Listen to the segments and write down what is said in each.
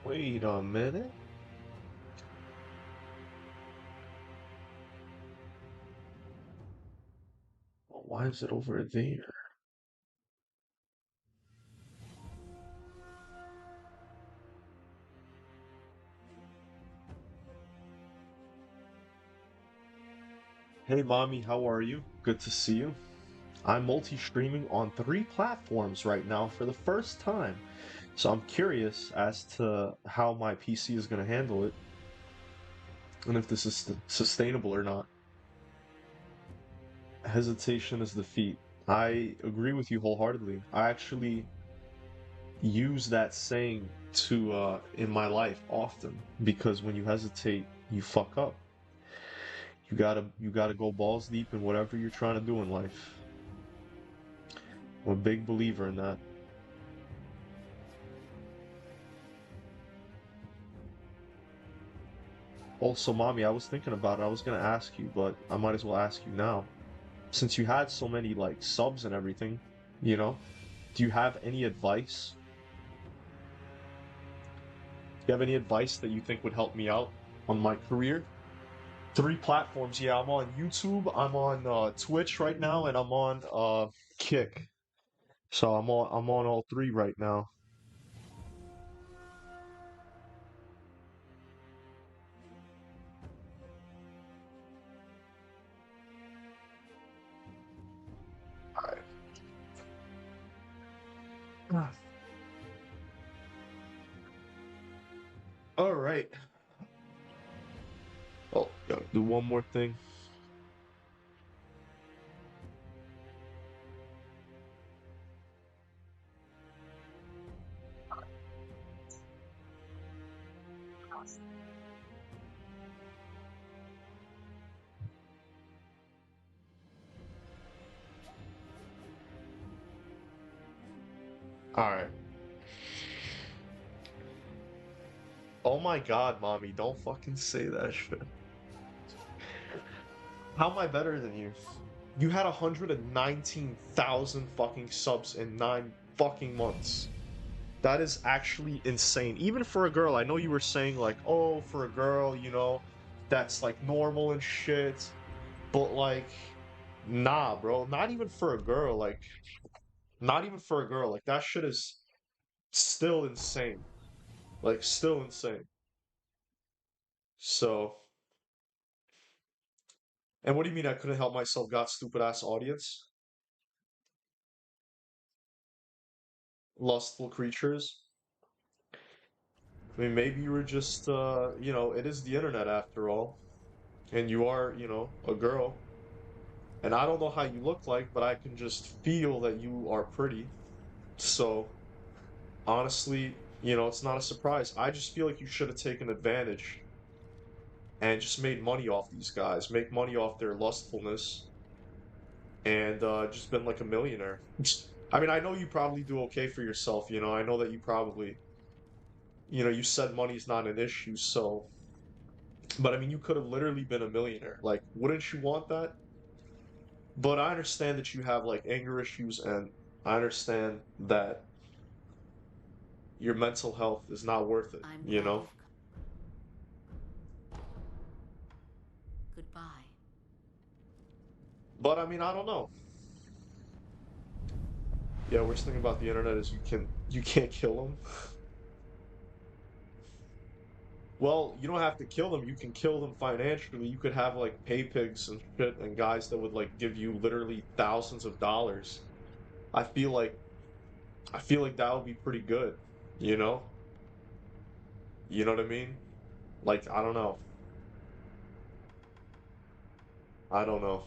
Wait a minute. Why is it over there? Hey, mommy, how are you? Good to see you. I'm multi-streaming on 3 platforms right now for the first time. So I'm curious as to how my PC is going to handle it and if this is sustainable or not. Hesitation is defeat. I agree with you wholeheartedly. I actually use that saying to in my life often because when you hesitate, you fuck up. You gotta go balls deep in whatever you're trying to do in life. I'm a big believer in that. Also, mommy, I was thinking about it. I was gonna ask you, but I might as well ask you now. Since you had so many like subs and everything, you know, do you have any advice? Do you have any advice that you think would help me out on my career? 3 platforms. Yeah, I'm on YouTube, I'm on Twitch right now, and I'm on Kick. So I'm on all three right now. Alright. All right. Oh, gotta do one more thing. All right. Oh my God, mommy, don't fucking say that shit. How am I better than you? You had 119,000 fucking subs in 9 fucking months. That is actually insane. Even for a girl, I know you were saying like, oh, for a girl, that's like normal and shit. But like, nah, bro. Not even for a girl. Like, not even for a girl. Like, that shit is still insane. Like, still insane. So, and what do you mean I couldn't help myself? Got stupid ass audience? Lustful creatures? I mean, maybe you were just, it is the internet after all. And you are, a girl. And I don't know how you look like, but I can just feel that you are pretty. So, honestly, it's not a surprise. I just feel like you should have taken advantage and just made money off these guys, make money off their lustfulness, and just been like a millionaire. I mean, I know you probably do okay for yourself, I know that you probably, you said money's not an issue, so, but I mean, you could have literally been a millionaire. Like, wouldn't you want that? But I understand that you have like anger issues, and I understand that your mental health is not worth it, I'm you glad know? you've come. Goodbye. But I mean, I don't know. Yeah, worst thing about the internet is you can't kill them. Well, you don't have to kill them. You can kill them financially. You could have like pay pigs and shit and guys that would like give you literally thousands of dollars. I feel like I feel like that would be pretty good, you know? You know what I mean? Like, I don't know. I don't know.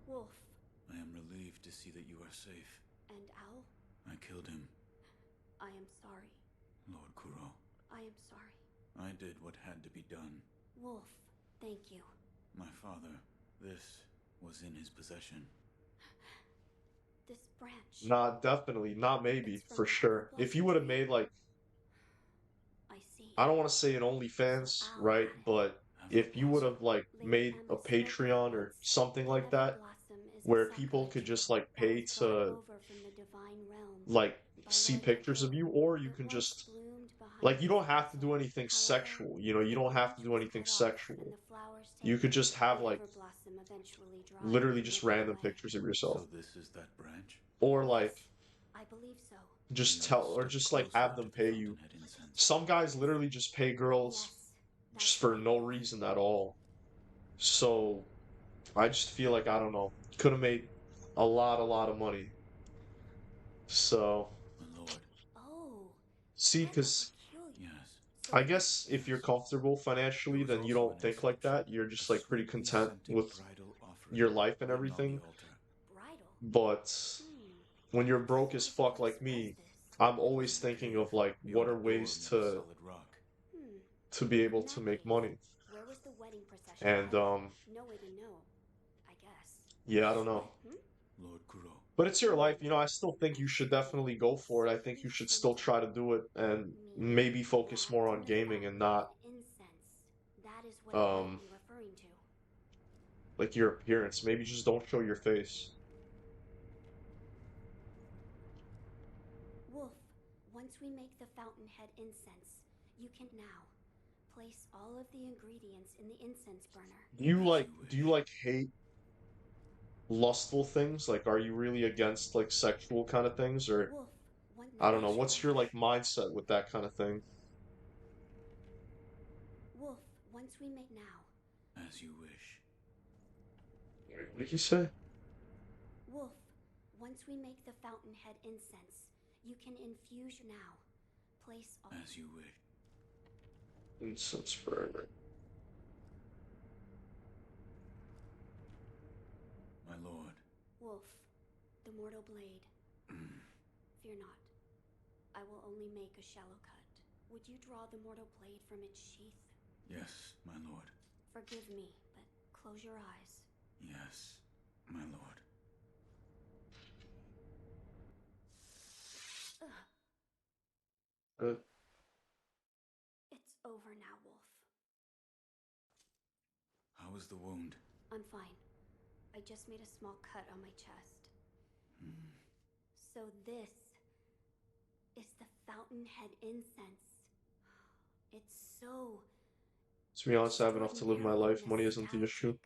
Wolf. I am relieved to see that you are safe. And Al? I killed him, I am sorry. Lord Kuro. I am sorry. I did what had to be done. Wolf, thank you. My father, this was in his possession. This branch. Not definitely, not maybe, It's from for the Silver sure. If you Blossom would have tree. made like I see. I don't want to say an So OnlyFans, Al right? had it. But Have the if you would blossom. have like Lady made a Emma spoke of it Patreon or once. something The like Ever that, Blossom is This is where people Sakura could just jewel like that pay was brought to over from the divine realm like by see Lord pictures of you, Takeru. or you It can once just bloomed behind like you his don't have to do castle. anything However, sexual, you know, you the don't have to branch do was anything cut off and sexual. the flowers You could taken. just have The like everblossom eventually dried literally and just withered random away. pictures of yourself. So this is that branch? Or Yes, like I believe so. just We are a tell or step just like closer have to them the pay you. Fountainhead incense. Some guys literally just pay girls Yes, just that's for right, no Wolf. reason at all. So I just feel like I don't know, could have made a lot of money. So My lord. Oh, see, that's because peculiar. Yes, So I this guess if you're yes. comfortable There financially, was then you also don't an think like inscription. that. You're A just like pretty sweetly content scented with bridal offering your life and written on the everything. altar. bridal. But Hmm. when you're So broke as his fuck voice like was me, this. I'm It was always in a thinking cave of like what beyond a are door ways made of to solid rock. Hmm. be able In to that make case, money. where was the wedding procession And held? No way to know, I guess. yeah, I don't But, know. Lord Kuro. But it's your life, Hmm. you know, I still think I you should see. definitely go for it. I think you Sweetly should still scented. try to do it and Meaning maybe focus more wrapped on in the gaming and not fountainhead incense. That is what it might um be referring to. like your appearance. Maybe just don't show your face. Wolf, once we make the fountainhead incense, you can now place all of the ingredients in the incense burner. As you Do you wish. like hate lustful things? Like are you really against like sexual kind of things, or Wolf, one I now don't know, As you what's your wish. like mindset with that kind of thing? Wolf, once we make now. As you wish. What did you say? Wolf, once we make the fountainhead incense, you can infuse now. Place all. As you wish. Incense burner. My lord. Wolf, the mortal blade. Fear not. I will only make a shallow cut. Would you draw the mortal blade from its sheath? Yes, my lord. Forgive me, but close your eyes. Yes, my lord. Ugh, Good. it's over now, Wolf. How is the wound? I'm fine. I just made a small cut on my chest. So this is the fountainhead incense. It's so To be honest, I have enough to live my extraordinarily life. Money isn't the issue. nostalgic.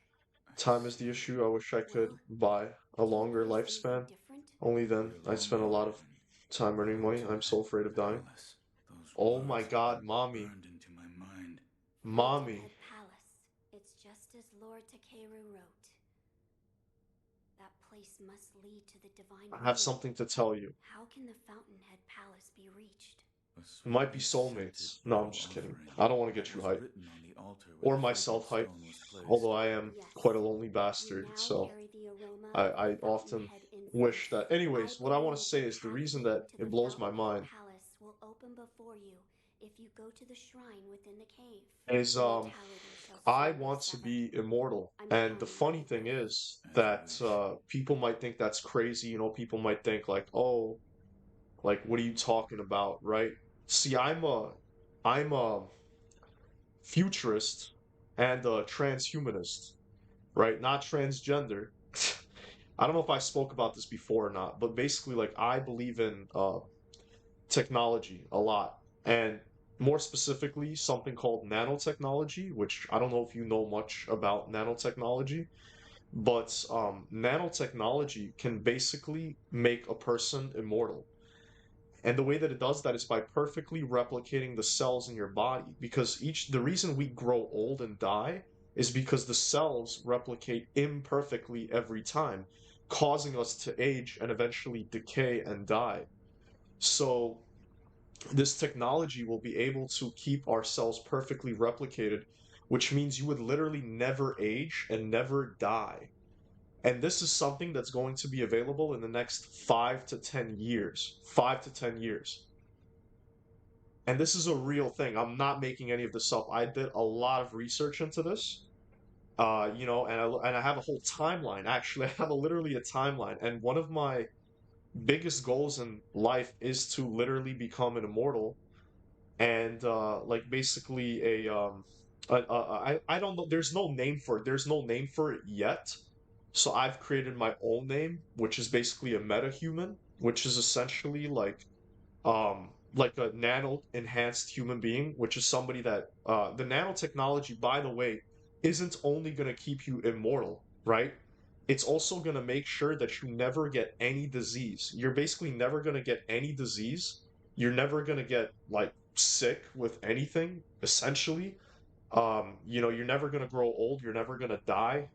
I Time is the see. issue. I wish I could Well, buy a do you longer notice anything lifespan. different? Only But then a I'd spend a lot longer of time earning money. I'm so Fountainhead afraid of dying. Palace. Those Oh my words have god, been mommy. burned into my mind. Mommy. Fountainhead Palace. It's just as Lord Takeru wrote. That place must lead to the divine I have realm. something to tell you. How can the Fountainhead Palace be reached? A It might be sweetly scented soulmates. No, I'm bridal just kidding. offering I don't want to get you was hyped. written on the altar where Or the fragrant myself hyped. stone was placed. Although I am Yes. quite a lonely You bastard, now so carry the aroma of I the often Fountainhead incense. wish that. I Anyways, what I want to believe say the is the reason pathway that to it the blows my Fountainhead mind Palace will open before you if you go to the shrine within the cave. is Mortality shall I soon be want to severed. be immortal. I'm And the telling you, funny thing Wolf. is As you that wish. people might think that's crazy. You know, people might think like, "Oh, like what are you talking about?" Right? See, I'm a futurist and a transhumanist, right? Not transgender. I don't know if I spoke about this before or not, but basically, like, I believe in technology a lot, and more specifically, something called nanotechnology, which I don't know if you know much about nanotechnology, but nanotechnology can basically make a person immortal. And the way that it does that is by perfectly replicating the cells in your body. Because the reason we grow old and die is because the cells replicate imperfectly every time, causing us to age and eventually decay and die. So, this technology will be able to keep our cells perfectly replicated, which means you would literally never age and never die. And this is something that's going to be available in the next 5 to 10 years. 5 to 10 years. And this is a real thing. I'm not making any of this up. I did a lot of research into this. And I have a whole timeline. Actually, I have literally a timeline. And one of my biggest goals in life is to literally become an immortal and like basically I don't know. There's no name for it. There's no name for it yet. So I've created my own name, which is basically a metahuman, which is essentially like a nano enhanced human being, which is somebody that the nanotechnology, by the way, isn't only going to keep you immortal, right? It's also going to make sure that you never get any disease. You're basically never going to get any disease. You're never going to get like sick with anything, essentially. You're never going to grow old, you're never going to die.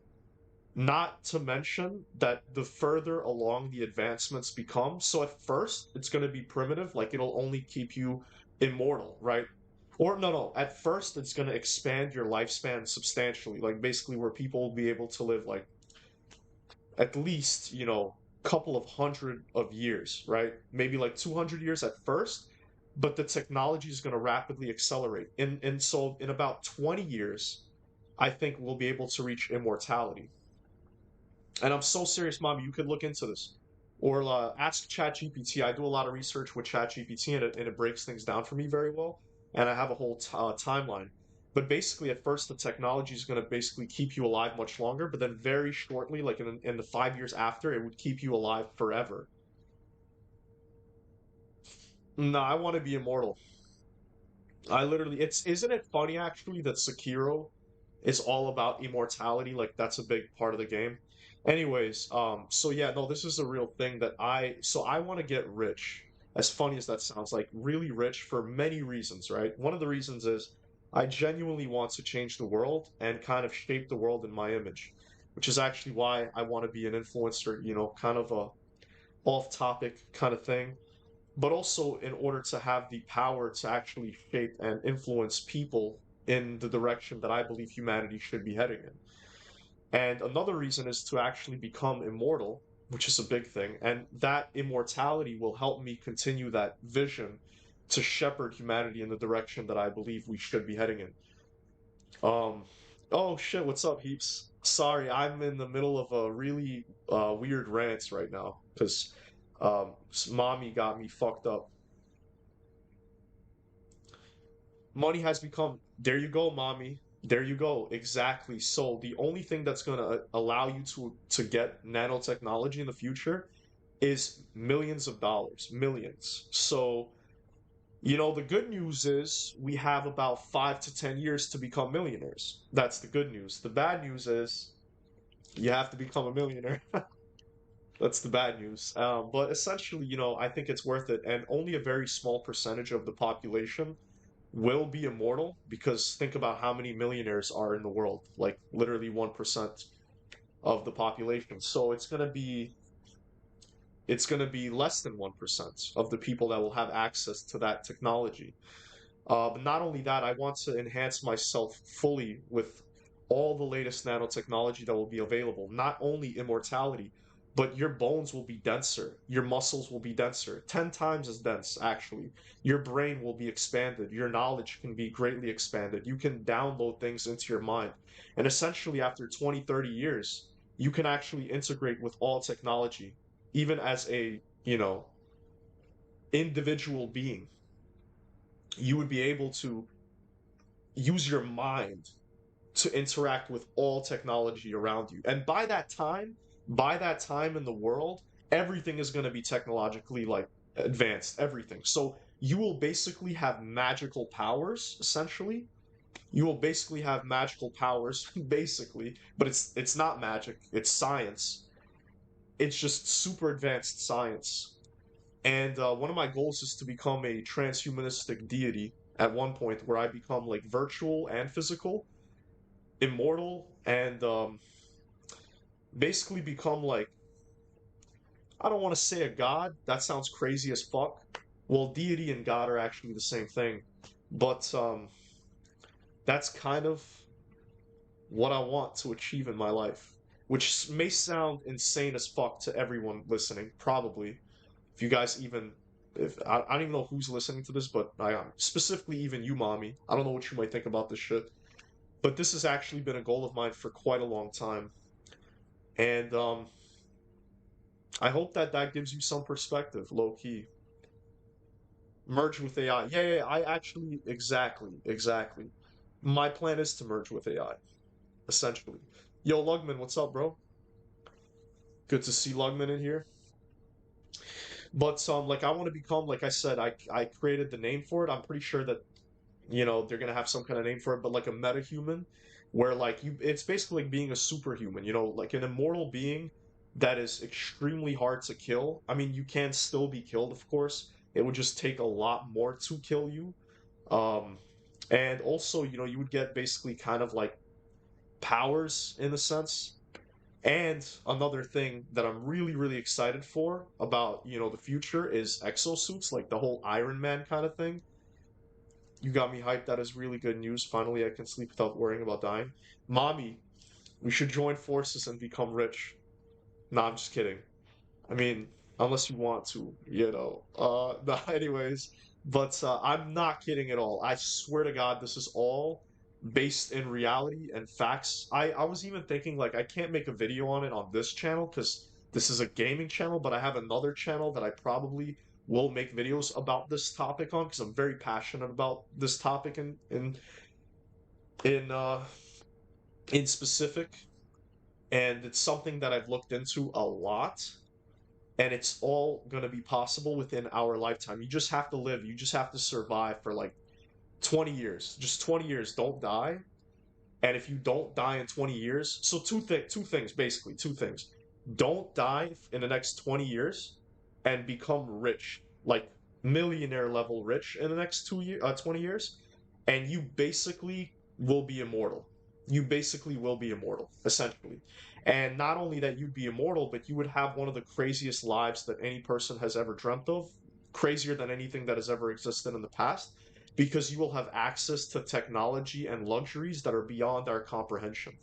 Not to mention that the further along the advancements become, so at first it's going to be primitive, like it'll only keep you immortal, right? Or no, no, at first it's going to expand your lifespan substantially, like basically where people will be able to live like at least, couple of hundred of years, right? Maybe like 200 years at first, but the technology is going to rapidly accelerate. And so in about 20 years, I think we'll be able to reach immortality. And I'm so serious, Mom. You could look into this, or ask ChatGPT. I do a lot of research with ChatGPT, and it breaks things down for me very well. And I have a whole timeline. But basically, at first, the technology is going to basically keep you alive much longer. But then, very shortly, like in the 5 years after, it would keep you alive forever. No, I want to be immortal. I literally, isn't it funny actually that Sekiro is all about immortality? Like that's a big part of the game. Anyways, so yeah, no, this is a real thing that I want to get rich. As funny as that sounds, like really rich for many reasons, right? One of the reasons is I genuinely want to change the world and kind of shape the world in my image, which is actually why I want to be an influencer, kind of a off-topic kind of thing, but also in order to have the power to actually shape and influence people in the direction that I believe humanity should be heading in. And another reason is to actually become immortal, which is a big thing. And that immortality will help me continue that vision to shepherd humanity in the direction that I believe we should be heading in. Um, oh shit, what's up, Heaps? Sorry, I'm in the middle of a really weird rant right now because mommy got me fucked up. Money has become, there you go, mommy. There you go. Exactly. So the only thing that's going to allow you to get nanotechnology in the future is millions of dollars, millions. So, the good news is we have about 5 to 10 years to become millionaires. That's the good news. The bad news is you have to become a millionaire. That's the bad news. But essentially, I think it's worth it. And only a very small percentage of the population will be immortal because think about how many millionaires are in the world, like literally 1% of the population. So it's going to be less than 1% of the people that will have access to that technology. But not only that, I want to enhance myself fully with all the latest nanotechnology that will be available. Not only immortality, but your bones will be denser, your muscles will be denser, 10 times as dense, actually. Your brain will be expanded, your knowledge can be greatly expanded. You can download things into your mind. And essentially, after 20, 30 years, you can actually integrate with all technology, even as a, individual being. You would be able to use your mind to interact with all technology around you. And by that time in the world, everything is going to be technologically like advanced, everything. So you will basically have magical powers essentially. You will basically have magical powers basically, but it's not magic, it's science. It's just super advanced science. And one of my goals is to become a transhumanistic deity at one point where I become like virtual and physical, immortal, and basically become like, I don't want to say a god. That sounds crazy as fuck. Well, deity and god are actually the same thing, but that's kind of what I want to achieve in my life, which may sound insane as fuck to everyone listening. Probably, if you guys even. If I don't even know who's listening to this, but I am specifically even you, mommy. I don't know what you might think about this shit, but this has actually been a goal of mine for quite a long time, and I hope that that gives you some perspective, low key. Merge with AI. Yeah, yeah, yeah, I actually, exactly, exactly. My plan is to merge with AI, essentially. Yo, Lugman, what's up, bro? Good to see Lugman in here. But like I want to become, like I said, I created the name for it. I'm pretty sure that they're gonna have some kind of name for it, but like a metahuman, where like it's basically like being a superhuman. Like an immortal being that is extremely hard to kill. I mean, you can still be killed, of course. It would just take a lot more to kill you. Um, and also, you would get basically kind of like powers in a sense. And another thing that I'm really, really excited for about, the future is exosuits, like the whole Iron Man kind of thing. You got me hyped. That is really good news. Finally, I can sleep without worrying about dying. Mommy, we should join forces and become rich. Nah, I'm just kidding. I mean, unless you want to, No, anyways, but I'm not kidding at all. I swear to God, this is all based in reality and facts. I was even thinking like I can't make a video on it on this channel because this is a gaming channel, but I have another channel that I probably will make videos about this topic on because I'm very passionate about this topic in uh in specific, and it's something that I've looked into a lot, and it's all going to be possible within our lifetime. You just have to live. You just have to survive for like 20 years. Just 20 years. Don't die. And if you don't die in 20 years, so two things basically, two things. Don't die in the next 20 years and become rich, like millionaire level rich in the next 20 years, and you basically will be immortal. You basically will be immortal, essentially. And not only that you'd be immortal, but you would have one of the craziest lives that any person has ever dreamt of, crazier than anything that has ever existed in the past, because you will have access to technology and luxuries that are beyond our comprehension.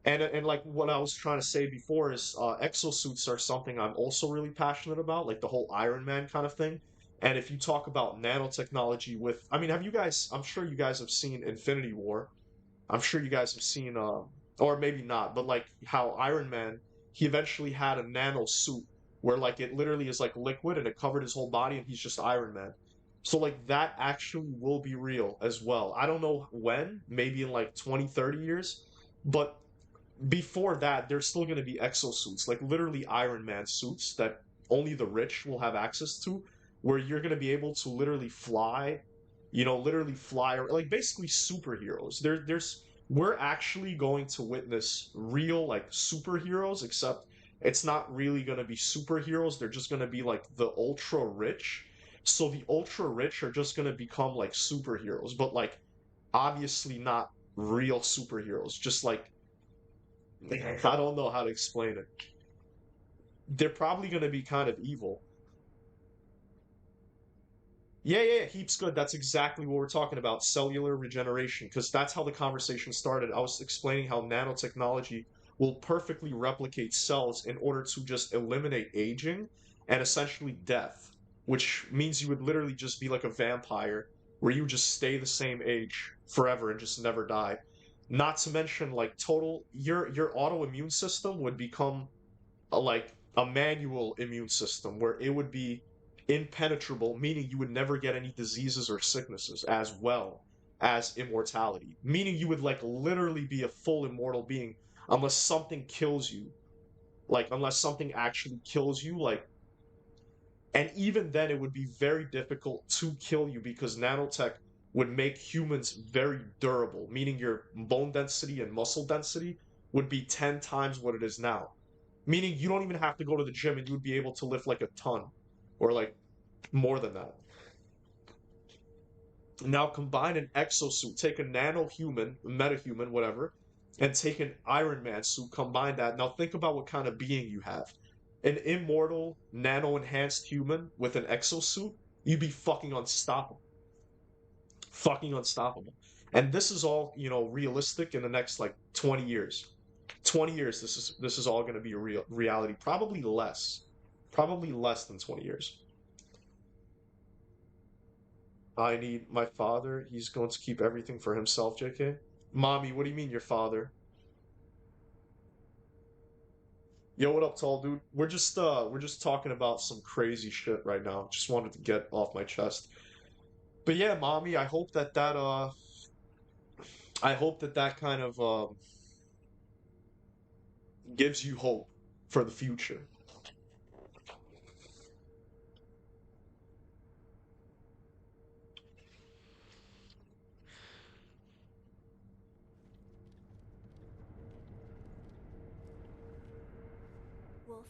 And like what I was trying to say before is exosuits are something I'm also really passionate about, like the whole Iron Man kind of thing. And if you talk about nanotechnology with, I mean, I'm sure you guys have seen Infinity War. I'm sure you guys have seen, or maybe not, but like how Iron Man, he eventually had a nano suit where like it literally is like liquid and it covered his whole body and he's just Iron Man. So like that actually will be real as well. I don't know when, maybe in like 20, 30 years, but before that, there's still going to be exosuits, like literally Iron Man suits that only the rich will have access to, where you're going to be able to literally fly, literally fly, or like basically superheroes. We're actually going to witness real like superheroes, except it's not really going to be superheroes. They're just going to be like the ultra rich. So the ultra rich are just going to become like superheroes, but like obviously not real superheroes, just like I don't know how to explain it. They're probably going to be kind of evil. Yeah, yeah, yeah, heaps good. That's exactly what we're talking about, cellular regeneration, because that's how the conversation started. I was explaining how nanotechnology will perfectly replicate cells in order to just eliminate aging and essentially death, which means you would literally just be like a vampire where you just stay the same age forever and just never die. Not to mention like your autoimmune system would become like a manual immune system where it would be impenetrable, meaning you would never get any diseases or sicknesses, as well as immortality, meaning you would like literally be a full immortal being unless something kills you, like unless something actually kills you, like, and even then it would be very difficult to kill you because nanotech would make humans very durable, meaning your bone density and muscle density would be 10 times what it is now, meaning you don't even have to go to the gym and you would be able to lift like a ton or like more than that. Now combine an exosuit, take a nano human, metahuman, whatever, and take an Iron Man suit, combine that. Now think about what kind of being you have. An immortal, nano enhanced human with an exosuit, you'd be fucking unstoppable. Fucking unstoppable. And this is all, realistic in the next like 20 years. 20 years this is all going to be a real reality, probably less. Probably less than 20 years. I need my father. He's going to keep everything for himself, JK. Mommy, what do you mean your father? Yo, what up, tall dude? We're just talking about some crazy shit right now. Just wanted to get off my chest. But yeah, mommy, I hope that kind of gives you hope for the future. Wolf,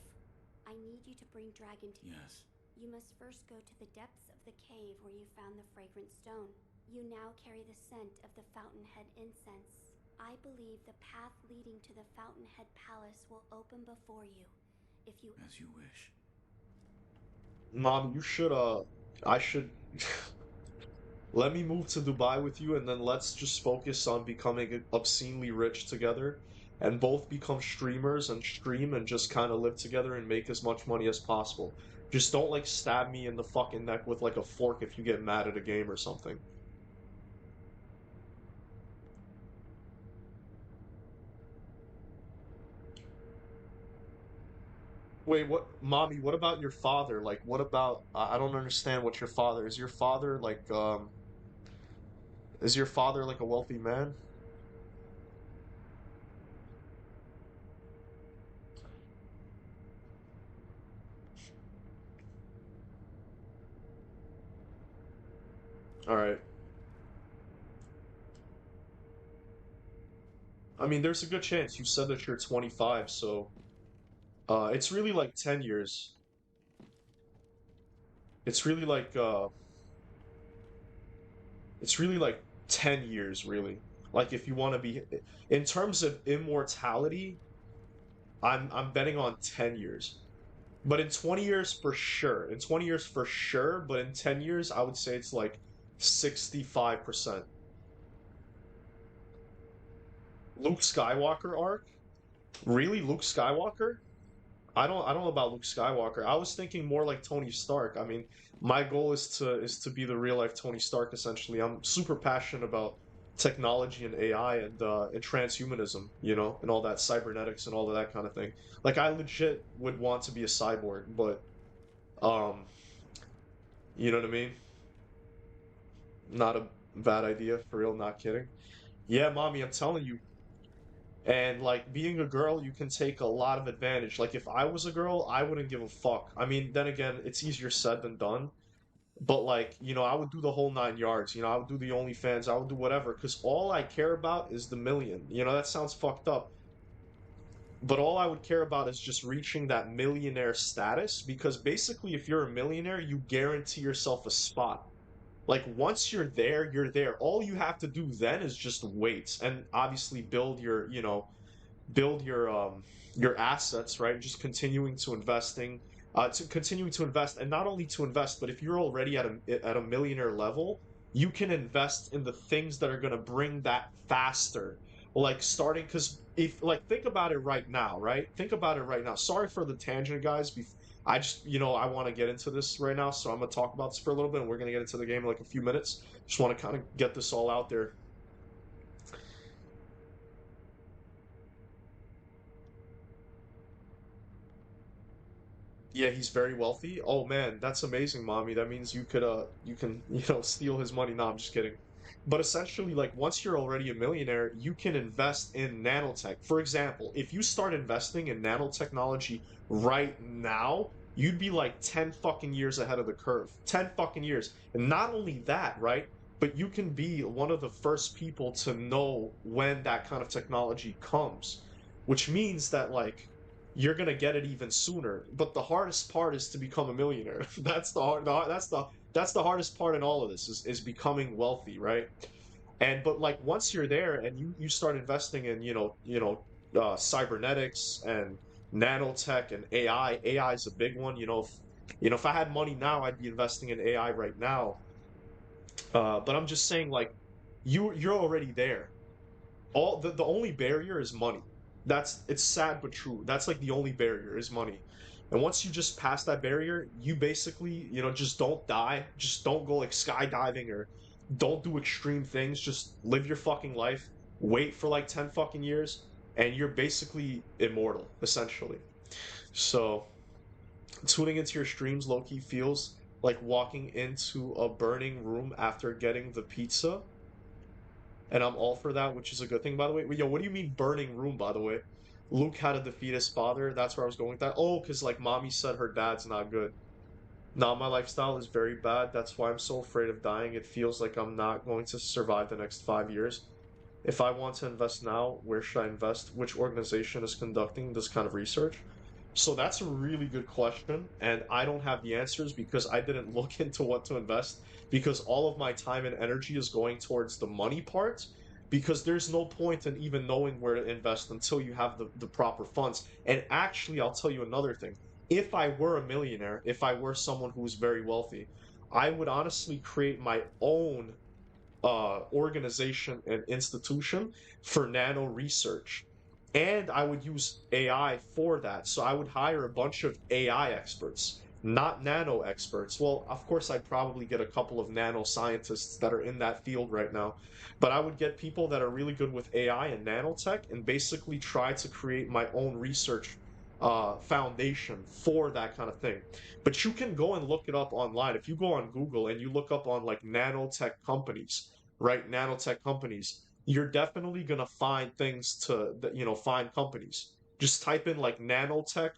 I need you to bring Dragon to me. Yes. You must first go to the depths of the cave where you found the fragrant stone. You now carry the scent of the Fountainhead incense. I believe the path leading to the Fountainhead Palace will open before you. If you... As you wish. Mom, you should I should let me move to Dubai with you, and then let's just focus on becoming obscenely rich together and both become streamers and stream and just kind of live together and make as much money as possible. Just don't like stab me in the fucking neck with like a fork if you get mad at a game or something. Wait, what, mommy, what about your father? Like, what about, I don't understand what your father, is your father like a wealthy man? All right. I mean, there's a good chance. You said that you're 25, so it's really like 10 years. It's really like it's really like 10 years really. Like if you want to be in terms of immortality, I'm betting on 10 years. But in 20 years for sure. In 20 years for sure, but in 10 years I would say it's like 65%. Luke Skywalker arc? Really? Luke Skywalker? I don't know about Luke Skywalker. I was thinking more like Tony Stark. I mean, my goal is to be the real life Tony Stark essentially. I'm super passionate about technology and AI and transhumanism, and all that cybernetics and all of that kind of thing. Like I legit would want to be a cyborg, but um, you know what I mean? Not a bad idea for real, not kidding. Yeah, mommy, I'm telling you. And like being a girl, you can take a lot of advantage. Like if I was a girl, I wouldn't give a fuck. I mean, then again, it's easier said than done. But like, I would do the whole 9 yards. I would do the OnlyFans. I would do whatever because all I care about is the million. That sounds fucked up. But all I would care about is just reaching that millionaire status because basically, if you're a millionaire, you guarantee yourself a spot. Like once you're there, you're there. All you have to do then is just wait and obviously build your assets, right? Just continuing to invest, and not only to invest, but if you're already at a millionaire level, you can invest in the things that are going to bring that faster. Like starting, because if like think about it right now, right? Think about it right now. Sorry for the tangent, guys. I just, I want to get into this right now, so I'm gonna talk about this for a little bit, and we're gonna get into the game in like a few minutes. Just want to kind of get this all out there. Yeah, he's very wealthy. Oh man, that's amazing, mommy. That means you can, steal his money. No, I'm just kidding. But essentially, like once you're already a millionaire, you can invest in nanotech. For example, if you start investing in nanotechnology right now, you'd be like 10 fucking years ahead of the curve. 10 fucking years. And not only that, right? But you can be one of the first people to know when that kind of technology comes, which means that like you're gonna get it even sooner. But the hardest part is to become a millionaire. That's the hardest part in all of this is becoming wealthy, right? But like once you're there and you start investing in cybernetics and nanotech and AI is a big one. If I had money now, I'd be investing in AI right now. But I'm just saying like you're already there. The only barrier is money. It's sad but true. That's like the only barrier is money. And once you just pass that barrier, you basically, just don't die. Just don't go like skydiving or don't do extreme things. Just live your fucking life. Wait for like 10 fucking years and you're basically immortal, essentially. So, tuning into your streams low-key feels like walking into a burning room after getting the pizza, and I'm all for that, which is a good thing, by the way. Yo, what do you mean burning room, by the way? Luke had to defeat his father. That's where I was going with that. Oh, because like mommy said her dad's not good. Now my lifestyle is very bad. That's why I'm so afraid of dying. It feels like I'm not going to survive the next 5 years. If I want to invest now, where should I invest? Which organization is conducting this kind of research? So that's a really good question, and I don't have the answers because I didn't look into what to invest because all of my time and energy is going towards the money part because there's no point in even knowing where to invest until you have the proper funds. And actually, I'll tell you another thing. If I were a millionaire, if I were someone who's very wealthy, I would honestly create my own organization and institution for nano research. And I would use AI for that. So I would hire a bunch of AI experts, not nano experts. Well, of course, I'd probably get a couple of nano scientists that are in that field right now. But I would get people that are really good with AI and nanotech and basically try to create my own research foundation for that kind of thing. But you can go and look it up online. If you go on Google and you look up on like nanotech companies, right? Nanotech companies, you're definitely gonna find things find companies. Just type in like nanotech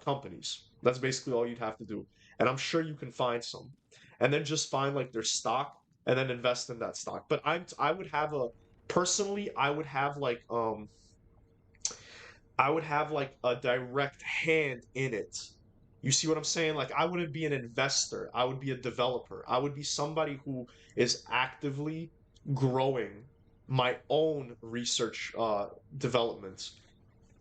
companies. That's basically all you'd have to do. And I'm sure you can find some. And then just find like their stock and then invest in that stock. But I would have a personally I would have like a direct hand in it. You see what I'm saying? Like I wouldn't be an investor. I would be a developer. I would be somebody who is actively growing my own research development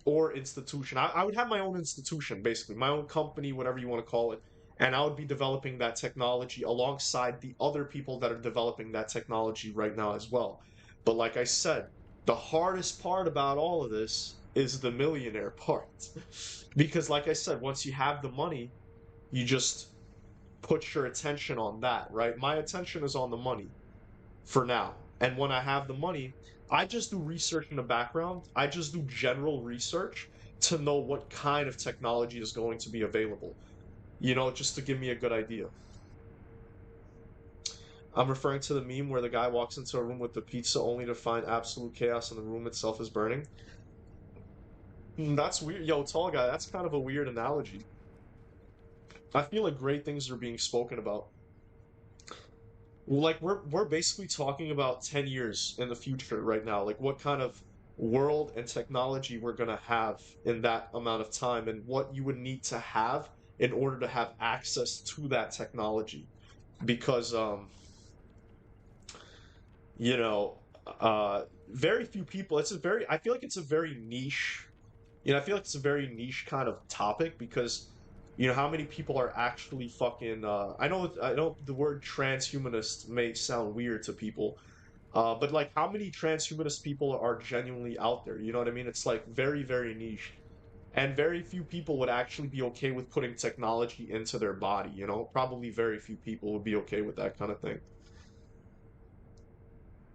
or institution. I would have my own institution, basically, my own company, whatever you want to call it. And I would be developing that technology alongside the other people that are developing that technology right now as well. But like I said, the hardest part about all of this is the millionaire part. Because, like I said, once you have the money, you just put your attention on that, right? My attention is on the money for now. And when I have the money, I just do research in the background. I just do general research to know what kind of technology is going to be available, just to give me a good idea. I'm referring to the meme where the guy walks into a room with the pizza only to find absolute chaos and the room itself is burning. That's weird. Yo, tall guy, that's kind of a weird analogy. I feel like great things are being spoken about. Like we're basically talking about 10 years in the future right now, like what kind of world and technology we're going to have in that amount of time and what you would need to have in order to have access to that technology because you know very few people, I feel like it's a very niche, I feel like it's a very niche kind of topic because how many people are actually fucking I know the word transhumanist may sound weird to people. But like, how many transhumanist people are genuinely out there? You know what I mean? It's like very, very niche, and very few people would actually be okay with putting technology into their body. Probably very few people would be okay with that kind of thing.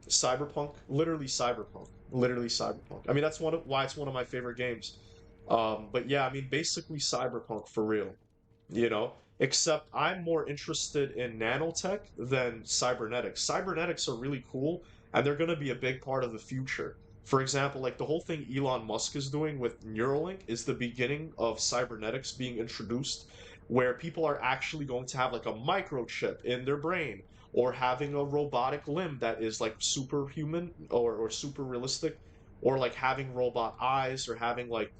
Cyberpunk, literally cyberpunk. I mean, that's why it's one of my favorite games. But yeah, I mean, basically cyberpunk for real. Except I'm more interested in nanotech than cybernetics. Cybernetics are really cool, and they're going to be a big part of the future. For example, like the whole thing Elon Musk is doing with Neuralink is the beginning of cybernetics being introduced, where people are actually going to have like a microchip in their brain, or having a robotic limb that is like superhuman or super realistic, or like having robot eyes, or having like,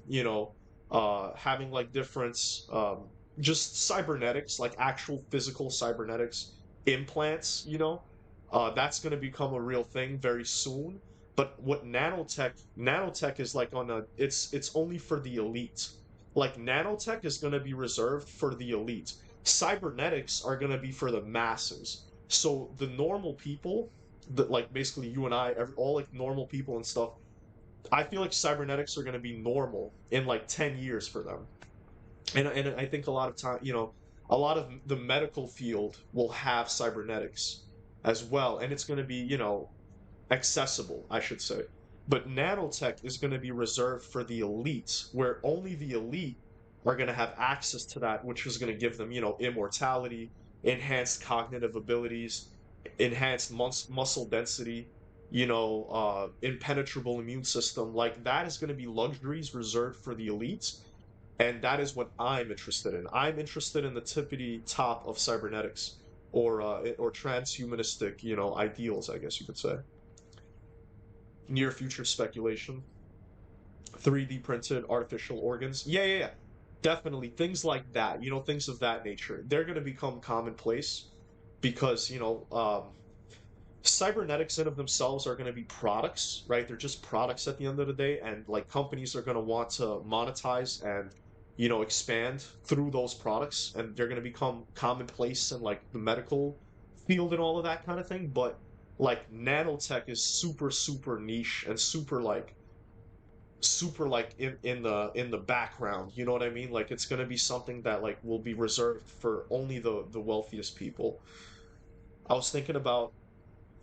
having like different just cybernetics, like actual physical cybernetics implants, that's going to become a real thing very soon. But what nanotech is like it's only for the elite. Like nanotech is going to be reserved for the elite. Cybernetics are going to be for the masses. So the normal people, that like basically you and I, all like normal people and stuff, I feel like cybernetics are going to be normal in like 10 years for them. And I think a lot of time, a lot of the medical field will have cybernetics as well, and it's going to be, accessible, I should say. But nanotech is going to be reserved for the elite, where only the elite are going to have access to that, which is going to give them, immortality, enhanced cognitive abilities, enhanced muscle density. impenetrable immune system. Like that is going to be luxuries reserved for the elites, and that is what I'm interested in. I'm interested in the tippity top of cybernetics, or transhumanistic, ideals, I guess you could say. Near future speculation, 3D printed artificial organs. Yeah, yeah, yeah. Definitely things like that. Things of that nature. They're going to become commonplace because, cybernetics in of themselves are going to be products, right? They're just products at the end of the day, and like companies are going to want to monetize and expand through those products, and they're going to become commonplace in like the medical field and all of that kind of thing. But like nanotech is super super niche and super like in the background. You know what I mean? Like it's going to be something that like will be reserved for only the wealthiest people. I was thinking about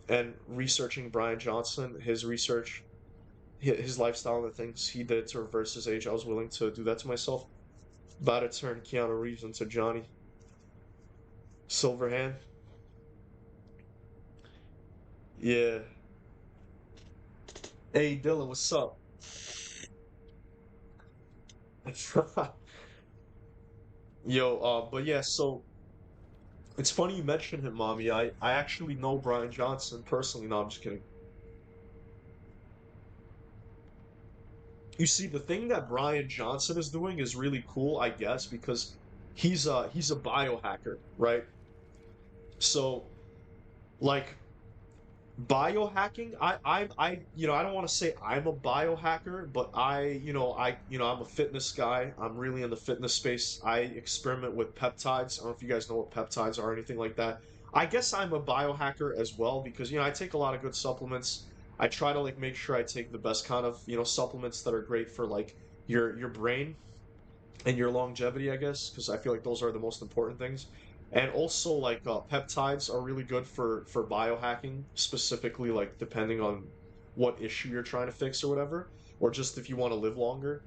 and researching Brian Johnson, his research, his lifestyle, and the things he did to reverse his age. I was willing to do that to myself. About to turn Keanu Reeves into Johnny Silverhand. Yeah. Hey Dylan, what's up? Yo, but yeah, so it's funny you mentioned him, mommy. I actually know Brian Johnson personally. No, I'm just kidding. You see, the thing that Brian Johnson is doing is really cool, I guess, because he's a biohacker, right? So like biohacking, I don't want to say I'm a biohacker, but I'm a fitness guy. I'm really in the fitness space. I experiment with peptides. I don't know if you guys know what peptides are or anything like that. I guess I'm a biohacker as well because I take a lot of good supplements. I try to like make sure I take the best kind of supplements that are great for like your brain and your longevity, I guess, because I feel like those are the most important things. And also, like peptides are really good for biohacking, specifically like depending on what issue you're trying to fix or whatever, or just if you want to live longer.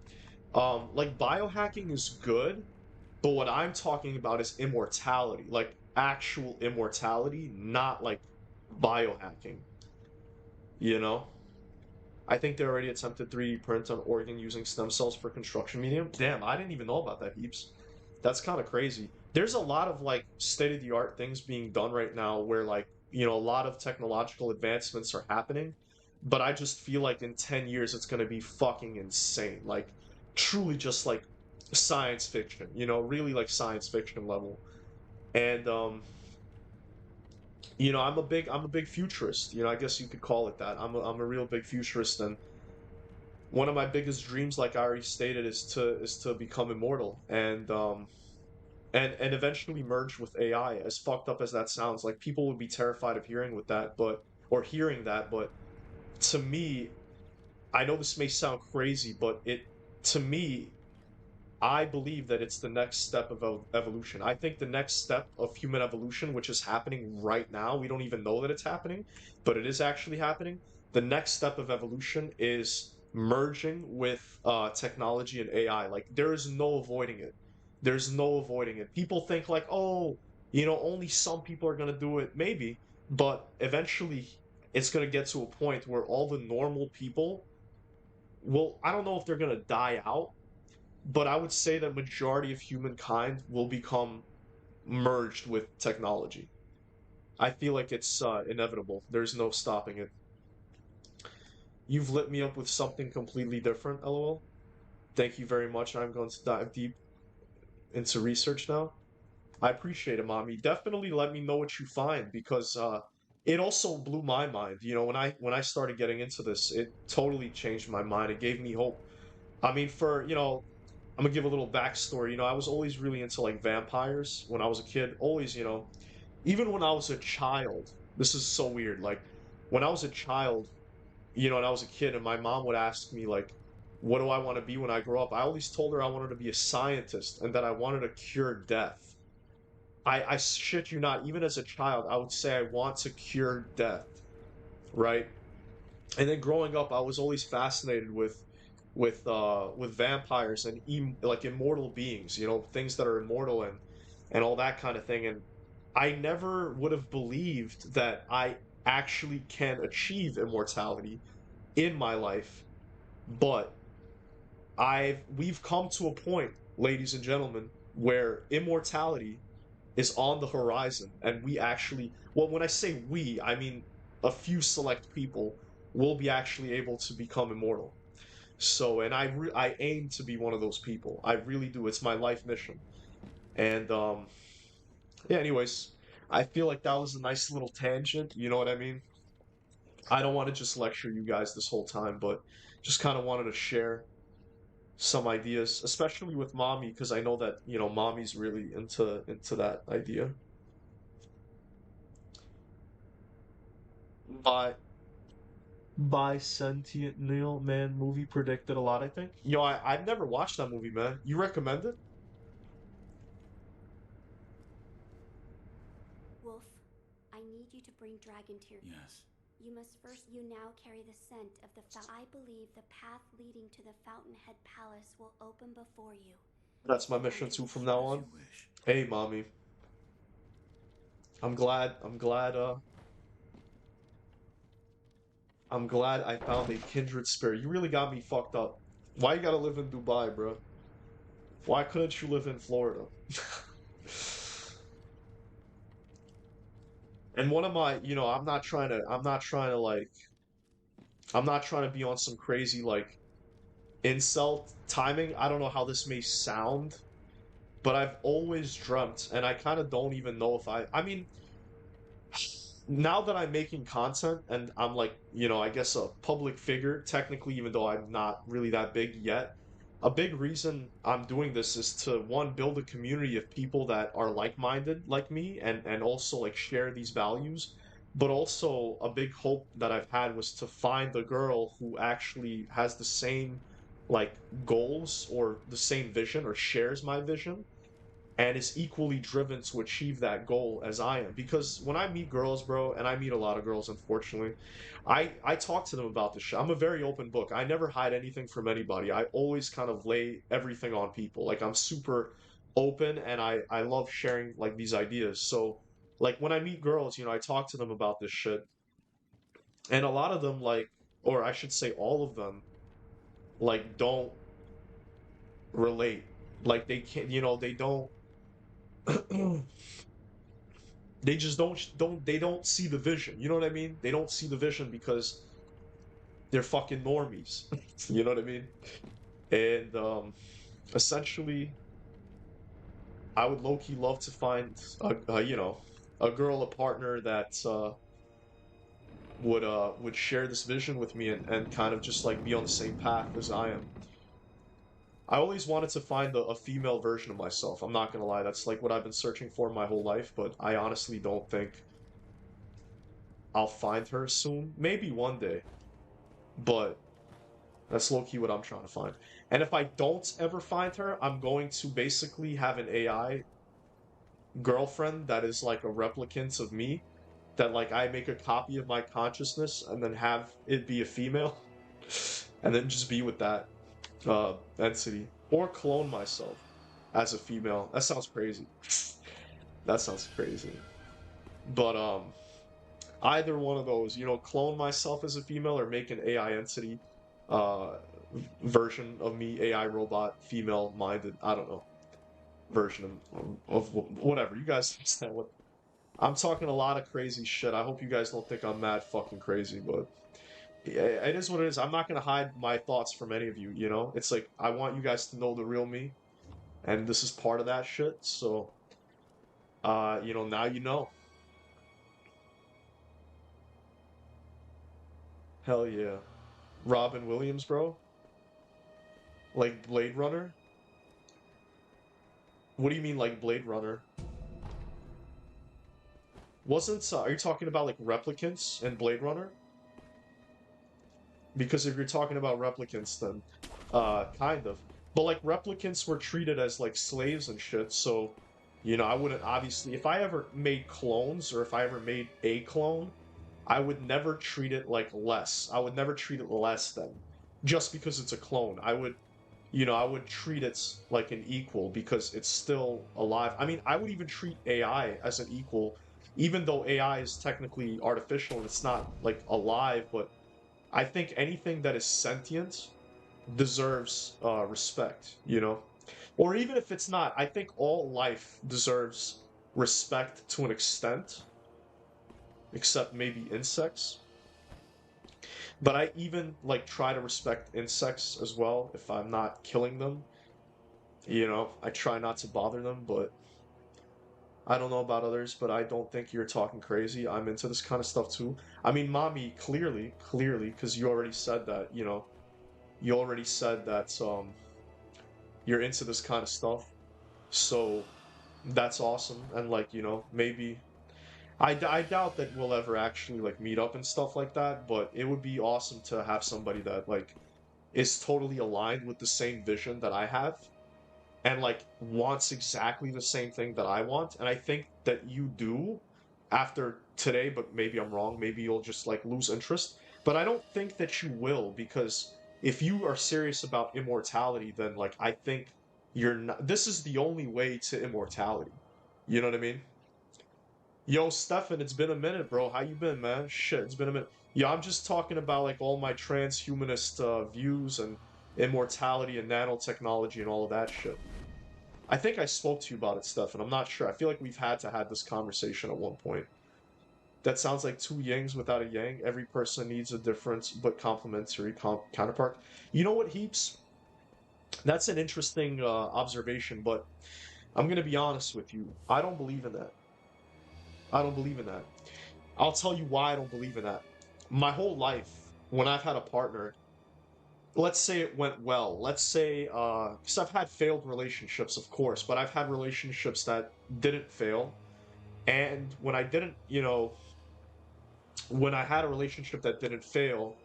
Like biohacking is good, but what I'm talking about is immortality, like actual immortality, not like biohacking. You know? I think they already attempted 3D print an organ using stem cells for construction medium. Damn, I didn't even know about that, heaps. That's kind of crazy. There's a lot of like state of the art things being done right now where like, a lot of technological advancements are happening, but I just feel like in 10 years it's going to be fucking insane. Like truly just like science fiction, really like science fiction level. And I'm a big futurist. I guess you could call it that. I'm a real big futurist, and one of my biggest dreams, like I already stated, is to become immortal and eventually merge with AI. As fucked up as that sounds, like people would be terrified of hearing that, but to me, I know this may sound crazy, but to me, I believe that it's the next step of evolution. I think the next step of human evolution, which is happening right now, we don't even know that it's happening, but it is actually happening. The next step of evolution is merging with technology and AI. Like, there is no avoiding it. There's no avoiding it. People think, like, oh, only some people are going to do it. Maybe, but eventually it's going to get to a point where all the normal people will, I don't know if they're going to die out, but I would say that majority of humankind will become merged with technology. I feel like it's inevitable. There's no stopping it. You've lit me up with something completely different, LOL. Thank you very much. I'm going to dive deep into research now. I appreciate it, mommy. Definitely let me know what you find because it also blew my mind. When I started getting into this, it totally changed my mind. It gave me hope. I mean, I'm gonna give a little backstory. I was always really into like vampires when I was a kid. Always, even when I was a child. This is so weird. Like when I was a child, and I was a kid, and my mom would ask me like, "What do I want to be when I grow up?" I always told her I wanted to be a scientist and that I wanted to cure death. I shit you not. Even as a child, I would say I want to cure death, right? And then growing up, I was always fascinated with vampires and like immortal beings, things that are immortal and all that kind of thing. And I never would have believed that actually can achieve immortality in my life, but we've come to a point, ladies and gentlemen, where immortality is on the horizon, and we actually, well, when I say we, I mean a few select people will be actually able to become immortal. So, and I aim to be one of those people. I really do. It's my life mission. And yeah, anyways, I feel like that was a nice little tangent, you know what I mean? I don't want to just lecture you guys this whole time, but just kind of wanted to share some ideas, especially with mommy, because I know that, mommy's really into that idea. By Sentient Neil, man, movie predicted a lot, I think. I've never watched that movie, man. You recommend it? Wolf, I need you to bring Dragon to your... Yes. You must first... You now carry the scent of the I believe the path leading to the Fountainhead Palace will open before you. That's my If you mission want to too from wish. now As on. you wish. Hey, mommy. I'm glad I found a kindred spirit. You really got me fucked up. Why you gotta live in Dubai, bro? Why couldn't you live in Florida? And one of my, I'm not trying to be on some crazy, like, incel timing. I don't know how this may sound, but I've always dreamt, and I kind of don't even know if I mean, now that I'm making content and I'm like, I guess a public figure, technically, even though I'm not really that big yet, a big reason I'm doing this is to, one, build a community of people that are like-minded like me and also like share these values. But also a big hope that I've had was to find the girl who actually has the same like goals or the same vision or shares my vision and is equally driven to achieve that goal as I am. Because when I meet girls, bro, and I meet a lot of girls, unfortunately, I talk to them about this shit. I'm a very open book. I never hide anything from anybody. I always kind of lay everything on people. Like I'm super open, and I love sharing like these ideas. So like when I meet girls, I talk to them about this shit, and a lot of them like, or I should say, all of them like don't relate. Like they can't, they don't. They just don't see the vision. You know what I mean? They don't see the vision because they're fucking normies. You know what I mean? And essentially, I would low key love to find a girl, a partner that would share this vision with me and kind of just like be on the same path as I am. I always wanted to find a female version of myself. I'm not gonna lie, that's like what I've been searching for my whole life, but I honestly don't think I'll find her soon. Maybe one day, but that's low key what I'm trying to find. And if I don't ever find her, I'm going to basically have an AI girlfriend that is like a replicant of me. That like I make a copy of my consciousness and then have it be a female, and then just be with that entity, or clone myself as a female. That sounds crazy. That sounds crazy. But either one of those, clone myself as a female or make an AI entity uh version of me, AI robot, female minded, I don't know, version of whatever. You guys understand what I'm talking, a lot of crazy shit. I hope you guys don't think I'm mad fucking crazy, but yeah, it is what it is. I'm not gonna hide my thoughts from any of you, you know? It's like I want you guys to know the real me, and this is part of that shit, so now you know. Hell yeah. Robin Williams, bro? Like Blade Runner? What do you mean like Blade Runner? Wasn't are you talking about like replicants in Blade Runner? Because if you're talking about replicants, then kind of. But like replicants were treated as like slaves and shit, so I wouldn't obviously, if I ever made clones or if I ever made a clone, I would never treat it like less. I would never treat it less than just because it's a clone. I would treat it like an equal because it's still alive. I mean, I would even treat AI as an equal even though AI is technically artificial and it's not like alive, but I think anything that is sentient deserves respect, you know? Or even if it's not, I think all life deserves respect to an extent, except maybe insects. But I even like try to respect insects as well if I'm not killing them. You know, I try not to bother them, but I don't know about others, but I don't think you're talking crazy. I'm into this kind of stuff too. I mean, mommy, clearly, because you already said that, you know, you already said that you're into this kind of stuff. So that's awesome. And like, you know, maybe I doubt that we'll ever actually like meet up and stuff like that, but it would be awesome to have somebody that like is totally aligned with the same vision that I have and like wants exactly the same thing that I want. And I think that you do after today, but maybe I'm wrong. Maybe you'll just like lose interest. But I don't think that you will because if you are serious about immortality, then like I think you're not. This is the only way to immortality. You know what I mean? Yo, Stefan, it's been a minute, bro. How you been, man? Shit, it's been a minute. Yeah, I'm just talking about like all my transhumanist views and immortality and nanotechnology and all of that shit. I think I spoke to you about it, Stefan. I'm not sure. I feel like we've had to have this conversation at one point. That sounds like two yings without a yang. Every person needs a different but complementary counterpart. You know what, Heaps? That's an interesting observation, but I'm gonna be honest with you. I don't believe in that. I don't believe in that. I'll tell you why I don't believe in that. My whole life, when I've had a partner, let's say it went well. Let's say, because I've had failed relationships, of course, but I've had relationships that didn't fail. And when I didn't, you know, when I had a relationship that didn't fail,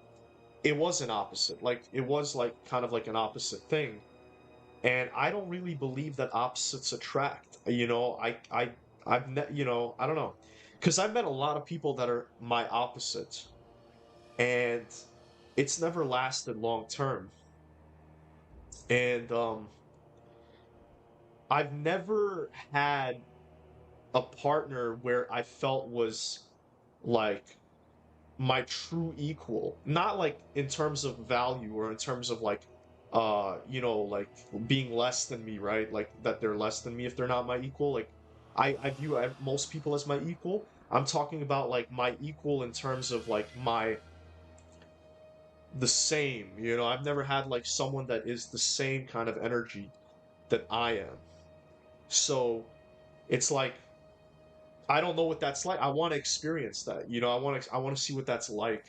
it was an opposite. Like, it was like kind of like an opposite thing. And I don't really believe that opposites attract. You know, you know, I don't know. Because I've met a lot of people that are my opposite, and it's never lasted long term. And I've never had a partner where I felt was like my true equal. Not like in terms of value or in terms of like you know, like being less than me, right? Like that they're less than me if they're not my equal. Like I view most people as my equal. I'm talking about like my equal in terms of like my the same, you know. I've never had like someone that is the same kind of energy that I am. So it's like I don't know what that's like. I want to experience that. You know, I want to see what that's like.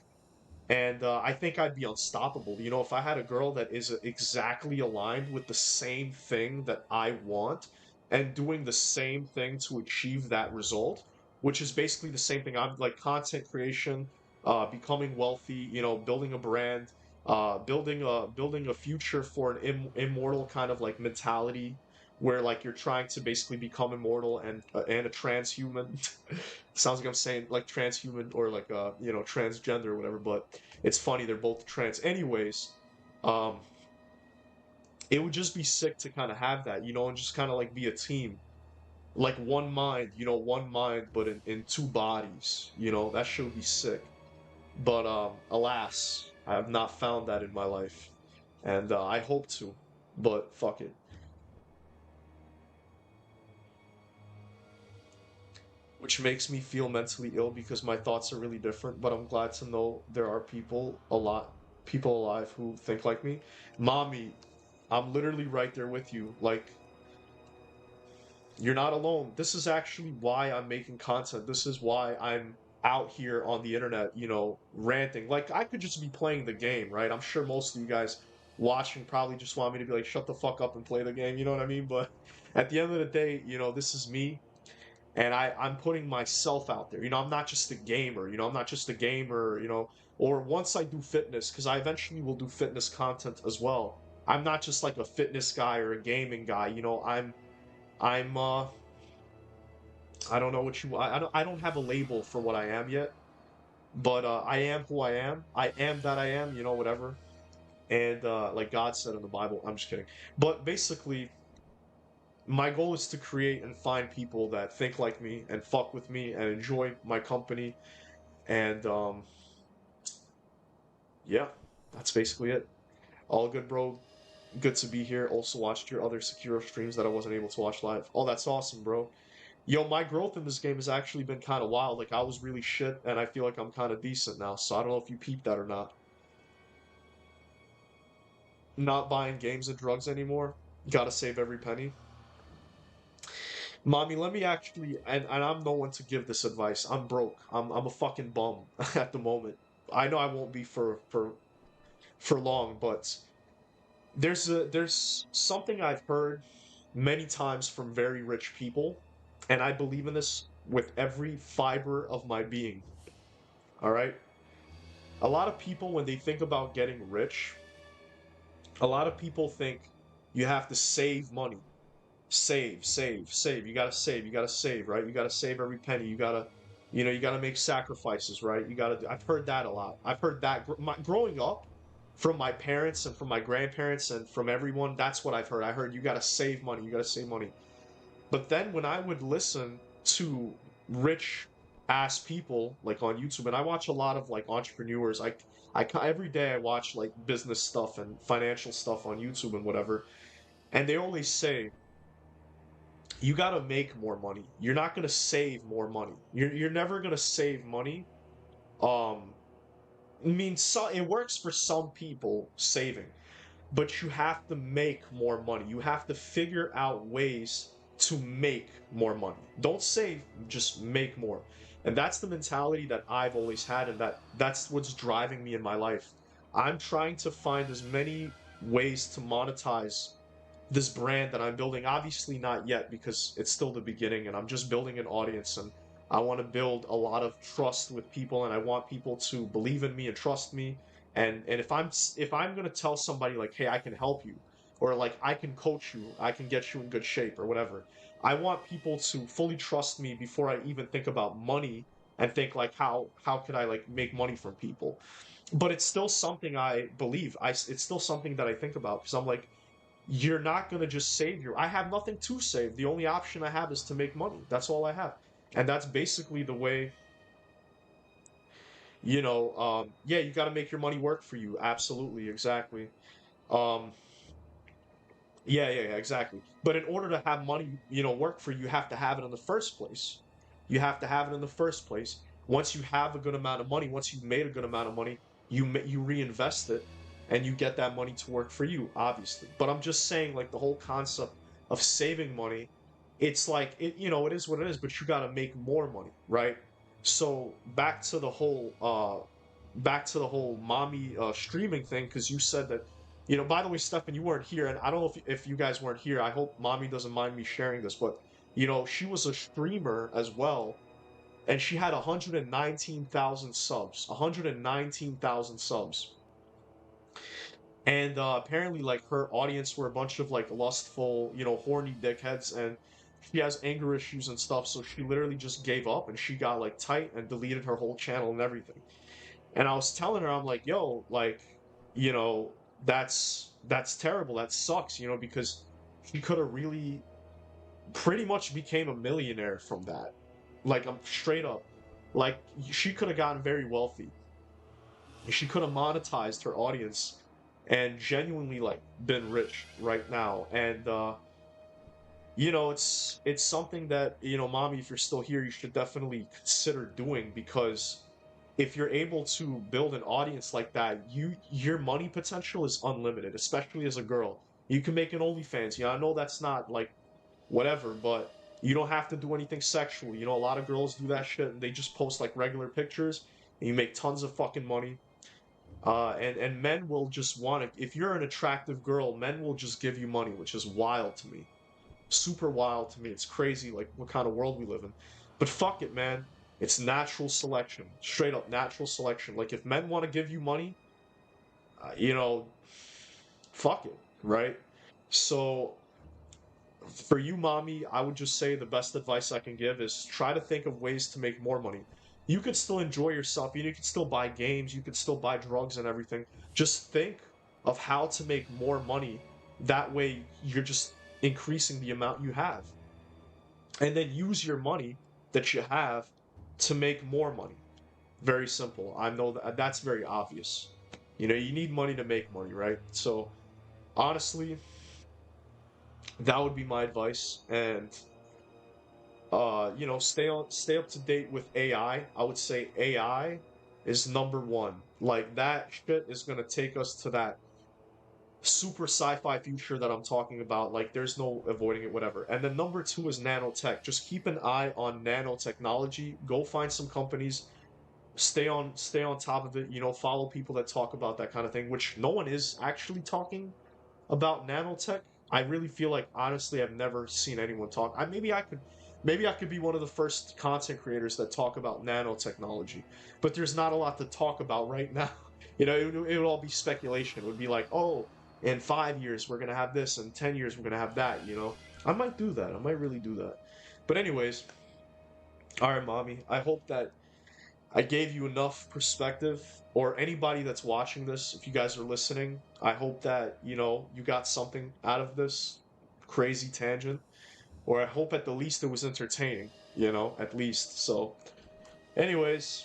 And I think I'd be unstoppable. You know, if I had a girl that is exactly aligned with the same thing that I want and doing the same thing to achieve that result, which is basically the same thing. I'm like content creation, becoming wealthy, you know, building a brand, building a future for an immortal kind of like mentality where like you're trying to basically become immortal and a transhuman. Sounds like I'm saying like transhuman or like you know, transgender or whatever, but it's funny they're both trans. Anyways, um, it would just be sick to kind of have that, you know, and just kind of like be a team, like one mind, you know, one mind, but in two bodies, you know, that shit would be sick. But alas, I have not found that in my life, and I hope to, but fuck it. Which makes me feel mentally ill because my thoughts are really different, but I'm glad to know there are people alive who think like me. Mommy, I'm literally right there with you. Like, you're not alone. This is actually why I'm making content. This is why I'm out here on the internet, you know, ranting. Like, I could just be playing the game, right? I'm sure most of you guys watching probably just want me to be like, shut the fuck up and play the game, you know what I mean? But at the end of the day, you know, this is me and I'm putting myself out there. You know, I'm not just a gamer. You know, I'm not just a gamer. You know, or once I do fitness, because I eventually will do fitness content as well. I'm not just like a fitness guy or a gaming guy. You know, I'm I don't know what you I don't have a label for what I am yet, but I am who I am. I am that I am. You know, whatever. And like God said in the Bible, I'm just kidding. But basically, my goal is to create and find people that think like me and fuck with me and enjoy my company. And yeah, that's basically it. All good, bro. Good to be here. Also watched your other Sekiro streams that I wasn't able to watch live. Oh, that's awesome, bro. Yo, my growth in this game has actually been kind of wild. Like, I was really shit, and I feel like I'm kind of decent now. So I don't know if you peeped that or not. Not buying games and drugs anymore. Gotta save every penny. Mommy, let me actually, and I'm no one to give this advice. I'm broke. I'm a fucking bum at the moment. I know I won't be for long, but there's something I've heard many times from very rich people, and I believe in this with every fiber of my being. All right? A lot of people, when they think about getting rich, a lot of people think you have to save money. Save. You gotta save. You gotta save, right? You gotta save every penny. You gotta, you gotta make sacrifices, right? You gotta. I've heard that a lot. I've heard that growing up from my parents and from my grandparents and from everyone. That's what I've heard. I heard you gotta save money. You gotta save money. But then when I would listen to rich ass people like on YouTube, and I watch a lot of like entrepreneurs, every day I watch like business stuff and financial stuff on YouTube and whatever, and they always say you got to make more money. You're not going to save more money. You're never going to save money. Um, I mean, it works for some people saving, but you have to make more money. You have to figure out ways to make more money. Don't save, just make more. And that's the mentality that I've always had, and that's what's driving me in my life. I'm trying to find as many ways to monetize this brand that I'm building. Obviously not yet because it's still the beginning and I'm just building an audience, and I want to build a lot of trust with people, and I want people to believe in me and trust me. And if I'm going to tell somebody like, "Hey, I can help you," or like, "I can coach you, I can get you in good shape," or whatever. I want people to fully trust me before I even think about money and think like how could I like make money from people. But it's still something I believe. It's still something that I think about because I'm like, you're not going to just save I have nothing to save. The only option I have is to make money. That's all I have. And that's basically the way, yeah, you got to make your money work for you. Absolutely, exactly. Um, yeah, exactly. But in order to have money, work for you, you have to have it in the first place. You have to have it in the first place. Once you have a good amount of money, once you've made a good amount of money, you reinvest it and you get that money to work for you, obviously. But I'm just saying, like, the whole concept of saving money, it's like it is what it is, but you got to make more money, right? So back to the whole mommy streaming thing, because you said that, by the way, Stefan, you weren't here, and I don't know if you guys weren't here. I hope mommy doesn't mind me sharing this, but she was a streamer as well, and she had 119,000 subs. 119,000 subs. And apparently, like, her audience were a bunch of like lustful, horny dickheads, and she has anger issues and stuff, so she literally just gave up and she got like tight and deleted her whole channel and everything. And I was telling her, I'm like, yo, like, that's terrible. That sucks, because she could have really pretty much became a millionaire from that. Like, I'm straight up. Like, she could have gotten very wealthy. She could have monetized her audience and genuinely like been rich right now. And it's something that, mommy, if you're still here, you should definitely consider doing, because if you're able to build an audience like that, your money potential is unlimited, especially as a girl. You can make an OnlyFans. I know that's not like whatever, but you don't have to do anything sexual. A lot of girls do that shit and they just post like regular pictures and you make tons of fucking money. And men will just want to, if you're an attractive girl, men will just give you money, which is wild to me. Super wild to me. It's crazy, like, what kind of world we live in. But fuck it, man. It's natural selection. Straight up natural selection. Like, if men want to give you money, uh, you know, fuck it, right? So, for you, mommy, I would just say the best advice I can give is try to think of ways to make more money. You could still enjoy yourself. You could still buy games. You could still buy drugs and everything. Just think of how to make more money. That way, you're just increasing the amount you have. And then use your money that you have to make more money. Very simple. I know that that's very obvious. You know, you need money to make money, right? So honestly, that would be my advice. And you know, stay up to date with AI. I would say AI is number one. Like that shit is gonna take us to that super sci-fi future that I'm talking about. Like there's no avoiding it, whatever. And then number two is nanotech. Just keep an eye on nanotechnology. Go find some companies, stay on top of it, you know, follow people that talk about that kind of thing, which no one is actually talking about nanotech. I really feel like honestly I've never seen anyone talk. Maybe I could be one of the first content creators that talk about nanotechnology, but there's not a lot to talk about right now. You know, it would all be speculation. It would be like, oh, in 5 years we're gonna have this, in 10 years we're gonna have that. You know, I might do that. I might really do that. But anyways, all right, mommy. I hope that I gave you enough perspective, or anybody that's watching this, if you guys are listening, I hope that, you know, you got something out of this crazy tangent, or I hope at the least it was entertaining, you know, at least. So, anyways,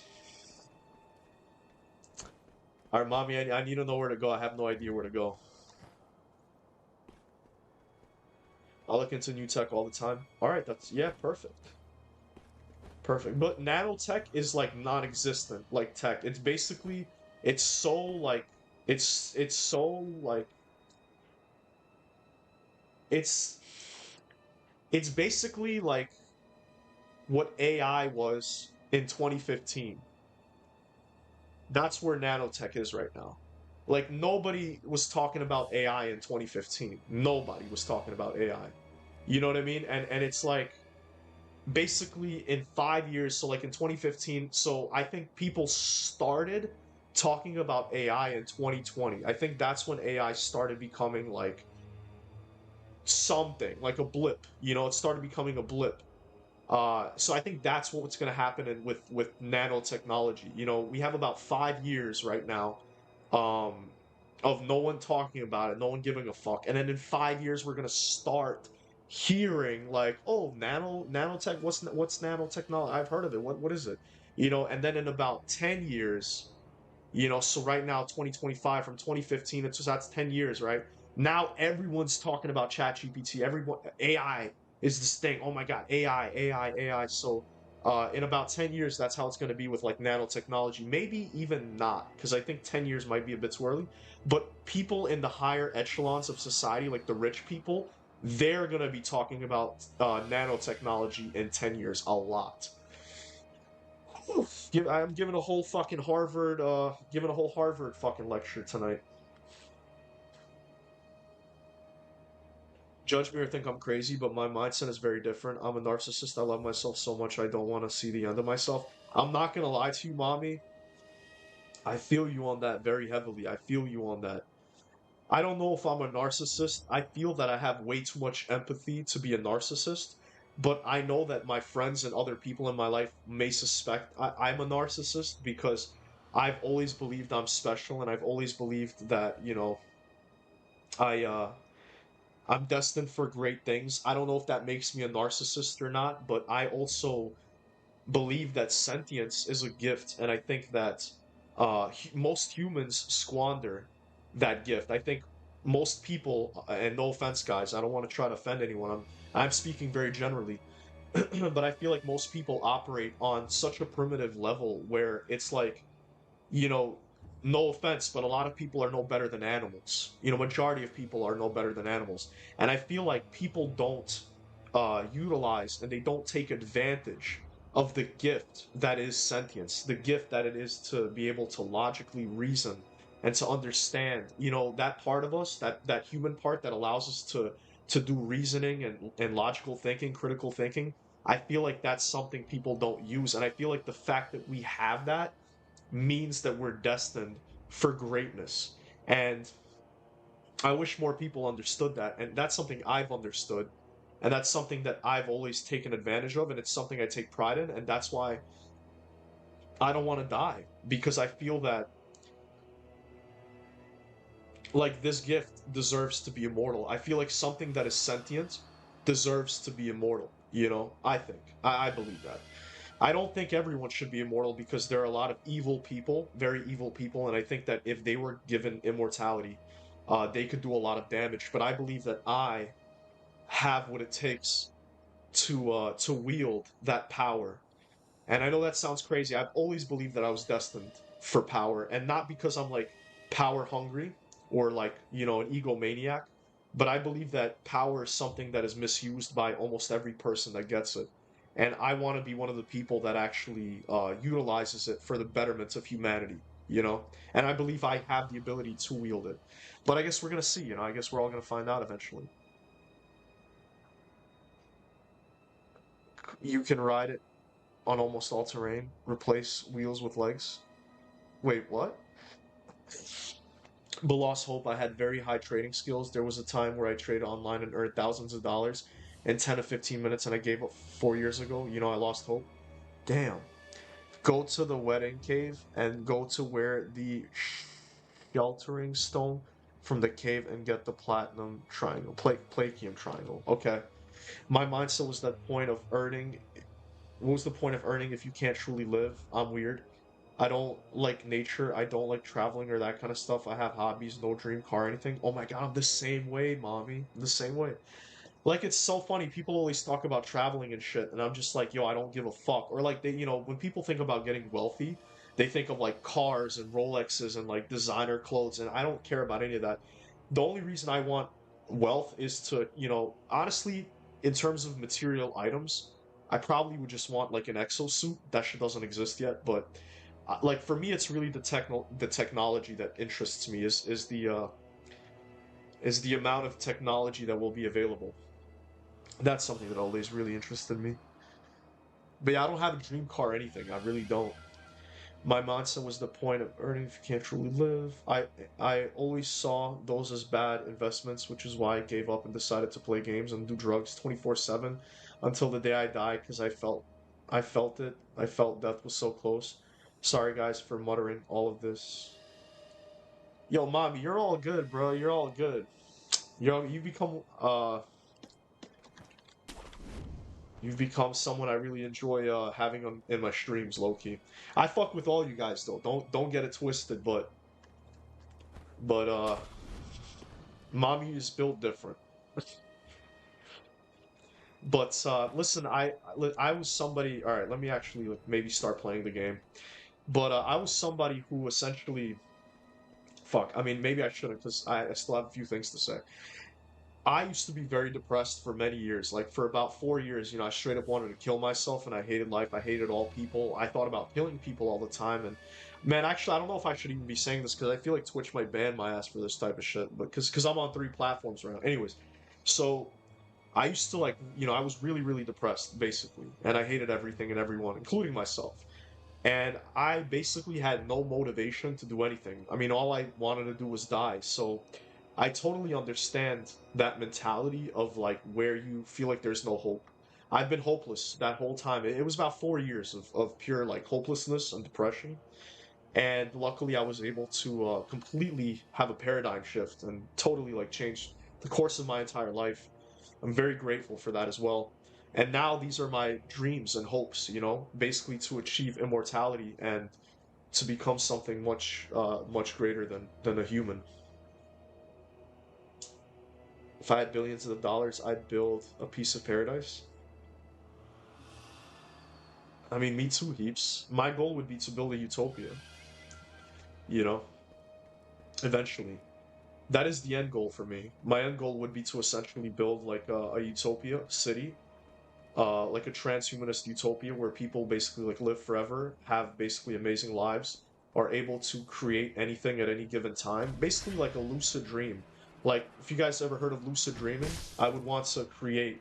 all right, mommy, I need to know where to go. I have no idea where to go. I look into new tech all the time. All right, yeah, perfect. Perfect. But nanotech is like non-existent, like tech. It's basically, it's so like, it's so like, it's it's basically like what AI was in 2015. That's where nanotech is right now. Like nobody was talking about AI in 2015. Nobody was talking about AI. You know what I mean? And it's like basically in 5 years, so like in 2015, so I think people started talking about AI in 2020. I think that's when AI started becoming like something, like a blip. You know, it started becoming a blip. So I think that's what's going to happen with nanotechnology. You know, we have about 5 years right now, um, of no one talking about it, no one giving a fuck, and then in 5 years we're going to start hearing like, oh, nanotech. What's nanotechnology? I've heard of it. What is it? You know, and then in about 10 years, you know, so right now, 2025, from 2015, it's just that's 10 years, right? Now everyone's talking about ChatGPT. Everyone, AI is this thing. Oh my God, AI, AI, AI. So, in about 10 years, that's how it's going to be with like nanotechnology. Maybe even not, because I think 10 years might be a bit too early. But people in the higher echelons of society, like the rich people, they're going to be talking about nanotechnology in 10 years a lot. I'm giving a whole fucking Harvard, giving a whole Harvard fucking lecture tonight. Judge me or think I'm crazy, but my mindset is very different. I'm a narcissist. I love myself so much I don't want to see the end of myself. I'm not gonna lie to you, mommy. I feel you on that very heavily. I feel you on that. I don't know if I'm a narcissist. I feel that I have way too much empathy to be a narcissist, but I know that my friends and other people in my life may suspect I'm a narcissist because I've always believed I'm special and I've always believed that, you know, I I'm destined for great things. I don't know if that makes me a narcissist or not, but I also believe that sentience is a gift, and I think that most humans squander that gift. I think most people, and no offense, guys, I don't want to try to offend anyone. I'm speaking very generally, but I feel like most people operate on such a primitive level where it's like, you know, no offense, but a lot of people are no better than animals. You know, majority of people are no better than animals, and I feel like people don't utilize and they don't take advantage of the gift that is sentience, the gift that it is to be able to logically reason and to understand. You know, that part of us, that human part that allows us to do reasoning and logical thinking, critical thinking. I feel like that's something people don't use, and I feel like the fact that we have that means that we're destined for greatness. And I wish more people understood that. And that's something I've understood. And that's something that I've always taken advantage of. And it's something I take pride in. And that's why I don't want to die, because I feel that like this gift deserves to be immortal. I feel like something that is sentient deserves to be immortal. You know, I think. I believe that. I don't think everyone should be immortal because there are a lot of evil people, very evil people, and I think that if they were given immortality, they could do a lot of damage. But I believe that I have what it takes to wield that power. And I know that sounds crazy. I've always believed that I was destined for power, and not because I'm like power hungry or like, you know, an egomaniac, but I believe that power is something that is misused by almost every person that gets it. And I want to be one of the people that actually utilizes it for the betterment of humanity, you know? And I believe I have the ability to wield it. But I guess we're going to see, you know? I guess we're all going to find out eventually. You can ride it on almost all terrain, replace wheels with legs. Wait, what? But lost hope. I had very high trading skills. There was a time where I traded online and earned thousands of dollars in 10 to 15 minutes, and I gave up 4 years ago. You know, I lost hope. Damn. Go to the wedding cave and go to where the sheltering stone from the cave and get the platinum triangle. Platinum triangle. Okay. My mindset was that point of earning. What was the point of earning if you can't truly live? I'm weird. I don't like nature. I don't like traveling or that kind of stuff. I have hobbies, no dream car or anything. Oh my God, I'm the same way, mommy. I'm the same way. Like it's so funny. People always talk about traveling and shit, and I'm just like, yo, I don't give a fuck. Or like they, you know, when people think about getting wealthy, they think of like cars and Rolexes and like designer clothes, and I don't care about any of that. The only reason I want wealth is to, you know, honestly, in terms of material items, I probably would just want like an exosuit. That shit doesn't exist yet, but like for me, it's really the technology that interests me. Is the amount of technology that will be available. That's something that always really interested me. But yeah, I don't have a dream car or anything. I really don't. My mindset was the point of earning if you can't truly live. I always saw those as bad investments, which is why I gave up and decided to play games and do drugs 24/7 until the day I died because I felt it. I felt death was so close. Sorry guys for muttering all of this. Yo, mommy, you're all good, bro. You're all good. Yo, you've become someone I really enjoy having on in my streams, low key. I fuck with all you guys though. Don't get it twisted, but mommy is built different. But listen, I was somebody. All right, let me actually like, maybe start playing the game. But I was somebody who essentially, fuck. I mean, maybe I shouldn't because I still have a few things to say. I used to be very depressed for many years. Like for about 4 years, you know, I straight up wanted to kill myself and I hated life. I hated all people. I thought about killing people all the time. And man, actually, I don't know if I should even be saying this because I feel like Twitch might ban my ass for this type of shit. But because I'm on 3 platforms right now. Anyways, so I used to like, you know, I was really, really depressed basically. And I hated everything and everyone, including myself. And I basically had no motivation to do anything. I mean, all I wanted to do was die. So I totally understand that mentality of like where you feel like there's no hope. I've been hopeless that whole time. It was about 4 years of pure like hopelessness and depression. And luckily I was able to completely have a paradigm shift and totally like change the course of my entire life. I'm very grateful for that as well. And now these are my dreams and hopes, you know, basically to achieve immortality and to become something much greater than a human. If I had billions of dollars, I'd build a piece of paradise. I mean, me too, heaps. My goal would be to build a utopia, you know, eventually. That is the end goal for me. My end goal would be to essentially build like a utopia city, like a transhumanist utopia where people basically like live forever, have basically amazing lives, are able to create anything at any given time. Basically like a lucid dream. Like, if you guys ever heard of lucid dreaming, I would want to create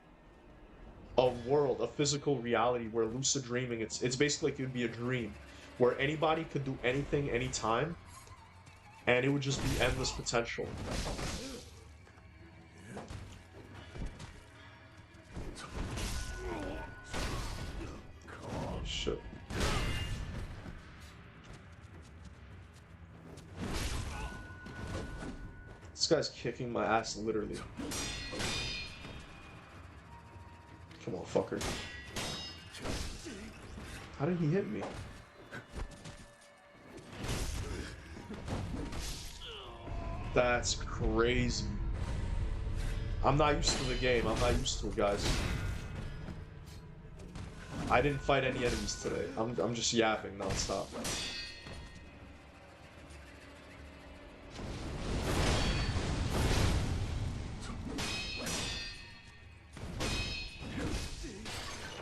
a world, a physical reality where lucid dreaming, it's basically like it would be a dream where anybody could do anything anytime and it would just be endless potential. Shit. This guy's kicking my ass, literally. Come on, fucker. How did he hit me? That's crazy. I'm not used to the game. I'm not used to it, guys. I didn't fight any enemies today. I'm just yapping nonstop.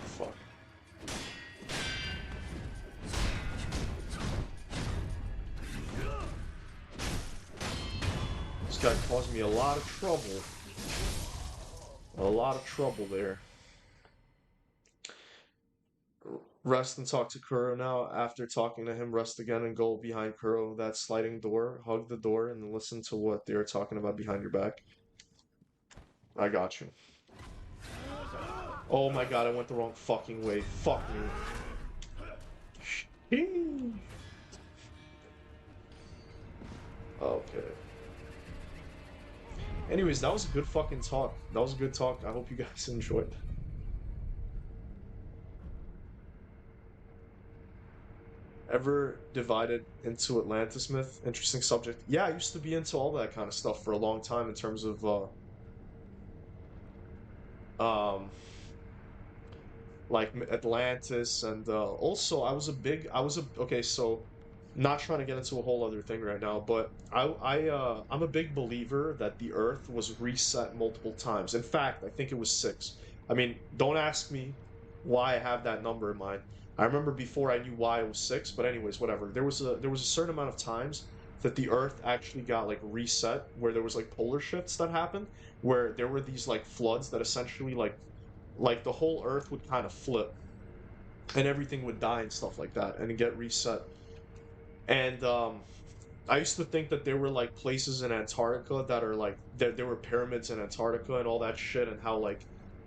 Fuck. This guy caused me a lot of trouble. A lot of trouble there. Rest and talk to Kuro now. After talking to him, rest again and go behind Kuro, that sliding door. Hug the door and listen to what they're talking about behind your back. I got you. Oh my god, I went the wrong fucking way. Fuck me. Okay. Anyways, that was a good fucking talk. That was a good talk. I hope you guys enjoyed. Ever divided into Atlantis myth? Interesting subject. Yeah, I used to be into all that kind of stuff for a long time in terms of um like Atlantis and also okay, so not trying to get into a whole other thing right now, but I'm a big believer that the Earth was reset multiple times. In fact, I think it was six. I mean, don't ask me why I have that number in mind. I remember before I knew why it was six, but anyways, whatever. There was a certain amount of times that the Earth actually got like reset, where there was like polar shifts that happened, where there were these like floods that essentially like the whole Earth would kind of flip and everything would die and stuff like that and get reset. And I used to think that there were like places in Antarctica that are like there were pyramids in Antarctica and all that shit, and how like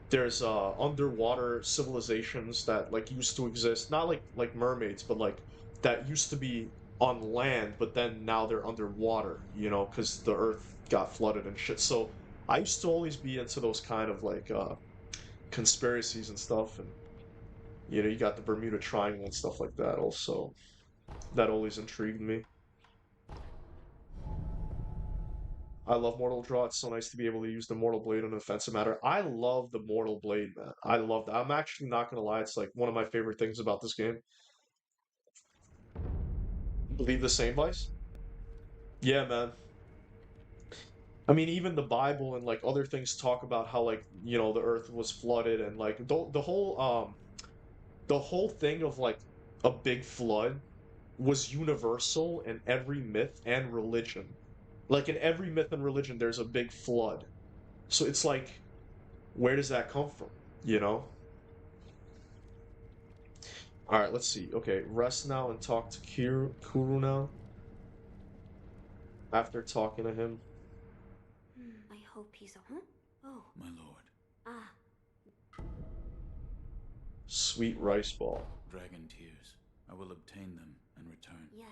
there's underwater civilizations that like used to exist, not like mermaids, but like that used to be on land, but then now they're underwater, because the Earth got flooded and shit. So I used to always be into those kind of like conspiracies and stuff, and you got the Bermuda Triangle and stuff like that also. That always intrigued me. I love Mortal Draw. It's so nice to be able to use the Mortal Blade in an offensive matter. I love the Mortal Blade, man. I love that. I'm actually not gonna lie, it's like one of my favorite things about this game. Believe the same, Vice? Yeah, man. I mean, even the Bible and like other things talk about how like, the earth was flooded, and like the whole thing of like a big flood was universal in every myth and religion. Like in every myth and religion, there's a big flood. So it's like, where does that come from? You know? All right, let's see. Okay, rest now and talk to Kuru now. After talking to him, I hope he's. Huh? Oh. My lord. Ah. sweet rice ball. Dragon tears. I will obtain them and return. Yes.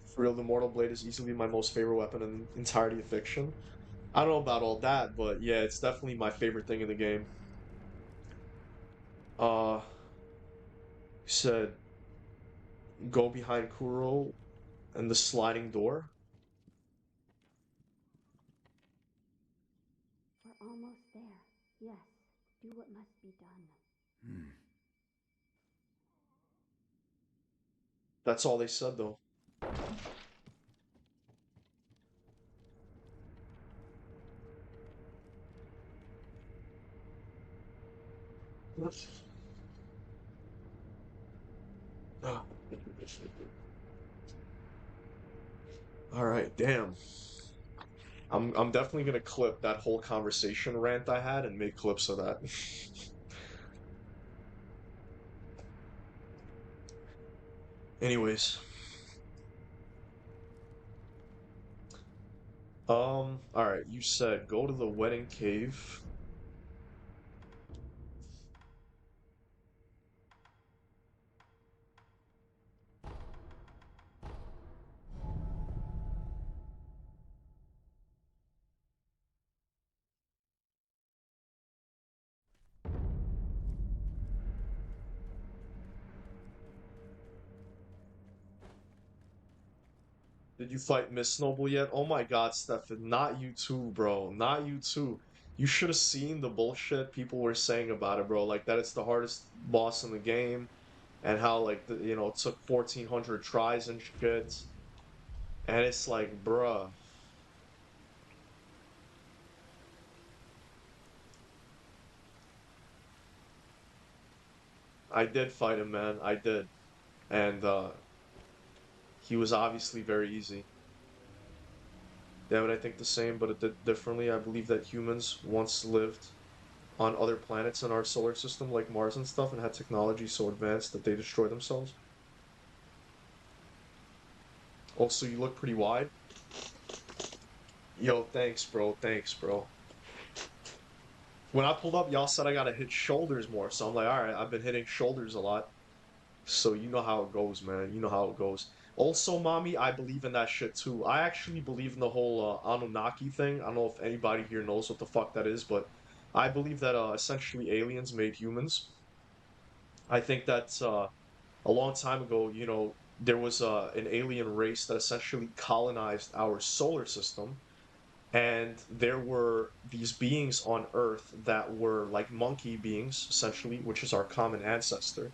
For real, the Mortal Blade is easily my most favorite weapon in the entirety of fiction. I don't know about all that, but yeah, it's definitely my favorite thing in the game. Said go behind Kuro and the sliding door. We're almost there. Yes. Do what must be done. Hmm. That's all they said though. All right, damn. I'm definitely gonna clip that whole conversation rant I had and make clips of that. Anyways, All right, you said go to the wedding cave. Did you fight Miss Noble yet? Oh my God, Stefan, not you too, bro. Not you too. You should have seen the bullshit people were saying about it, bro. Like that it's the hardest boss in the game, and how like it took 1,400 tries and shit. And it's like, bruh, I did fight him, man. I did, and he was obviously very easy. Damn it, I think the same, but it did differently. I believe that humans once lived on other planets in our solar system, like Mars and stuff, and had technology so advanced that they destroy themselves. Also, you look pretty wide. Yo, thanks, bro. Thanks, bro. When I pulled up, y'all said I gotta hit shoulders more, so I'm like, all right, I've been hitting shoulders a lot. So you know how it goes, man. You know how it goes. Also, mommy, I believe in that shit too. I actually believe in the whole Anunnaki thing. I don't know if anybody here knows what the fuck that is, but I believe that essentially aliens made humans. I think that a long time ago, there was an alien race that essentially colonized our solar system, and there were these beings on Earth that were like monkey beings, essentially, which is our common ancestor.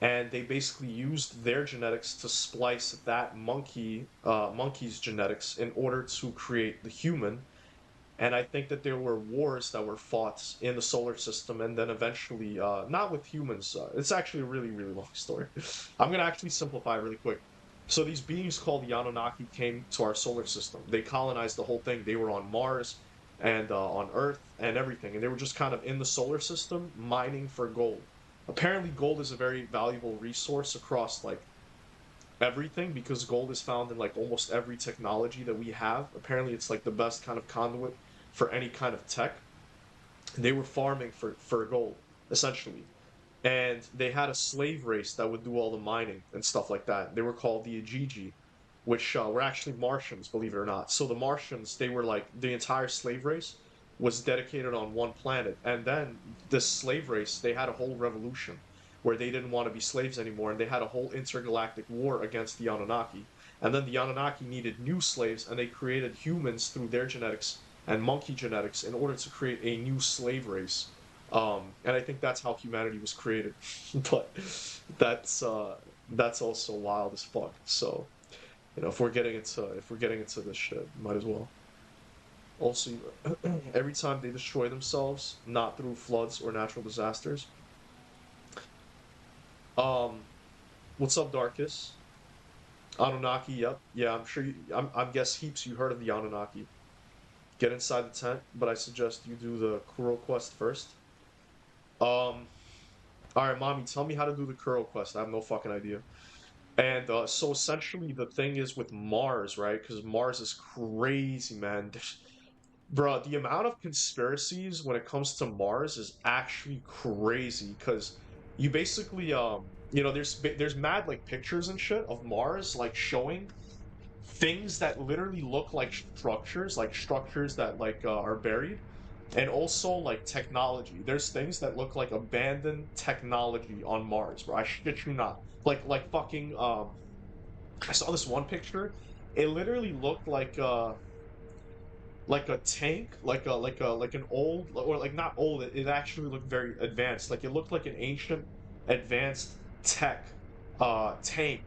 And they basically used their genetics to splice that monkey's genetics in order to create the human. And I think that there were wars that were fought in the solar system, and then eventually, not with humans. It's actually a really, really long story. I'm gonna actually simplify it really quick. So these beings called the Anunnaki came to our solar system. They colonized the whole thing. They were on Mars and on Earth and everything, and they were just kind of in the solar system mining for gold. Apparently, gold is a very valuable resource across like everything because gold is found in like almost every technology that we have. Apparently, it's like the best kind of conduit for any kind of tech. They were farming for gold, essentially. And they had a slave race that would do all the mining and stuff like that. They were called the Ajiji, which were actually Martians, believe it or not. So the Martians, they were like the entire slave race was dedicated on one planet. And then this slave race, they had a whole revolution where they didn't want to be slaves anymore, and they had a whole intergalactic war against the Anunnaki. And then the Anunnaki needed new slaves, and they created humans through their genetics and monkey genetics in order to create a new slave race. And I think that's how humanity was created. But that's uh, that's also wild as fuck. So if we're getting into this shit, might as well. Also, every time they destroy themselves, not through floods or natural disasters. Um, what's up, Darkus? Anunnaki, yep, yeah. I'm sure. I'm guess heaps. You heard of the Anunnaki? Get inside the tent, but I suggest you do the Kuro quest first. Um, all right, mommy, tell me how to do the Kuro quest. I have no fucking idea. And so essentially, the thing is with Mars, right? Because Mars is crazy, man. Bro, the amount of conspiracies when it comes to Mars is actually crazy. Because you basically, there's mad like pictures and shit of Mars, like showing things that literally look like structures that like are buried, and also like technology. There's things that look like abandoned technology on Mars, bro. I shit you not. Like fucking I saw this one picture. It literally looked like a tank, like an old or like not old. It actually looked very advanced. Like it looked like an ancient advanced tech tank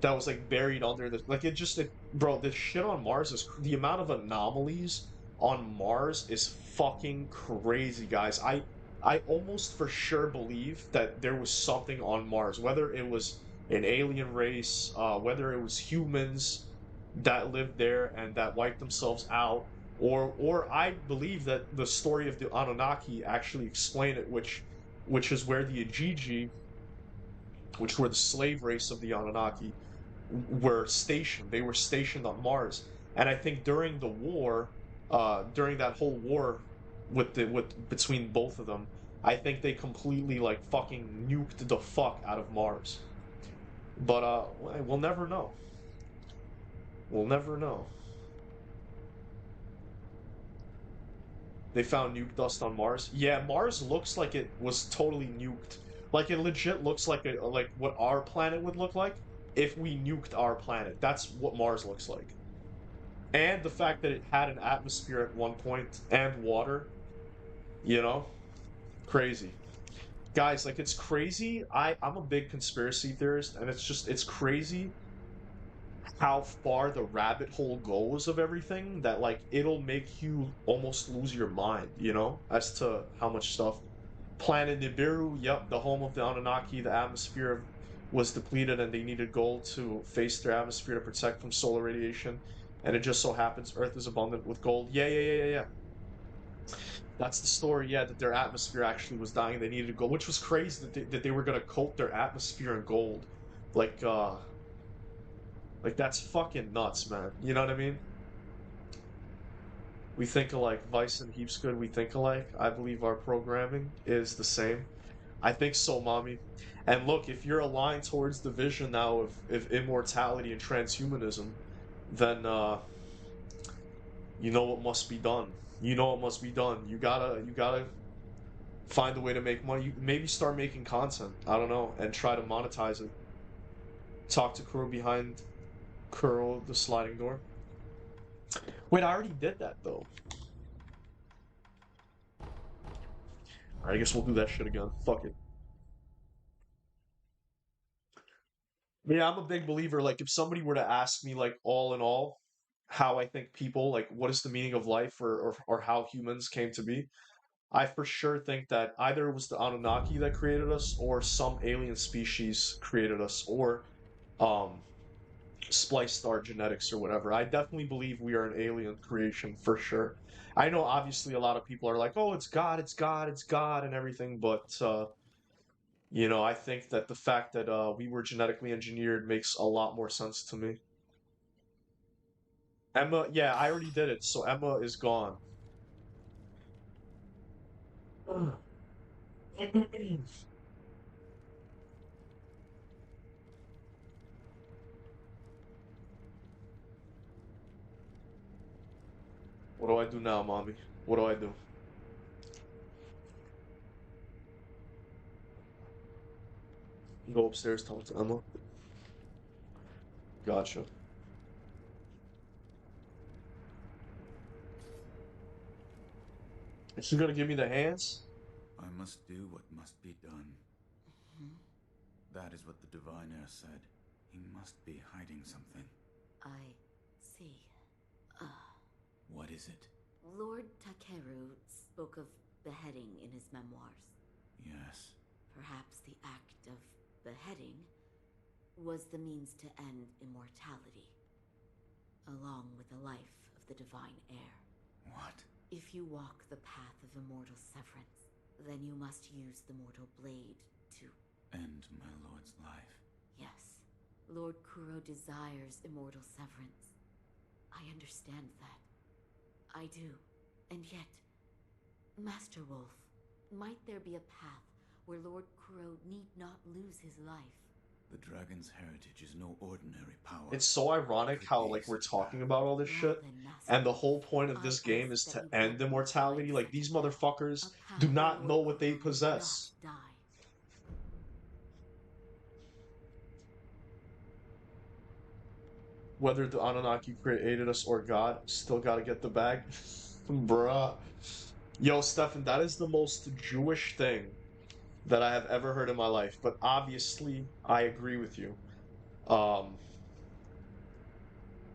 that was like buried under this. Like bro, this shit on Mars is the amount of anomalies on Mars is fucking crazy, guys. I almost for sure believe that there was something on Mars, whether it was an alien race, whether it was humans that lived there and that wiped themselves out, or I believe that the story of the Anunnaki actually explain it, which is where the Ajiji, which were the slave race of the Anunnaki, were stationed. They were stationed on Mars, And I think during the war, during that whole war with between both of them, I think they completely like fucking nuked the fuck out of Mars. But we'll never know. We'll never know. They found nuke dust on Mars. Yeah, Mars looks like it was totally nuked. Like it legit looks like like what our planet would look like if we nuked our planet. That's what Mars looks like. And the fact that it had an atmosphere at one point and water, you know, crazy. Guys, like it's crazy. I'm a big conspiracy theorist, and it's crazy how far the rabbit hole goes of everything that like it'll make you almost lose your mind, you know, as to how much stuff. Planet Nibiru, yep, the home of the Anunnaki, the atmosphere was depleted and they needed gold to face their atmosphere to protect from solar radiation. And it just so happens Earth is abundant with gold. Yeah. That's the story, yeah, that their atmosphere actually was dying. They needed gold, which was crazy that they were gonna coat their atmosphere in gold. Like, uh, like that's fucking nuts, man. You know what I mean? We think alike. Vice and Heaps Good, we think alike. I believe our programming is the same. I think so, mommy. And look, if you're aligned towards the vision now of immortality and transhumanism, then you know what must be done. You know what must be done. You gotta find a way to make money. You maybe start making content. I don't know, and try to monetize it. Talk to Kuro behind Kuro the sliding door. Wait, I already did that though. Alright, I guess we'll do that shit again. Fuck it. Yeah, I'm a big believer. Like, if somebody were to ask me, like, all in all, how I think people, like, what is the meaning of life or how humans came to be, I for sure think that either it was the Anunnaki that created us or some alien species created us or um spliced our genetics or whatever. I definitely believe we are an alien creation for sure. I know obviously a lot of people are like, "Oh, it's God, it's God, it's God," and everything, but you know, I think that the fact that we were genetically engineered makes a lot more sense to me. Emma, yeah, I already did it, so Emma is gone. What do I do now, mommy? What do I do? Go upstairs, talk to Emma. Gotcha. Is she gonna give me the hands? I must do what must be done. That is what the divine heir said. He must be hiding something. I see. What is it? Lord Takeru spoke of beheading in his memoirs. Yes. Perhaps the act of beheading was the means to end immortality, along with the life of the divine heir. What? If you walk the path of immortal severance, then you must use the mortal blade to... End my lord's life. Yes, Lord Kuro desires immortal severance. I understand that. I do. And yet, Master Wolf, might there be a path where Lord Kuro need not lose his life? The dragon's heritage is no ordinary power. It's so ironic how like we're talking about all this Well shit, then, Master and the Wolf, whole point of I this game ask is that to you end help me find immortality. Like such these a path. motherfuckers A path do where not Lord know what they Kuro need not possess. die. Whether the Anunnaki created us or God, still gotta get the bag. Bruh. Yo, Stefan, that is the most Jewish thing that I have ever heard in my life. But obviously, I agree with you. Um,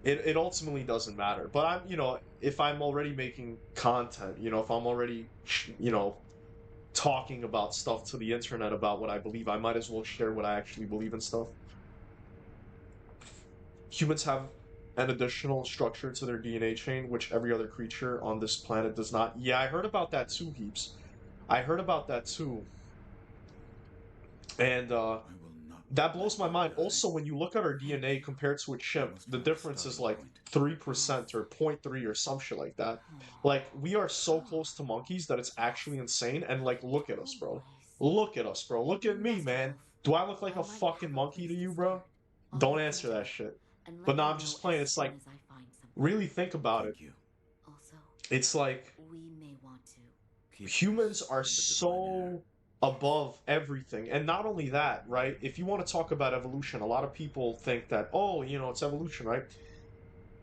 it ultimately doesn't matter. But I'm, you know, if I'm already making content, you know, if I'm already, you know, talking about stuff to the internet about what I believe, I might as well share what I actually believe in stuff. Humans have an additional structure to their DNA chain, which every other creature on this planet does not. Yeah, I heard about that too, Heaps. I heard about that too. And I will not That blows my Thank you, mind. Also, guys. when you look at our DNA compared to a That chimp, must the mark a difference is starting like point. 3% or 0.3 or some shit like that. Like, we are so close to monkeys that it's actually Yes. insane. And, like, look at us, bro. Always. Look at us, bro. Look at me, Master man. Wolf, Do I look like I a might fucking have a monkey place to to you, bro? start. I'll Don't look answer into that it shit. and But let no, you I'm know just as playing. It's soon like, as I find something. really think about it. Thank you. Also, It's like, we may want to. Keep humans this are from the divine heir. so Yes. above everything. And not only that, right? If you want to talk about evolution, a lot of people think that, oh, it's evolution, right?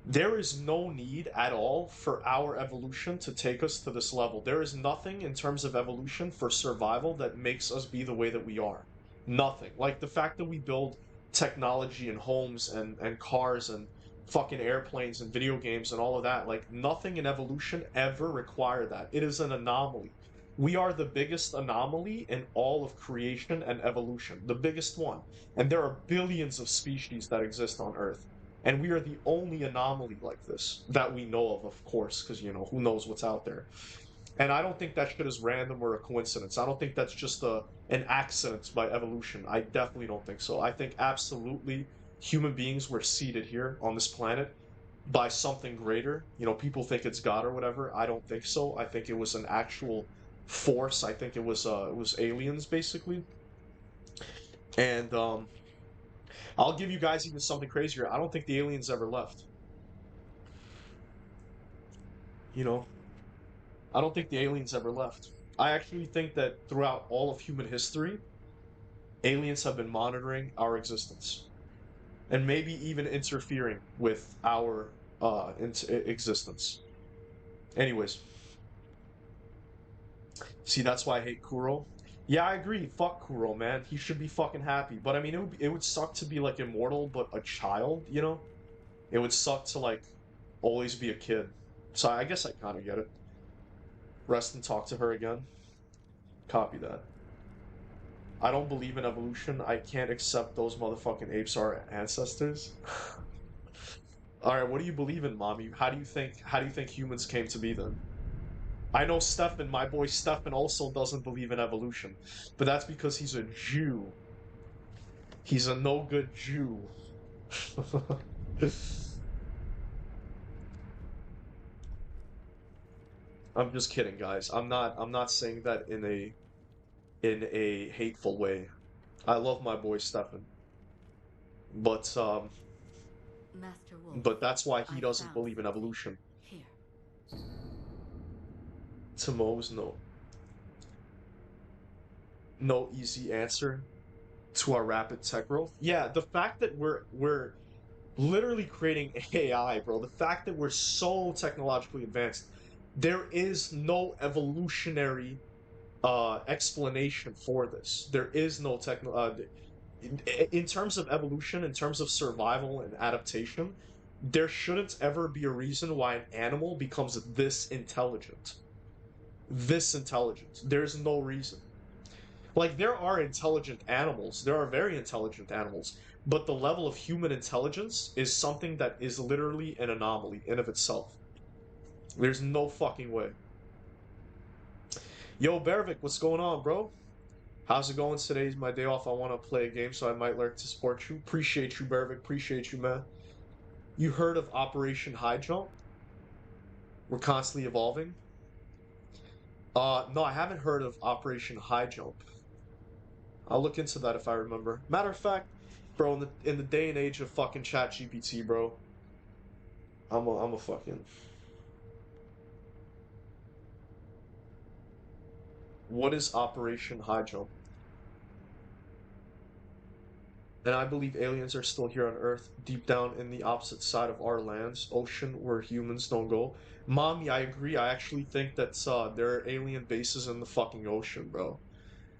There is no need at all for our evolution to take us to this level. There is nothing in terms of evolution for survival that makes us be the way that we are. Nothing. Like the fact that we build technology and homes and cars and fucking airplanes and video games and all of that, like nothing in evolution ever required that. It is an anomaly. We are the biggest anomaly in all of creation and evolution, the biggest one. And there are billions of species that exist on Earth. And we are the only anomaly like this that we know of course, because, who knows what's out there. And I don't think that shit is random or a coincidence. I don't think that's just an accident by evolution. I definitely don't think so. I think absolutely human beings were seeded here on this planet by something greater. People think it's God or whatever. I don't think so. I think it was an actual force. I think it was aliens basically. And I'll give you guys even something crazier. I don't think the aliens ever left. You know, I don't think the aliens ever left. I actually think that throughout all of human history, aliens have been monitoring our existence and maybe even interfering with our existence. Anyways, see, that's why I hate Kuro. Yeah, I agree. Fuck Kuro, man. He should be fucking happy. But I mean, it would suck to be like immortal, but a child. It would suck to like always be a kid. So I guess I kind of get it. Rest and talk to her again. Copy that. I don't believe in evolution. I can't accept those motherfucking apes are ancestors. All right, what do you believe in, mommy? How do you think humans came to be then? I know Stefan, my boy Stefan also doesn't believe in evolution, but that's because he's a Jew. He's a no good Jew. I'm just kidding, guys. I'm not saying that in a hateful way. I love my boy Stefan. But Master Wolf, but that's why he I doesn't found believe in something. evolution. Here. To Mo's no easy answer to our rapid tech growth. Yeah, the fact that we're literally creating AI, bro. The fact that we're so technologically advanced, there is no evolutionary explanation for this. There is no in terms of evolution, in terms of survival and adaptation, there shouldn't ever be a reason why an animal becomes this intelligent. This intelligent. There's no reason. Like, there are intelligent animals, there are very intelligent animals, but the level of human intelligence is something that is literally an anomaly in of itself. There's no fucking way. Yo, Bervik, what's going on, bro? How's it going? Today's my day off. I want to play a game, so I might learn to support you. Appreciate you, Bervik. Appreciate you, man. You heard of Operation High Jump? We're constantly evolving. No, I haven't heard of Operation High Jump. I'll look into that if I remember. Matter of fact, bro, in the day and age of fucking Chat GPT, bro, I'm a fucking. What is Operation High Jump? And I believe aliens are still here on Earth, deep down in the opposite side of our lands, ocean where humans don't go. Mommy, I agree. I actually think that there are alien bases in the fucking ocean, bro.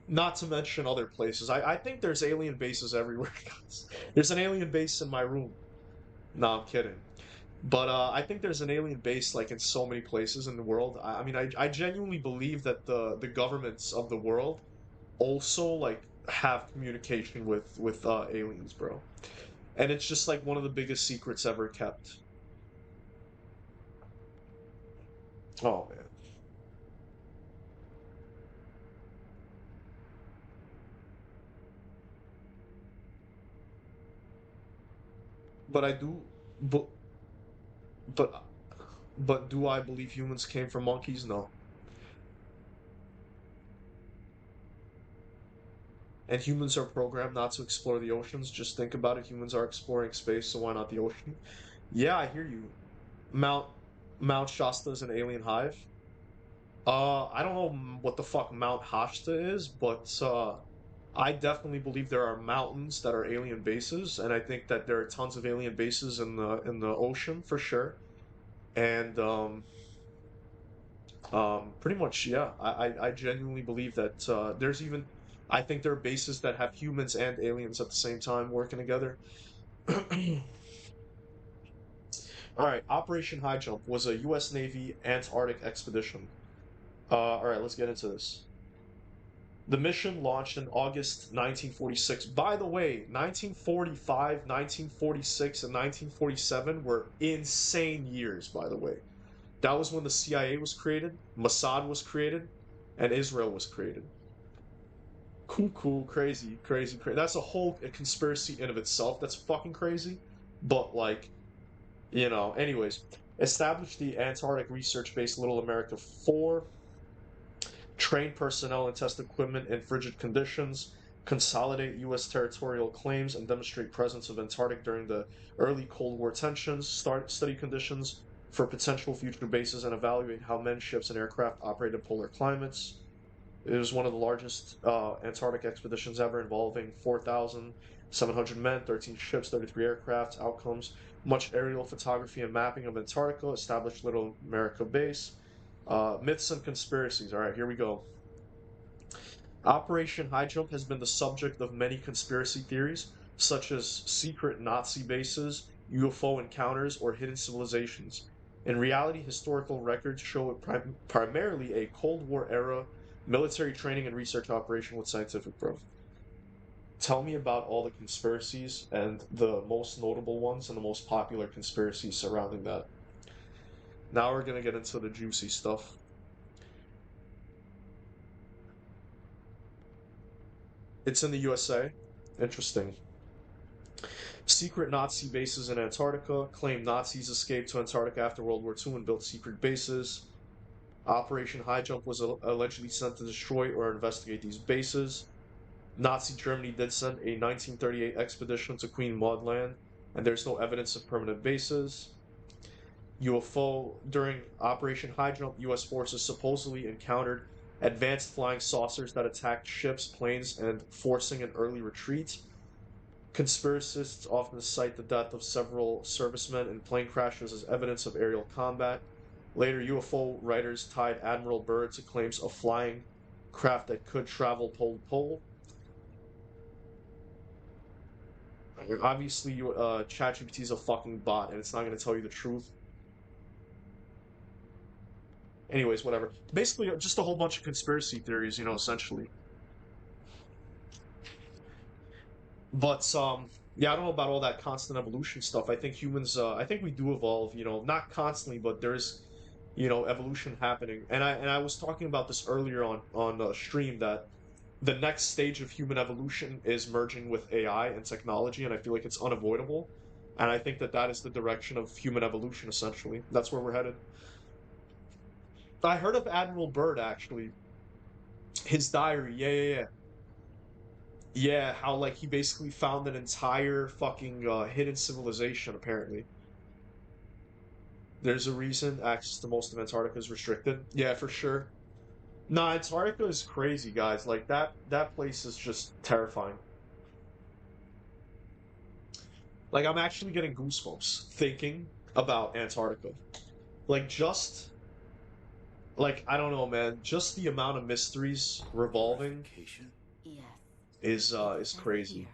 Not to mention other places. I think there's alien bases everywhere, guys. There's an alien base in my room. No, I'm kidding. But I think there's an alien base like in so many places in the world. I mean, I genuinely believe that the governments of the world also like have communication with aliens, bro. And it's just like one of the biggest secrets ever kept. Oh man. But I do, but but but do I believe humans came from monkeys? No. And humans are programmed not to explore the oceans. Just think about it. Humans are exploring space, so why not the ocean? Yeah, I hear you. Mount Mount Shasta is an alien hive. I don't know what the fuck Mount Hashta is, but I definitely believe there are mountains that are alien bases, and I think that there are tons of alien bases in the ocean for sure. And pretty much, yeah, I genuinely believe that there's even I think there are bases that have humans and aliens at the same time working together. All right, Operation High Jump was a U.S. Navy Antarctic expedition. All right, let's get into this. The mission launched in August 1946. By the way, 1945, 1946, and 1947 were insane years, by the way. That was when the CIA was created, Mossad was created, and Israel was created. Cool, cool, crazy, crazy, crazy. That's a whole conspiracy in of itself. That's fucking crazy. But like, anyways, established the Antarctic Research Base Little America 4, train personnel and test equipment in frigid conditions, consolidate U.S. territorial claims, and demonstrate presence of Antarctic during the early Cold War tensions, study conditions for potential future bases, and evaluate how men, ships, and aircraft operate in polar climates. It was one of the largest Antarctic expeditions ever, involving 4,700 men, 13 ships, 33 aircraft. Outcomes: much aerial photography and mapping of Antarctica, established Little America Base. Myths and conspiracies. All right, here we go. Operation High Jump has been the subject of many conspiracy theories, such as secret Nazi bases, UFO encounters, or hidden civilizations. In reality, historical records show it primarily a Cold War era military training and research operation with scientific proof. Tell me about all the conspiracies and the most notable ones and the most popular conspiracies surrounding that. Now we're going to get into the juicy stuff. It's in the USA. Interesting. Secret Nazi bases in Antarctica. Claim Nazis escaped to Antarctica after World War II and built secret bases. Operation High Jump was allegedly sent to destroy or investigate these bases. Nazi Germany did send a 1938 expedition to Queen Maud Land, and there's no evidence of permanent bases. UFO. During Operation High Jump, U.S. forces supposedly encountered advanced flying saucers that attacked ships, planes, and forcing an early retreat. Conspiracists often cite the death of several servicemen in plane crashes as evidence of aerial combat. Later, UFO writers tied Admiral Byrd to claims of flying craft that could travel pole to pole. Obviously, ChatGPT is a fucking bot, and it's not going to tell you the truth. Anyways, whatever. Basically, just a whole bunch of conspiracy theories, essentially. But yeah, I don't know about all that constant evolution stuff. I think humans, I think we do evolve. Not constantly, but there's, evolution happening. And I was talking about this earlier on stream that the next stage of human evolution is merging with AI and technology, and I feel like it's unavoidable. And I think that that is the direction of human evolution. Essentially, that's where we're headed. I heard of Admiral Byrd actually. His diary. Yeah, yeah, yeah. Yeah, how like he basically found an entire fucking hidden civilization apparently. There's a reason access to most of Antarctica is restricted. Yeah, for sure. Nah, Antarctica is crazy, guys. Like that place is just terrifying. Like I'm actually getting goosebumps thinking about Antarctica. Like just like I don't know, man, just the amount of mysteries revolving Purification? Yes, it is says crazy. here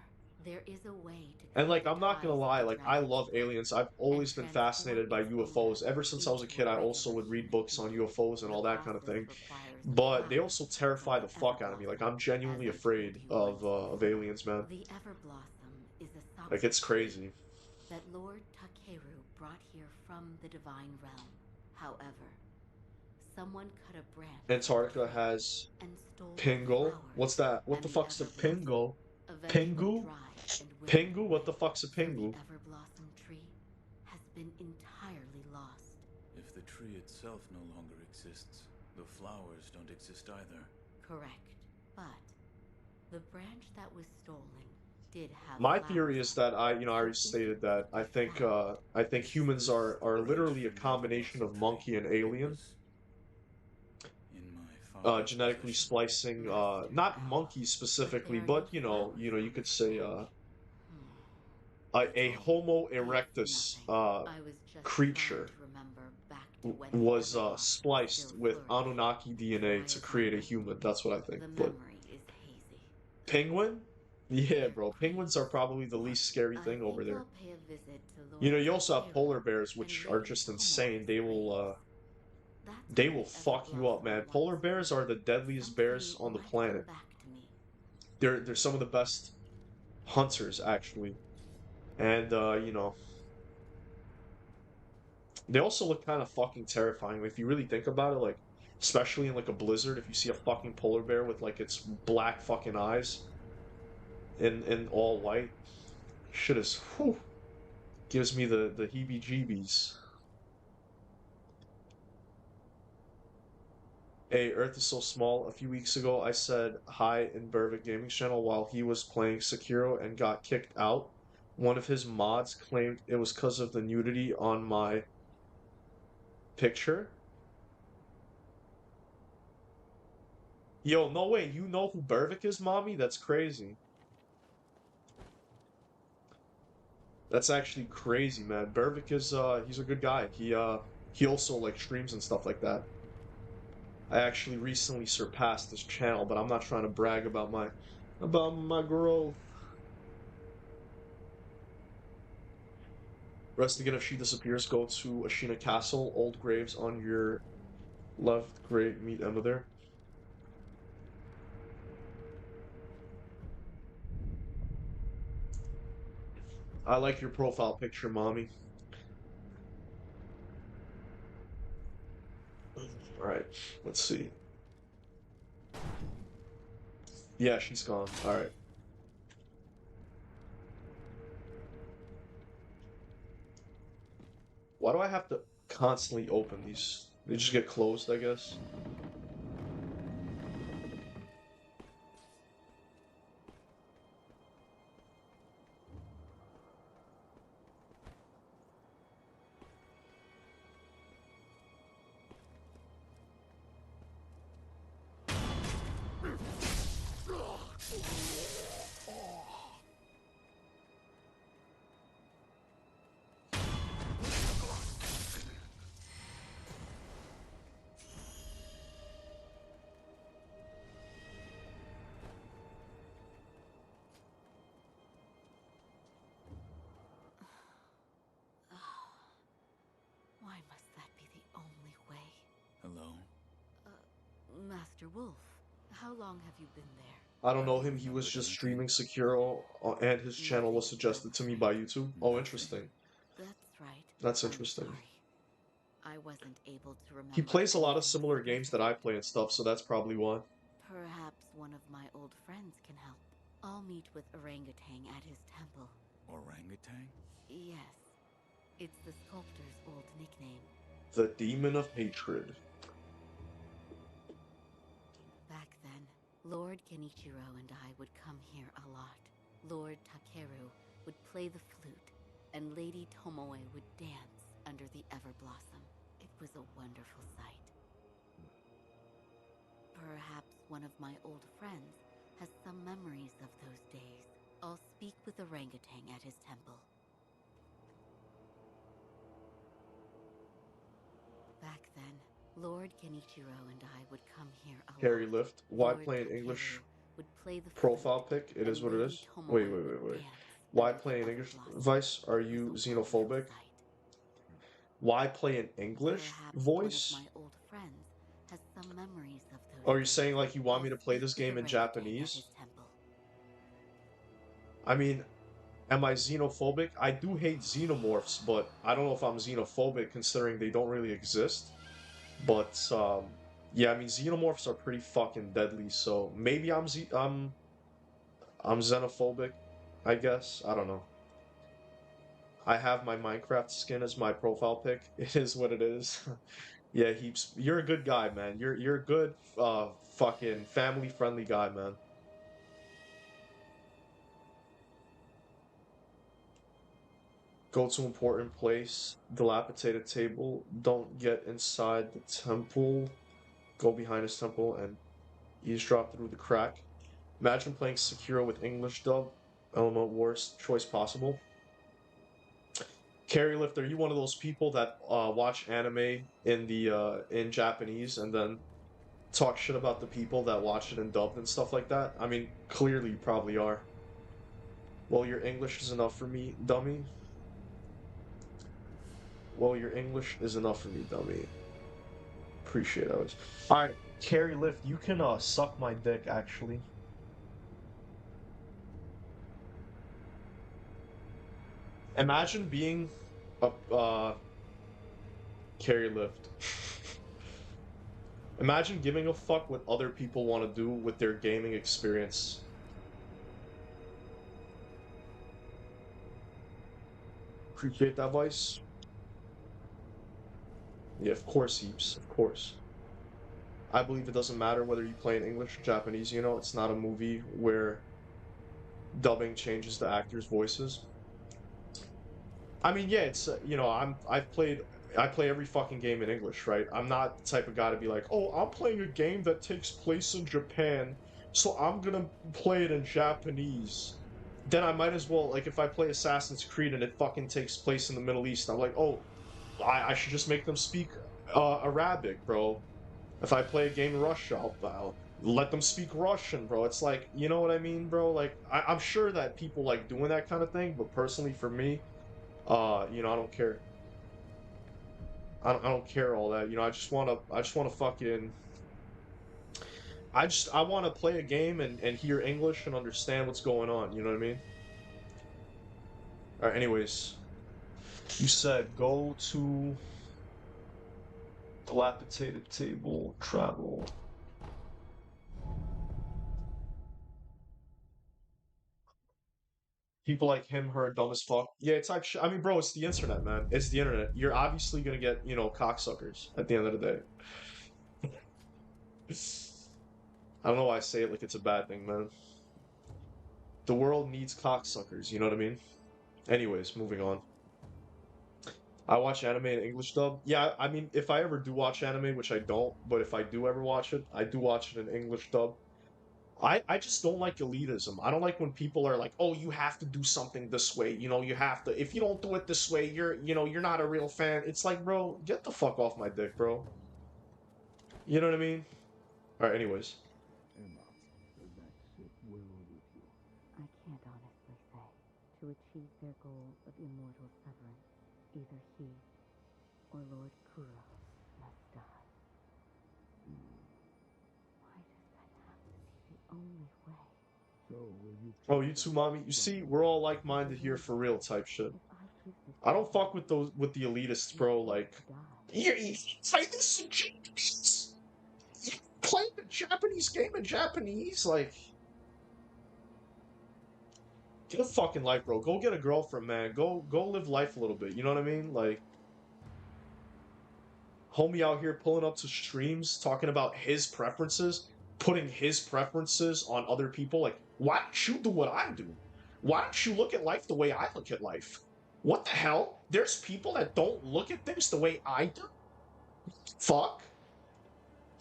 there is a way to And cut like the I'm not gonna ties of lie, the like I dragon's love blood aliens. I've and always been transform fascinated by its owner UFOs ever since I was a into a kid. I also regular would read human books on being. UFOs and The all that kind of process thing. requires the But they also flowers terrify from the the fuck out of me. Like Everblossom, I'm as genuinely I told afraid you once. of aliens, man. The Everblossom is a Like thousand it's tree crazy. that Lord Takeru brought here from the Divine Realm. However, someone cut a branch from the Antarctica tree has and stole the Pingo. flowers, What's that? What and the the fuck's a Everblossom Pingo? eventually Pingu? dried and withered Pingu? What away. the fuck's a So the Pingu? Everblossom tree been entirely lost. If the tree itself no longer exists, the flowers don't exist either. Correct. But the branch that was stolen did have My flowers theory is on it. that I So already if stated it that could be found, I think humans are Branch literally a from the ever combination blossom of tree. monkey and It alien, was in my father's genetically possession. splicing, Master not L. monkeys But specifically, there are no but flowers you on could this say branch. Hmm. a So, Homo It's erectus nothing. I was just trying creature to remember back to when the was Everblossom spliced still with flourished. Anunnaki For DNA I to create a agree, human. That's what I think. the But memory is hazy. penguin? Yeah, Here, bro. Penguins are please. probably the what? least scary I thing over think there. I'll pay a visit to You Lord know, you also have Takeru polar bears, and which are Lady just insane. Tomoe's graves. That's They where will the fuck you up, Everblossom man. once Polar bears are stood. the deadliest bears Something on the might come planet. back to me. They're some of the best hunters, actually. And they also look kind of fucking terrifying. If you really think about it, like especially in like a blizzard, if you see a fucking polar bear with like its black fucking eyes in all white, shit is whew, gives me the heebie-jeebies. Hey, Earth is so small. A few weeks ago, I said hi in Bervik Gaming's channel while he was playing Sekiro and got kicked out. One of his mods claimed it was because of the nudity on my picture. Yo, no way, you know who Bervik is, mommy? That's crazy. That's actually crazy, man. Bervik is he's a good guy. He also like streams and stuff like that. I actually recently surpassed his channel, but I'm not trying to brag about my growth. Rest again, if she disappears, go to Ashina Castle, old graves on your left. Great, meet Emma there. I like your profile picture, mommy. Alright, let's see. Yeah, she's gone. Alright. Why do I have to constantly open these? They just get closed, I guess. Why must that be the only way? Hello? Master Wolf, how long have you been there? I don't Have know you him. He was remembered just anything? streaming Sekiro, and his channel was Nothing suggested to me by earth-shattering. YouTube. Oh, Nothing. interesting. That's right. That's I'm interesting. sorry. I wasn't able to He remember plays a lot of anything similar games that I significant. play and stuff, so that's probably why. Perhaps one of my old friends can help. I'll meet with Orangutan at his temple. Orangutan? Yes, it's the sculptor's old nickname. The Demon of Hatred. Back then, Lord Genichiro and I would come here a lot. Lord Takeru would play the flute, and Lady Tomoe would dance under the Everblossom. It was a wonderful sight. Perhaps one of my old friends has some memories of those days. I'll speak with Orangutan at his temple. Back then, Lord Genichiro and I would come here a Carry lot. lift. Why Lord play an English Takeru would play the profile flute, pic? It is and what it Lady is. Tomoe Wait, wait, would wait, wait. dance Why under the play an English Everblossom. voice? Are It was you a wonderful xenophobic? sight. Why play an English Perhaps one of voice? my old friends has some memories of those Are you days. saying like you want I'll me to play speak this with game in Orangutan at Japanese? his temple. I mean, am I xenophobic? I do hate xenomorphs, but I don't know if I'm xenophobic considering they don't really exist. But yeah, I mean xenomorphs are pretty fucking deadly, so maybe I'm xenophobic, I guess. I don't know. I have my Minecraft skin as my profile pic. It is what it is. Yeah, Heaps, you're a good guy, man. You're a good, fucking family-friendly guy, man. Go to important place, dilapidated table, don't get inside the temple, go behind his temple and eavesdrop through the crack. Imagine playing Sekiro with English dub, element worst choice possible. Carry Lift, are you one of those people that watch anime in Japanese and then talk shit about the people that watch it in dubbed and stuff like that? I mean, clearly you probably are. Well, your English is enough for me, dummy. Well, your English is enough for me, dummy. Appreciate it. Alright, Carry Lift, you can suck my dick actually. Imagine being a Carry Lift. Imagine giving a fuck what other people want to do with their gaming experience. Appreciate that, Vice. Yeah, of course, Heaps. Of course. I believe it doesn't matter whether you play in English or Japanese, you know? It's not a movie where dubbing changes the actors' voices. I mean, yeah, it's, you know, I play every fucking game in English, right? I'm not the type of guy to be like, oh, I'm playing a game that takes place in Japan, so I'm gonna play it in Japanese. Then I might as well, like, if I play Assassin's Creed and it fucking takes place in the Middle East, I'm like, oh, I should just make them speak Arabic, bro. If I play a game in Russia, I'll let them speak Russian, bro. It's like, you know what I mean, bro? Like, I'm sure that people like doing that kind of thing, but personally for me, you know, I don't care. I don't care all that. You know, I just wanna fucking I wanna play a game and hear English and understand what's going on, you know what I mean? Alright, anyways. You said go to dilapidated table, travel. People like him, her, dumb as fuck. Yeah, it's like, I mean, bro, it's the internet, man. It's the internet. You're obviously gonna get, you know, cocksuckers at the end of the day. I don't know why I say it like it's a bad thing, man. The world needs cocksuckers, you know what I mean? Anyways, moving on. I watch anime in English dub. Yeah, I mean, if I ever do watch anime, which I don't, but if I do ever watch it, I do watch it in English dub. I just don't like elitism. I don't like when people are like, "Oh, you have to do something this way." You know, you have to. If you don't do it this way, you know, you're not a real fan. It's like, bro, get the fuck off my dick, bro. You know what I mean? All right, anyways. Emma, does that sit well with you? I can't honestly say. To achieve their goal of immortal severance, either he or Lord Kuro must die. Why does that have to be the only way? So, will you Oh, take you the too, fight mommy. You from see, me? we're all like-minded here for real type shit. If I choose this I don't path, fuck with those with the elitists, you bro. will Like, die. you play this in Japanese. You play the Japanese game in Japanese, like. Get a fucking life, bro. Go get a girlfriend, man. Go live life a little bit. You know what I mean? Like, homie out here pulling up to streams talking about his preferences, putting his preferences on other people. Like, why don't you do what I do? Why don't you look at life the way I look at life? What the hell? There's people that don't look at things the way I do? Fuck.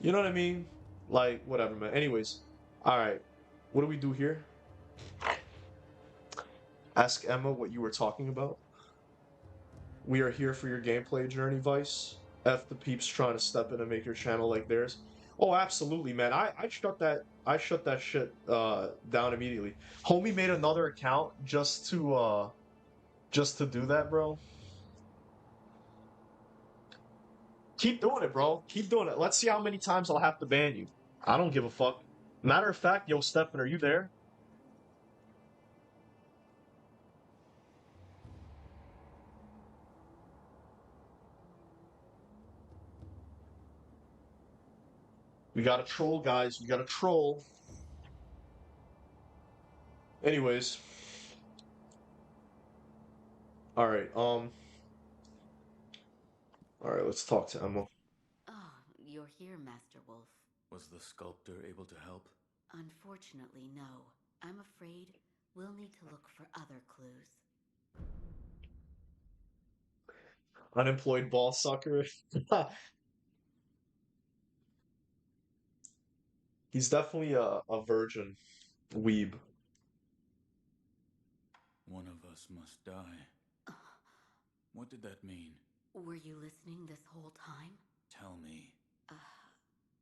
You know what I mean? Like, whatever, man. Anyways, alright. What do we do here? Ask Emma what you were talking about. We are here for your gameplay journey, Vice. F the peeps trying to step in and make your channel like theirs. Oh, absolutely, man. I shut that shit down immediately. Homie made another account just to do that, bro. Keep doing it, bro. Keep doing it. Let's see how many times I'll have to ban you. I don't give a fuck. Matter of fact, yo, Stefan, are you there? We got a troll, guys. We got a troll. Anyways. All right. All right. Let's talk to Emma. Oh, you're here, Master Wolf. Was the sculptor able to help? Unfortunately, no. I'm afraid we'll need to look for other clues. Unemployed ball sucker. He's definitely a virgin weeb. One of us must die. What did that mean? Were you listening this whole time? Tell me.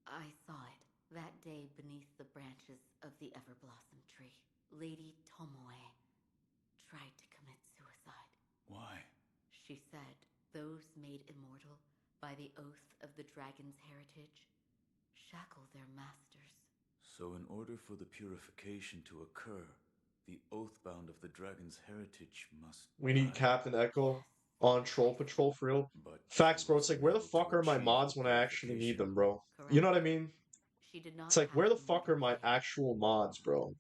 I saw it that day beneath the branches of the Everblossom tree. Lady Tomoe tried to commit suicide. Why? She said those made immortal by the oath of the dragon's heritage shackle their masters. So in order for the purification to occur, the oathbound of the dragon's heritage must We need die. Captain Echo on Troll Patrol for real. But Facts, she bro. It's like, wasn't where the able fuck to are my achieve mods the when I actually need purification. them, bro? You know Correct. what I mean? She did not It's like, have where the fuck immortal are my faith. actual mods, bro?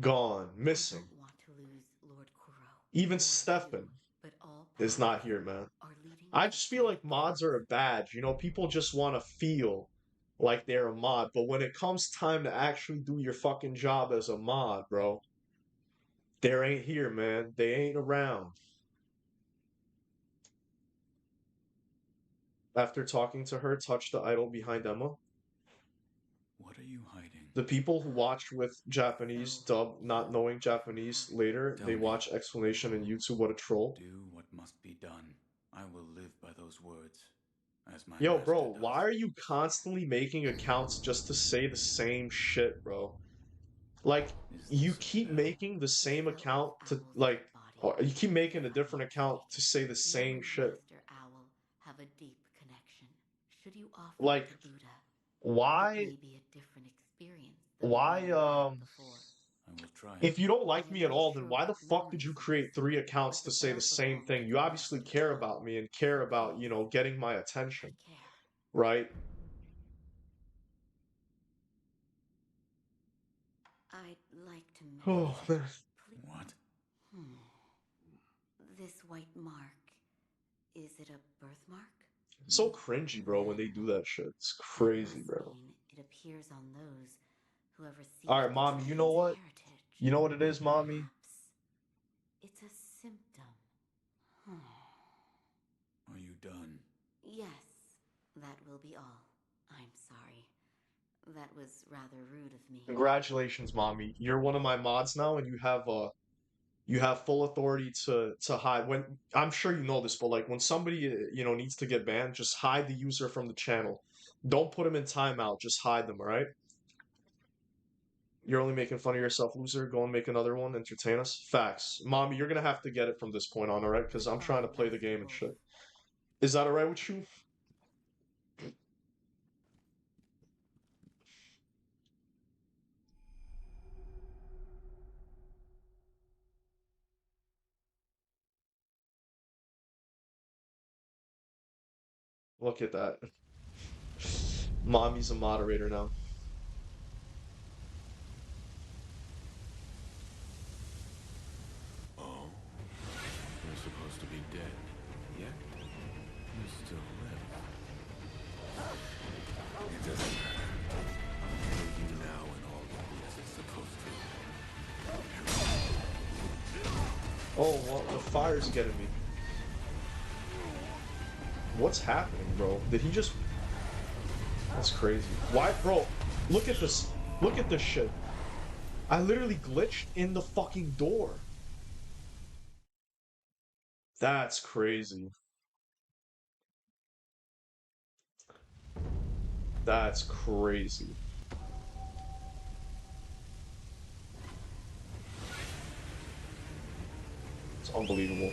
Gone, I missing. don't want to lose Lord Kuro. Even Or Stefan you, but all is paths not here, man. are leading I to just feel like mods Sanctuary. are a badge. You know, people just want to feel like they're a mod, but when it comes time to actually do your fucking job as a mod, bro, they ain't here, man. They ain't around. After talking to her, touch the idol behind Emma. What are you hiding? The people who watched with Japanese So, dub, not you knowing haven't Japanese heard. later, Tell they me. watch explanation on YouTube. What a troll. Do what must be done. I will live by those words, as my Yo, master bro, why does. are you constantly making accounts just to say the same shit, bro? Like, Is you this a keep spell? making the The same spell gives account to, owls like, their body, or you keep making a their different heart account state. to say the You same and shit. Master Owl have a deep connection. Should you offer Like, to Buddha, it why, may be a different experience than the one why, you had before. I will try if it. you don't I like am me at not all, then sure why the what fuck did you memories you create three receive, accounts but to the say the bell same belonged thing? to You obviously Master care Owl. about me and So care about, please, getting my take attention, care. right? I'd like to Oh, mention, man. please. What? This white mark, is it a birthmark? So cringy, bro, when they do that shit. It's That crazy, must bro. mean it appears on those who have All received right, the mommy, you know dragon's what? heritage. You know what it is, mommy? Perhaps it's a symptom. Are you done? Yes, that will be all. I'm sorry. That was rather rude of me. Congratulations, mommy. You're one of my mods now, and you have full authority to hide. When I'm sure you know this, but like when somebody needs to get banned, just hide the user from the channel. Don't put them in timeout. Just hide them. All right. You're only making fun of yourself, loser. Go and make another one. Entertain us. Facts, mommy. You're gonna have to get it from this point on. All right, because I'm trying Goodbye, to play the Master game and Wolf. shit. Is that all right with you? Look at that. Mommy's a moderator now. Oh, you're supposed to be dead, yet you still live. It doesn't matter. I'll kill you now and all will be as it's supposed to. Oh, well, the fire's getting me. What's happening, bro? Did he just... That's crazy. Why, bro? Look at this. Look at this shit. I literally glitched in the fucking door. That's crazy. That's crazy. It's unbelievable.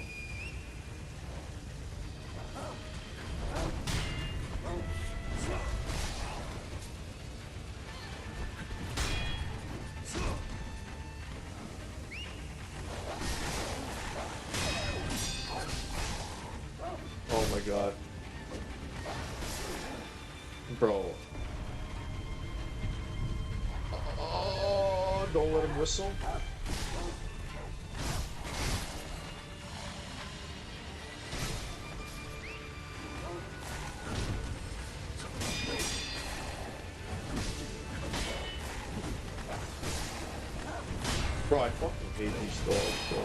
Oh my god. Bro. Oh, don't let him whistle. Bro, I fucking hate these dogs, bro.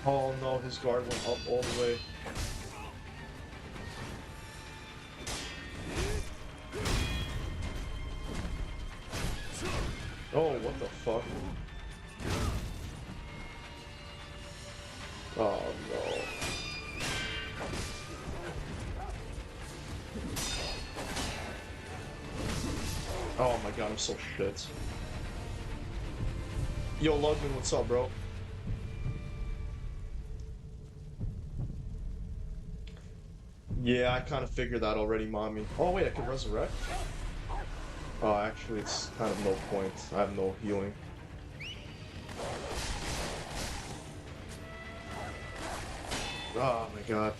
Oh no, his guard went up all the way. Oh, what the fuck? Oh no. Oh my god, I'm so shit. Yo, Lugman, what's up, bro? Yeah, I kind of figured that already, mommy. Oh wait, I can resurrect? Oh, actually, it's kind of no point. I have no healing. Oh my god.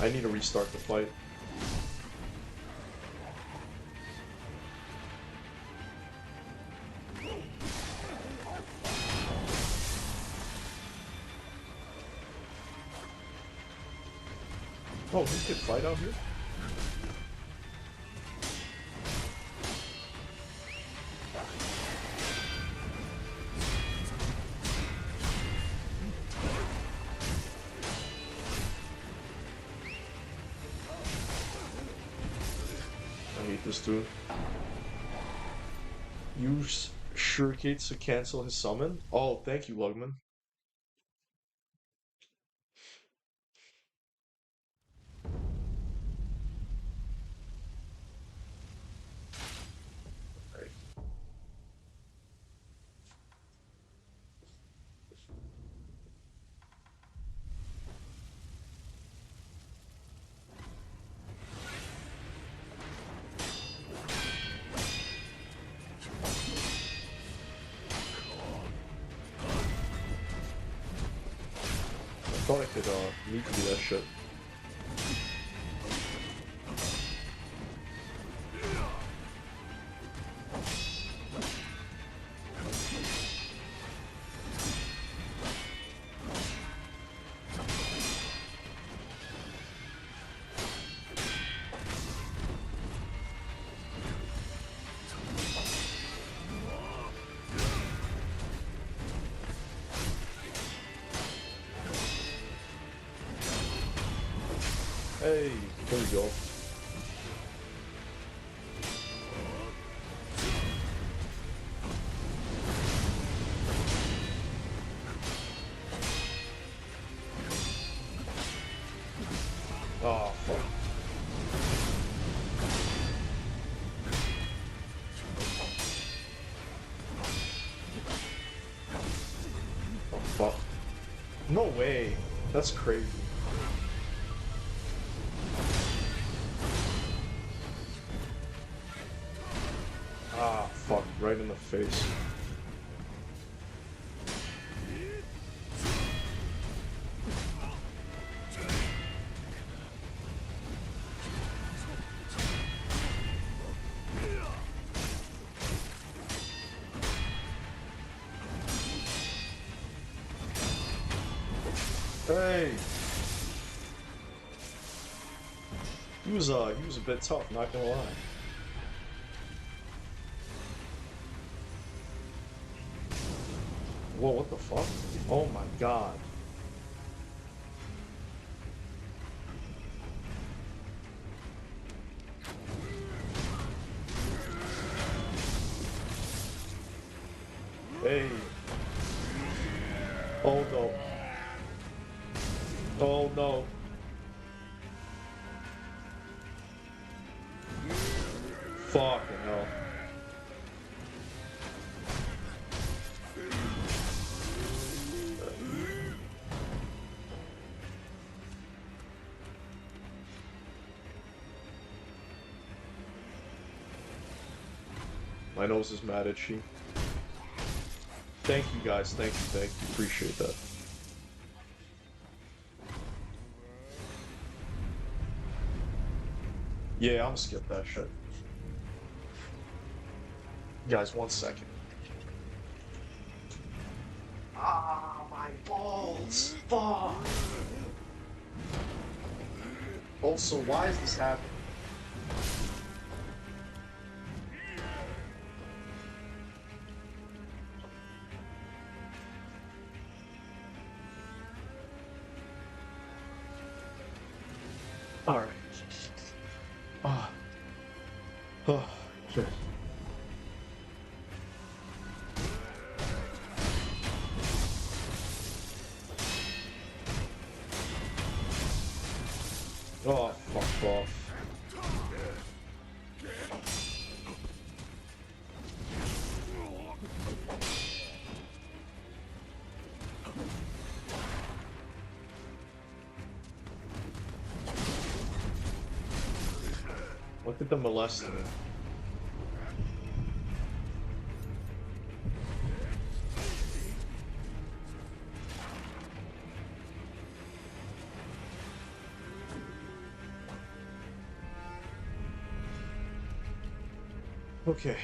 I need to restart the fight. Oh, he could fight out here? I hate this dude. Use Shurikates to cancel his summon? Oh, thank you, Lugman. I thought I could need to do that shit. Hey, there we go. Oh, fuck. Oh, fuck. No way. That's crazy. Ah, fuck. Right in the face. Hey! He was a bit tough, not gonna lie. Whoa, what the fuck? Oh my god. Hey. Oh no. Oh no. Fucking hell. My nose is mad itchy. Thank you guys, thank you, appreciate that. Yeah, I'm gonna skip that shit. Guys, 1 second. Ah, my balls! Fuck! Also, why is this happening? Alright. Ah. Oh, shit. Oh, fuck off. Look at the molesting. Okay.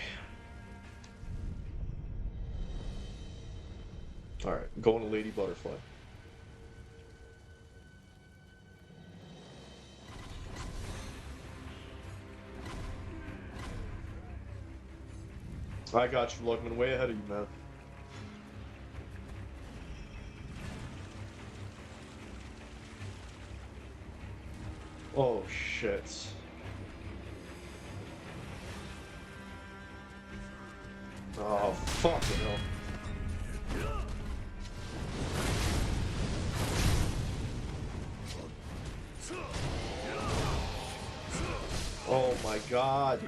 Alright, going to Lady Butterfly. I got you, Lugman. Way ahead of you, man. Oh, shit. Oh, fucking hell. Oh my god.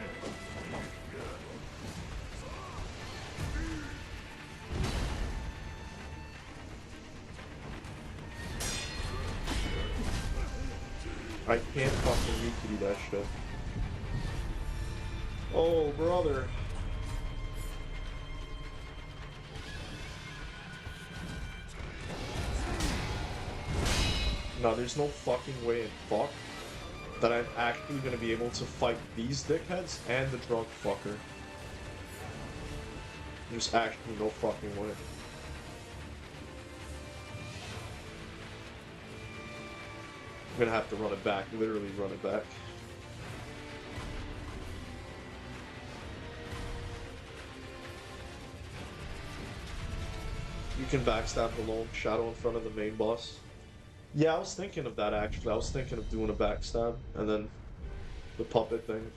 I can't fucking Rikiri that shit. Oh, brother. No, there's no fucking way in fuck that I'm actually gonna be able to fight these dickheads and the drunk fucker. There's actually no fucking way. I'm gonna have to run it back, literally run it back. You can backstab the lone shadow in front of the main boss. Yeah, I was thinking of that actually. I was thinking of doing a backstab and then the puppet thing.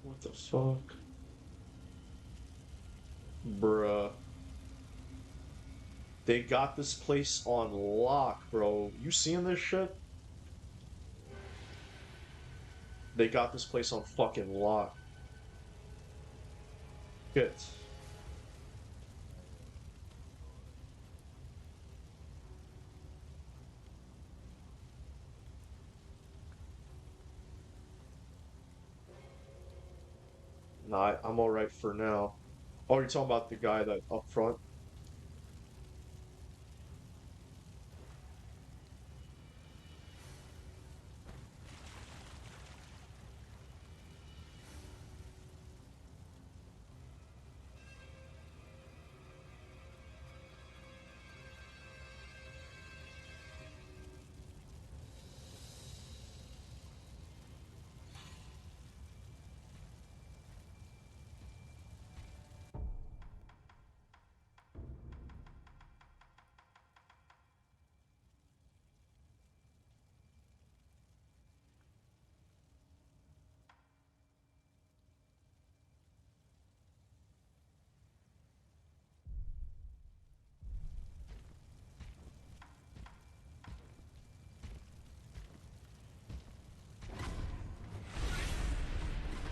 What the fuck? Bruh. They got this place on lock, bro. You seeing this shit? They got this place on fucking lock. Shit. Nah, I'm alright for now. Oh, you're talking about the guy that up front?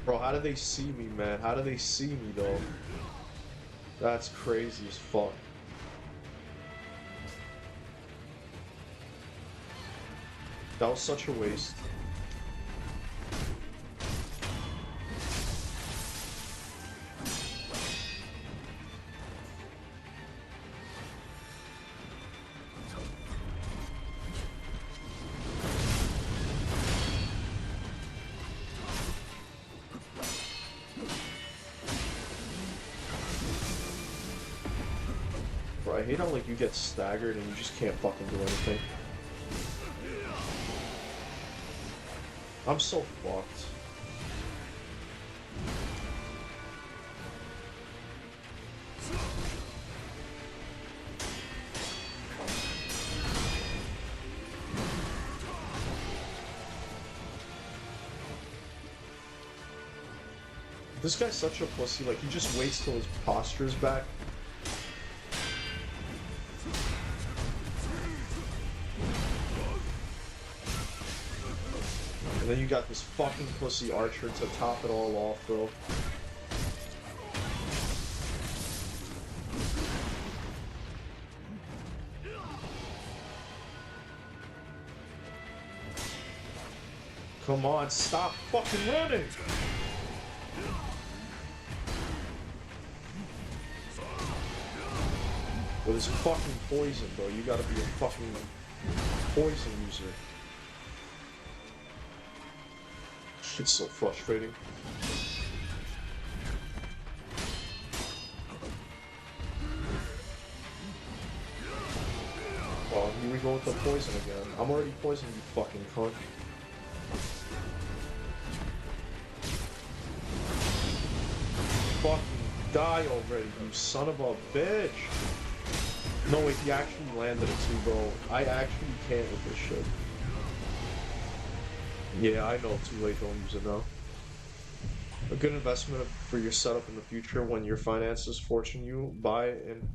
Bro, how do they see me, man? How do they see me, though? That's crazy as fuck. That was such a waste. Bro, I hate how, like, you get staggered and you just can't fucking do anything. I'm so fucked. This guy's such a pussy, like, he just waits till his posture's back. And then you got this fucking pussy archer to top it all off, bro. Come on, stop fucking running! With his fucking poison, bro. You gotta be a fucking poison user. It's so frustrating. Well, here we go with the poison again. I'm already poisoned, you fucking cunt. Fucking die already, you son of a bitch! No, wait, he actually landed it too, bro. I actually can't with this shit. Yeah, I know, too late, don't use it now. A good investment for your setup in the future when your finances fortune you, buy an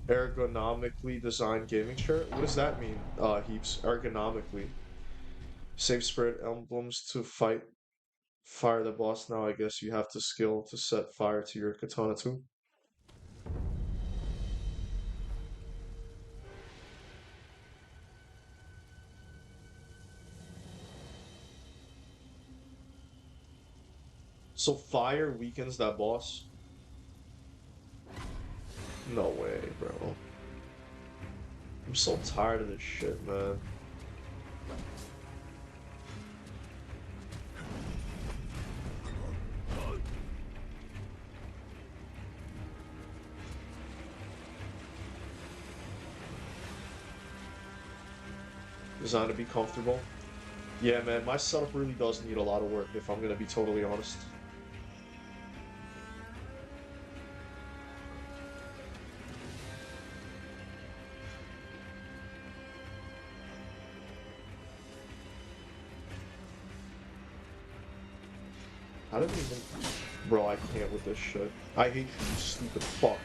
ergonomically designed gaming chair. What does that mean, Heaps? Ergonomically. Save spirit emblems to fire the boss. Now I guess you have to skill to set fire to your katana too. So fire weakens that boss? No way, bro. I'm so tired of this shit, man. Designed to be comfortable. Yeah, man, my setup really does need a lot of work, if I'm gonna be totally honest. How did they even... Bro, I can't with this shit. I hate you, stupid fuck.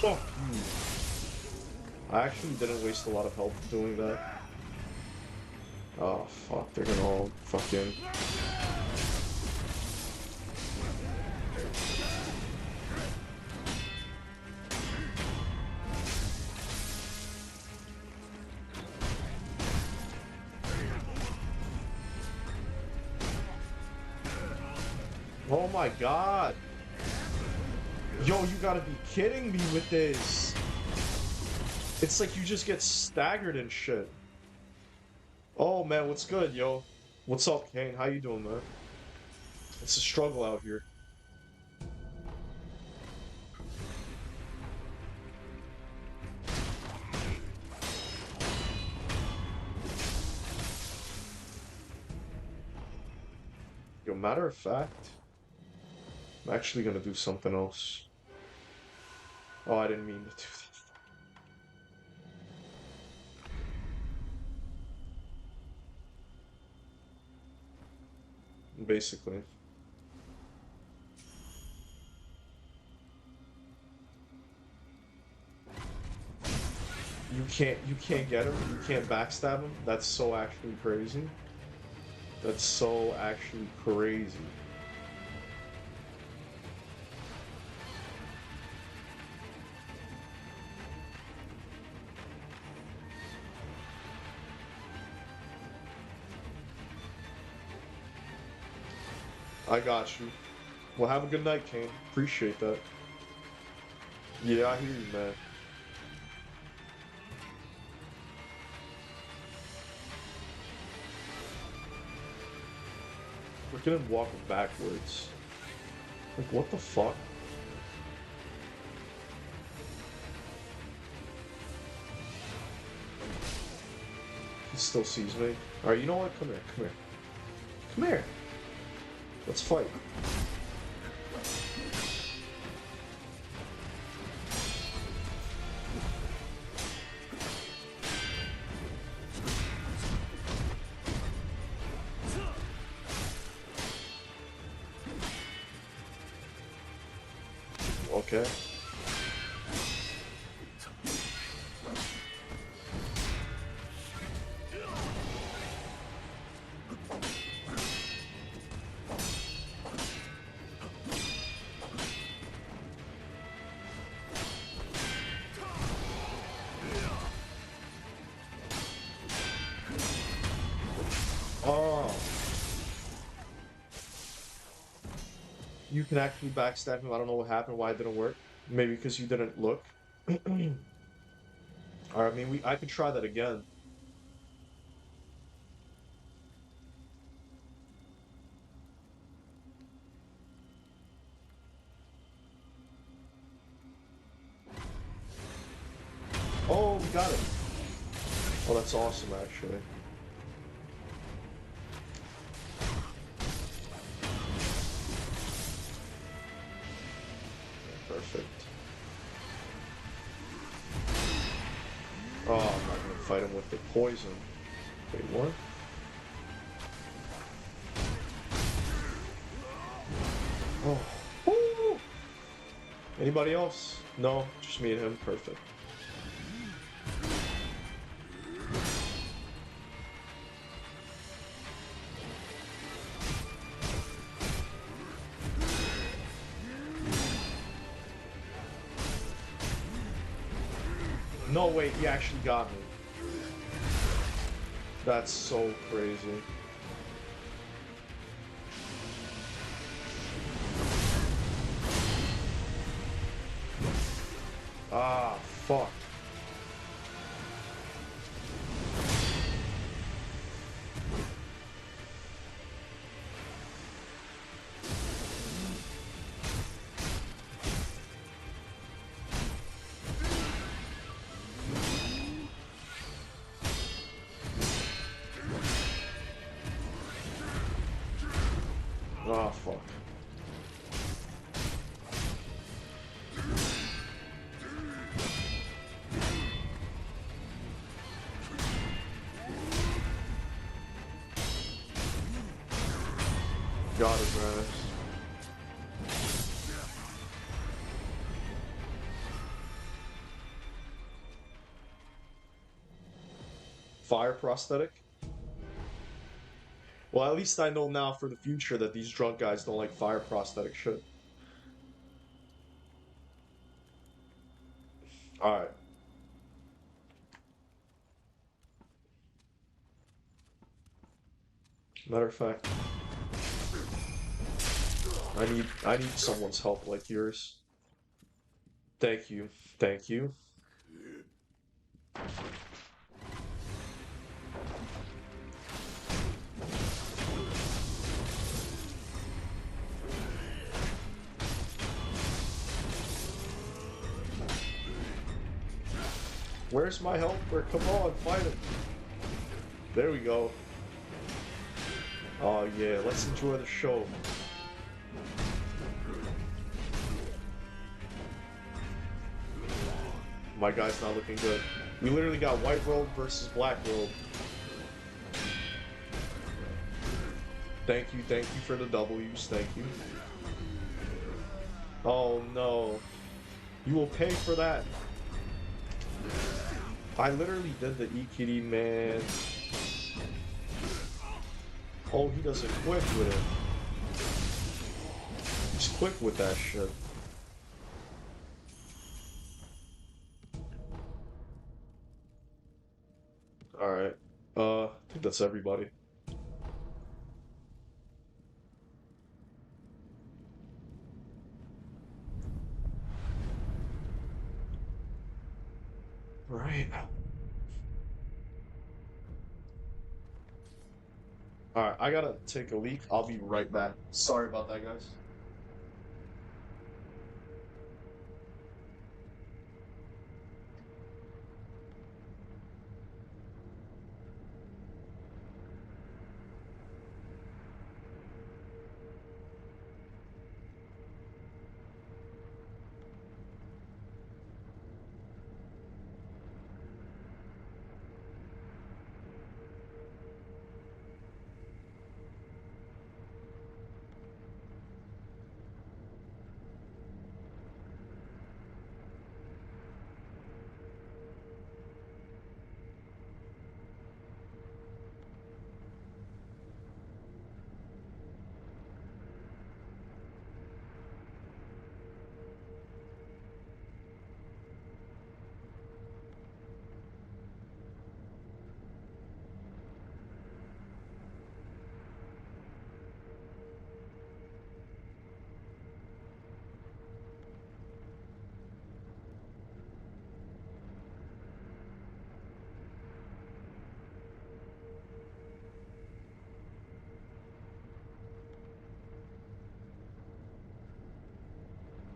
Fuck you. I actually didn't waste a lot of health doing that. Oh, fuck, they're gonna all fucking... Oh my god! Yo, you gotta be kidding me with this! It's like you just get staggered and shit. Oh man, what's good, yo? What's up, Kane? How you doing, man? It's a struggle out here. Yo, matter of fact, I'm actually gonna do something else. Oh, I didn't mean to do that. basically. You can't get him. You can't backstab him. That's so actually crazy. That's so actually crazy. I got you. Well, have a good night, Kane. Appreciate that. Yeah, I hear you, man. Look at him walking backwards. Like, what the fuck? He still sees me. Alright, you know what? Come here, come here. Come here! Let's fight. Okay. Oh. You can actually backstab him. I don't know what happened, why it didn't work. Maybe because you didn't look. Alright, I mean, I could try that again. Oh, we got it. Oh, that's awesome, actually. Perfect. Oh, I'm not gonna fight him with the poison. Wait, what? Oh. Woo! Anybody else? No, just me and him. Perfect. No, wait, he actually got me. That's so crazy. Ah, fuck. Ah, fuck. Got his ass. Fire prosthetic? Well, at least I know now for the future that these drunk guys don't like fire prosthetic shit. Alright. Matter of fact, I need someone's help like yours. Thank you. Thank you. Where's my helper? Come on, fight him. There we go. Oh yeah, let's enjoy the show. My guy's not looking good. We literally got white robe versus black robe. Thank you for the W's, thank you. Oh no. You will pay for that. I literally did the E-Kitty, man. Oh, he doesn't quick with it. He's quick with that shit. Alright. I think that's everybody. Right. Alright, I gotta take a leak. I'll be right back. Sorry about that, guys.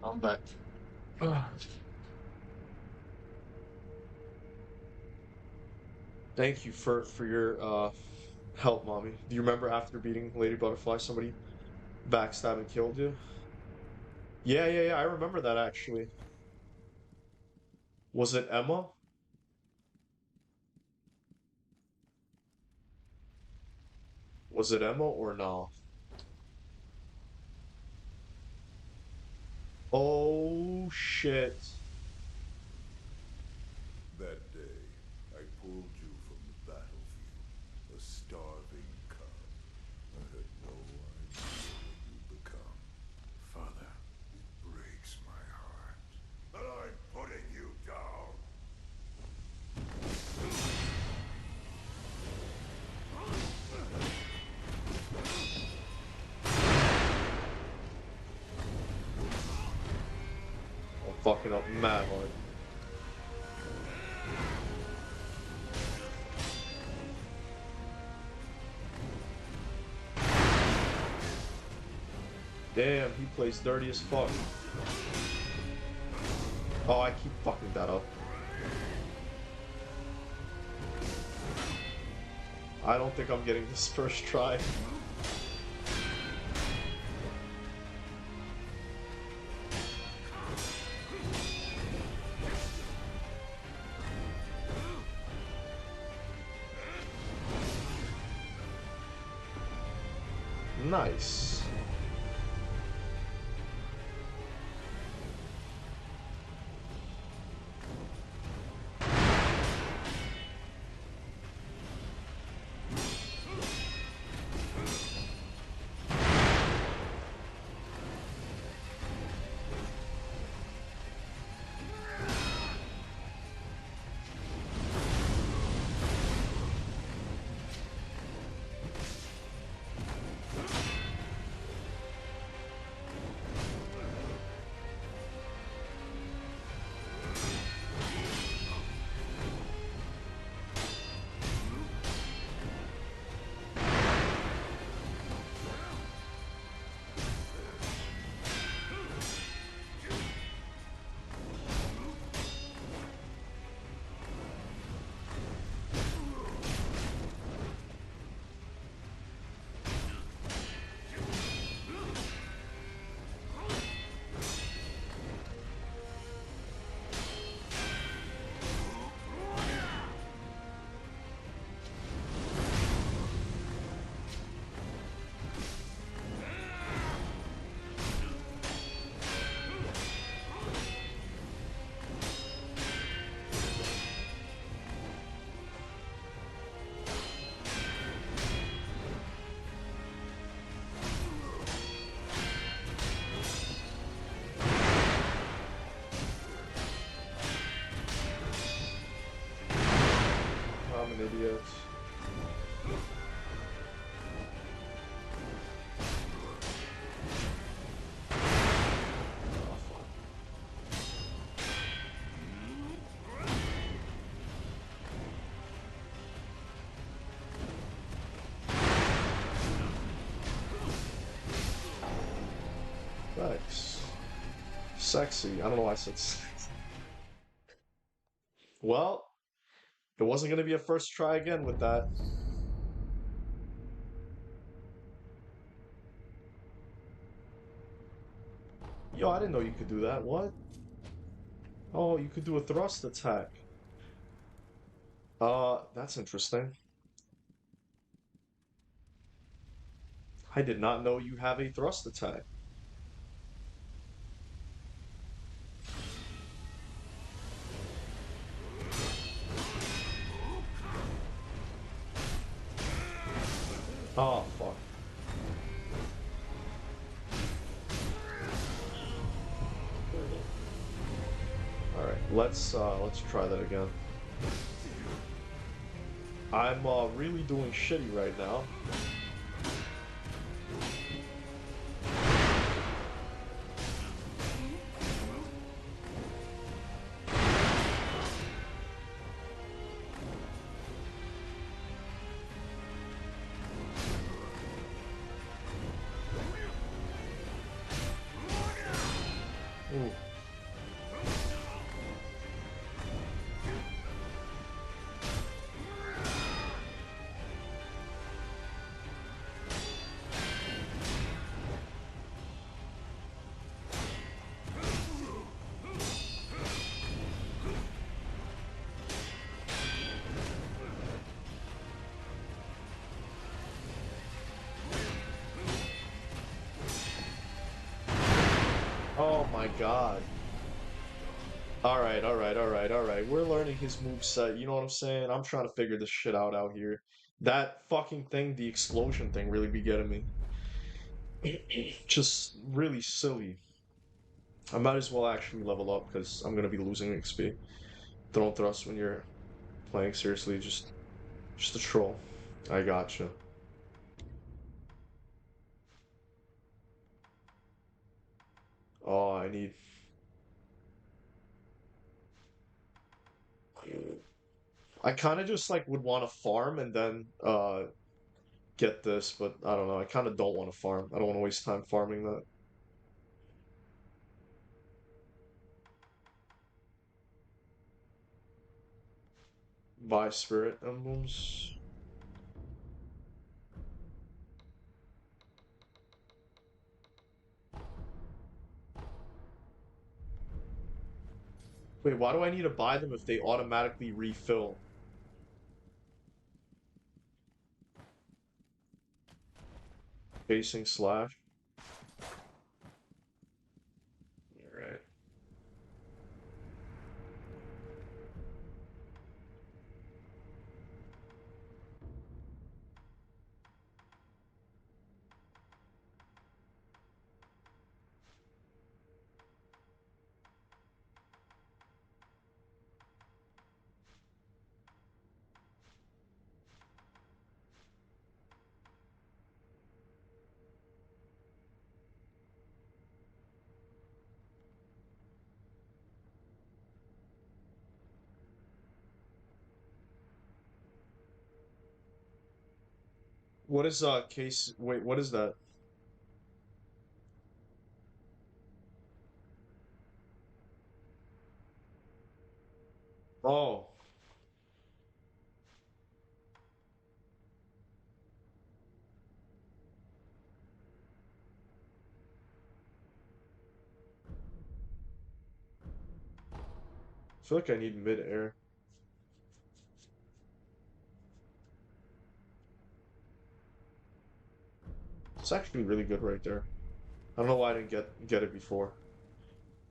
I'm back. Thank you for your help, mommy. Do you remember after beating Lady Butterfly, somebody backstabbed and killed you? Yeah, I remember that actually. Was it Emma? Was it Emma or no? Oh shit. That day, I pulled you from the battlefield, a starving cub. I had no idea what you'd become. Father. It breaks my heart that I'm putting you down. I'm fucking up mad hard. Damn, he plays dirty as fuck. Oh, I keep fucking that up. I don't think I'm getting this first try. Nice. fucking idiots. Thanks. Sexy. I don't know why I said sexy. Well, it wasn't gonna be a first try again with that. Yo, I didn't know you could do that. What? Oh, you could do a thrust attack. That's interesting. I did not know you have a thrust attack. Oh, fuck. Alright, let's try that again. I'm really doing shitty right now. Ooh. Oh my god. Alright, alright, alright, alright. We're learning his moveset, you know what I'm saying? I'm trying to figure this shit out here. That fucking thing, the explosion thing, really be getting me. Just really silly. I might as well actually level up because I'm gonna be losing XP. Don't thrust when you're playing seriously, just a troll. I gotcha. Oh, I need. I kind of just like would want to farm and then get this, but I don't know. I kind of don't want to farm. I don't want to waste time farming that. Buy spirit emblems. Wait, why do I need to buy them if they automatically refill? Facing slash. Alright. What is case? Wait, what is that? Oh, I feel like I need mid-air. It's actually really good right there. I don't know why I didn't get it before.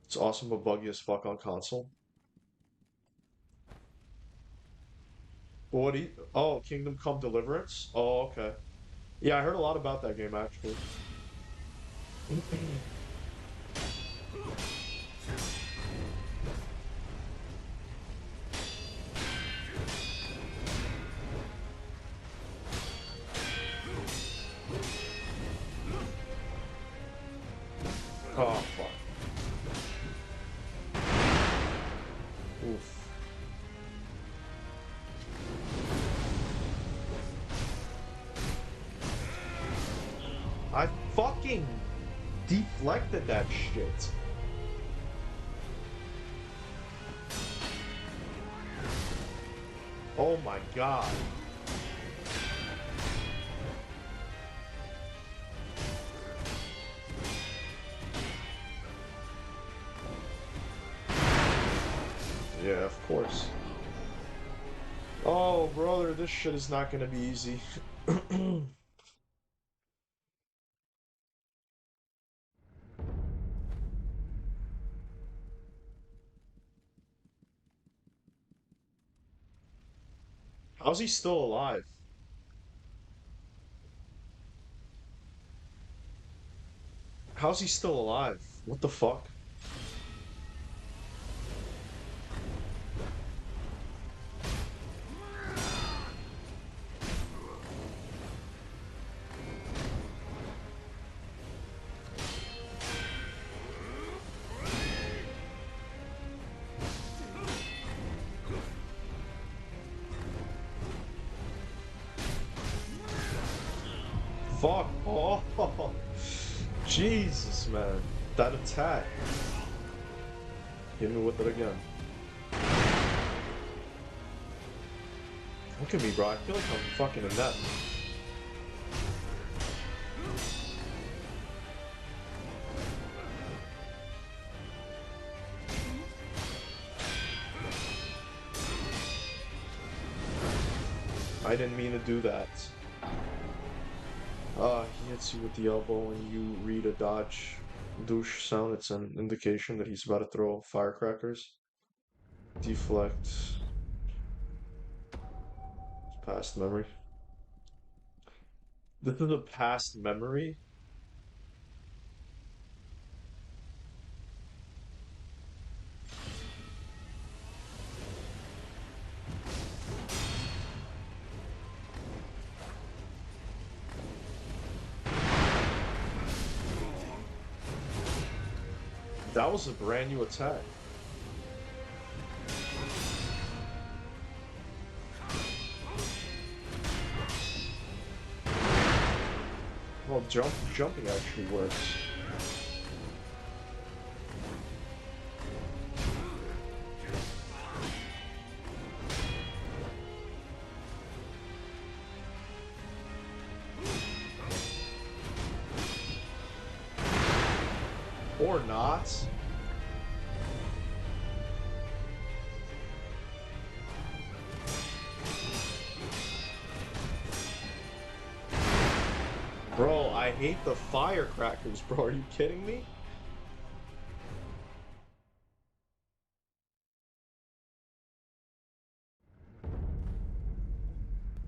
It's awesome but buggy as fuck on console. But what do you, oh, Kingdom Come Deliverance? Oh, okay. Yeah, I heard a lot about that game actually. I fucking deflected that shit. Oh my god. Yeah, of course. Oh, brother, this shit is not gonna be easy. How's he still alive? How's he still alive? What the fuck? Fuck. Oh, Jesus, man. That attack. Hit me with it again. Look at me, bro. I feel like I'm fucking a net. I didn't mean to do that. He hits you with the elbow and you read a dodge douche sound. It's an indication that he's about to throw firecrackers. Deflect. Past memory. This is a past memory? That was a brand new attack. Well, jumping actually works. Or not. Bro, I hate the firecrackers, bro. Are you kidding me?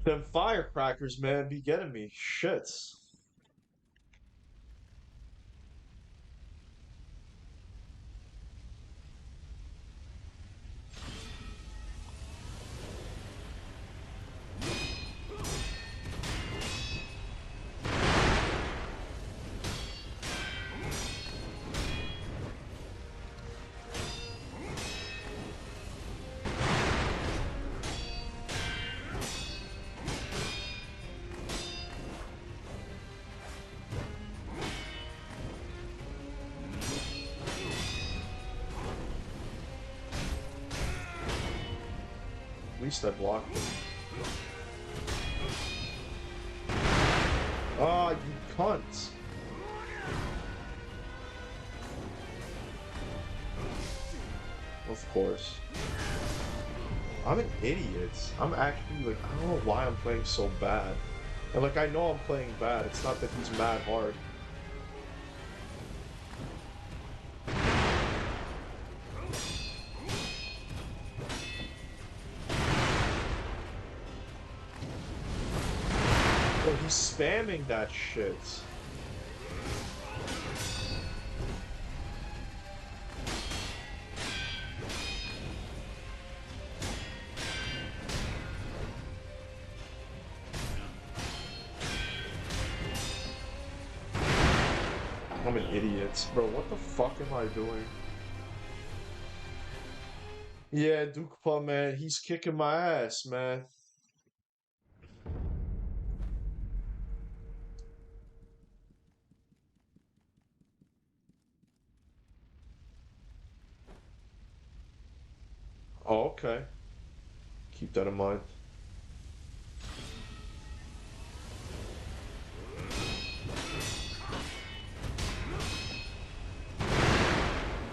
Them firecrackers, man, be getting me. Shit. At least I blocked him. Ah, you cunt. Of course. I'm an idiot. I'm actually like, I don't know why I'm playing so bad. And like, I know I'm playing bad. It's not that he's mad hard. Oh, he's spamming that shit. I'm an idiot. Bro, what the fuck am I doing? Yeah, Dukepa, man, he's kicking my ass, man. Oh, okay. Keep that in mind.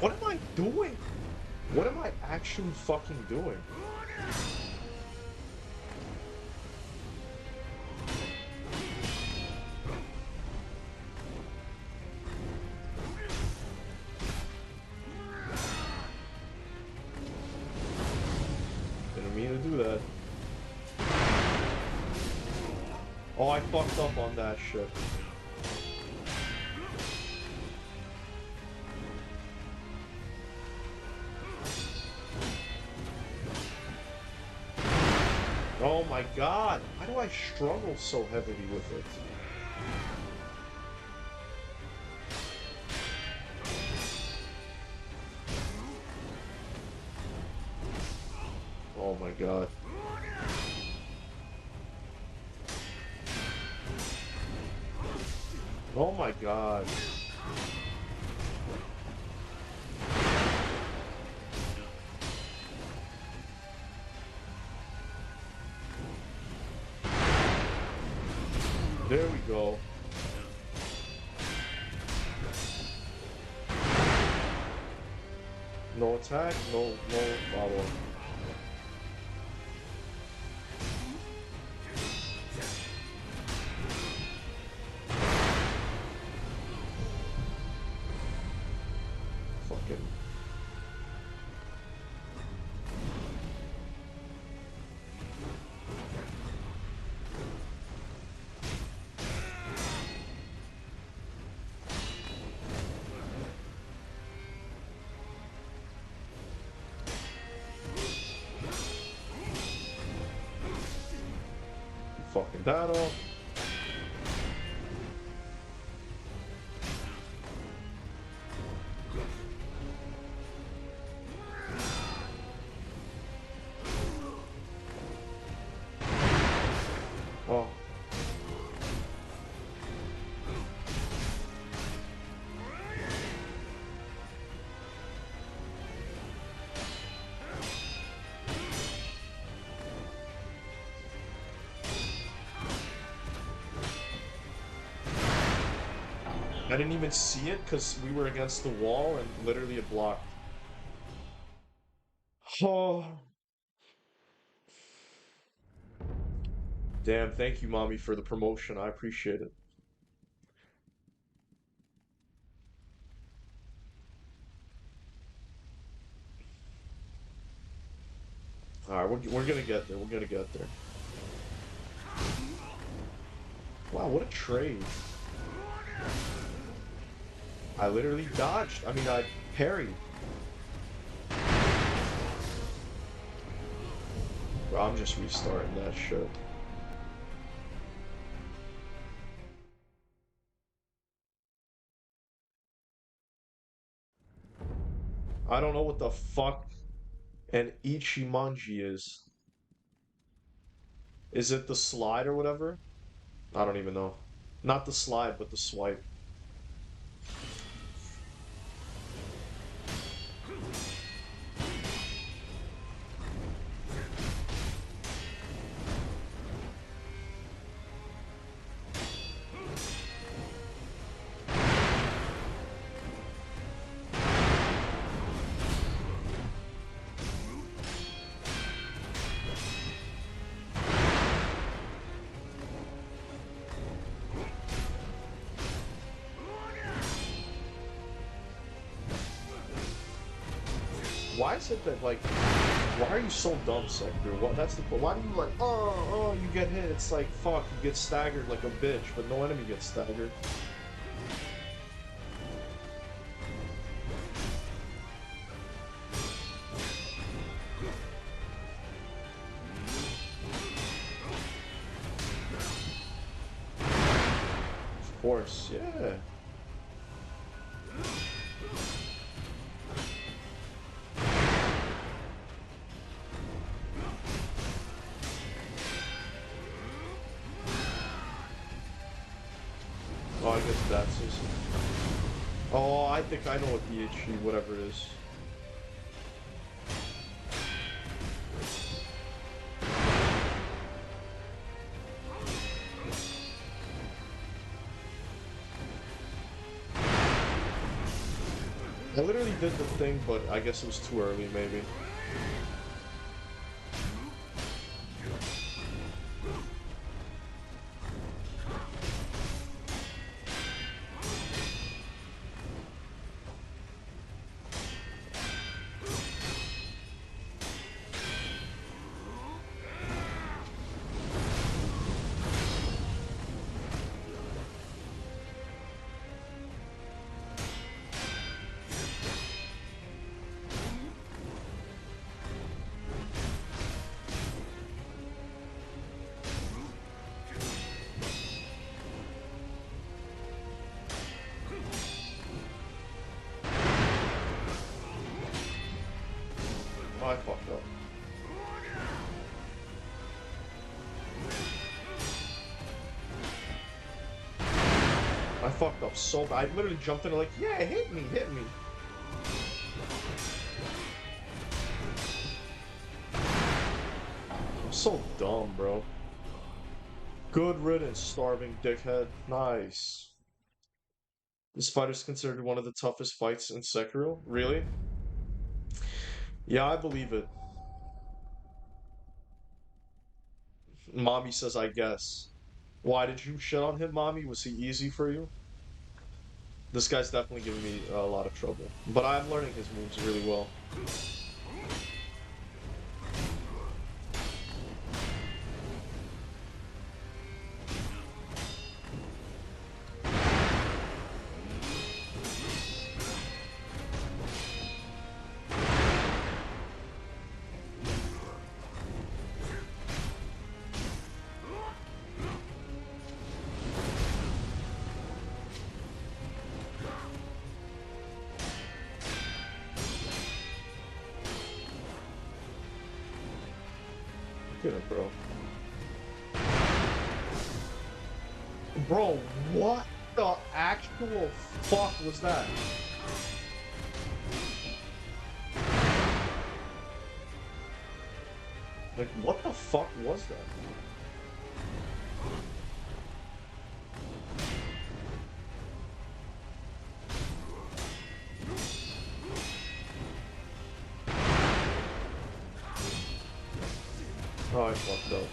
What am I doing? What am I actually fucking doing? Didn't mean to do that. Oh, I fucked up on that shit. Oh my god! Why do I struggle so heavily with it? Oh my god. Oh my god. There we go. No attack, no follow. Fucking. Fucking that up. Oh. I didn't even see it because we were against the wall and literally it blocked. Oh. Damn, thank you, mommy, for the promotion. I appreciate it. Alright, we're gonna get there. We're gonna get there. Wow, what a trade. I literally dodged. I mean, I parried. Bro, I'm just restarting that shit. I don't know what the fuck an Ichimonji is. Is it the slide or whatever? I don't even know. Not the slide, but the swipe. Why is it that, like, why are you so dumb, Sekiro? What, that's the point. Why do you, like, oh, you get hit? It's like, fuck, you get staggered like a bitch, but no enemy gets staggered. Of course, yeah. Oh, I guess that's just... Oh, I think I know what EHE, whatever it is. I literally did the thing, but I guess it was too early, maybe. Oh, I fucked up. I fucked up so bad. I literally jumped in and like, yeah, hit me, hit me. I'm so dumb, bro. Good riddance, starving dickhead. Nice. This fight is considered one of the toughest fights in Sekiro? Really? Yeah, I believe it. Mommy says, I guess. Why did you shit on him, Mommy? Was he easy for you? This guy's definitely giving me a lot of trouble. But I'm learning his moves really well. Look at it, bro. Bro, what the actual fuck was that? Like, what the fuck was that? Oh, I fucked up.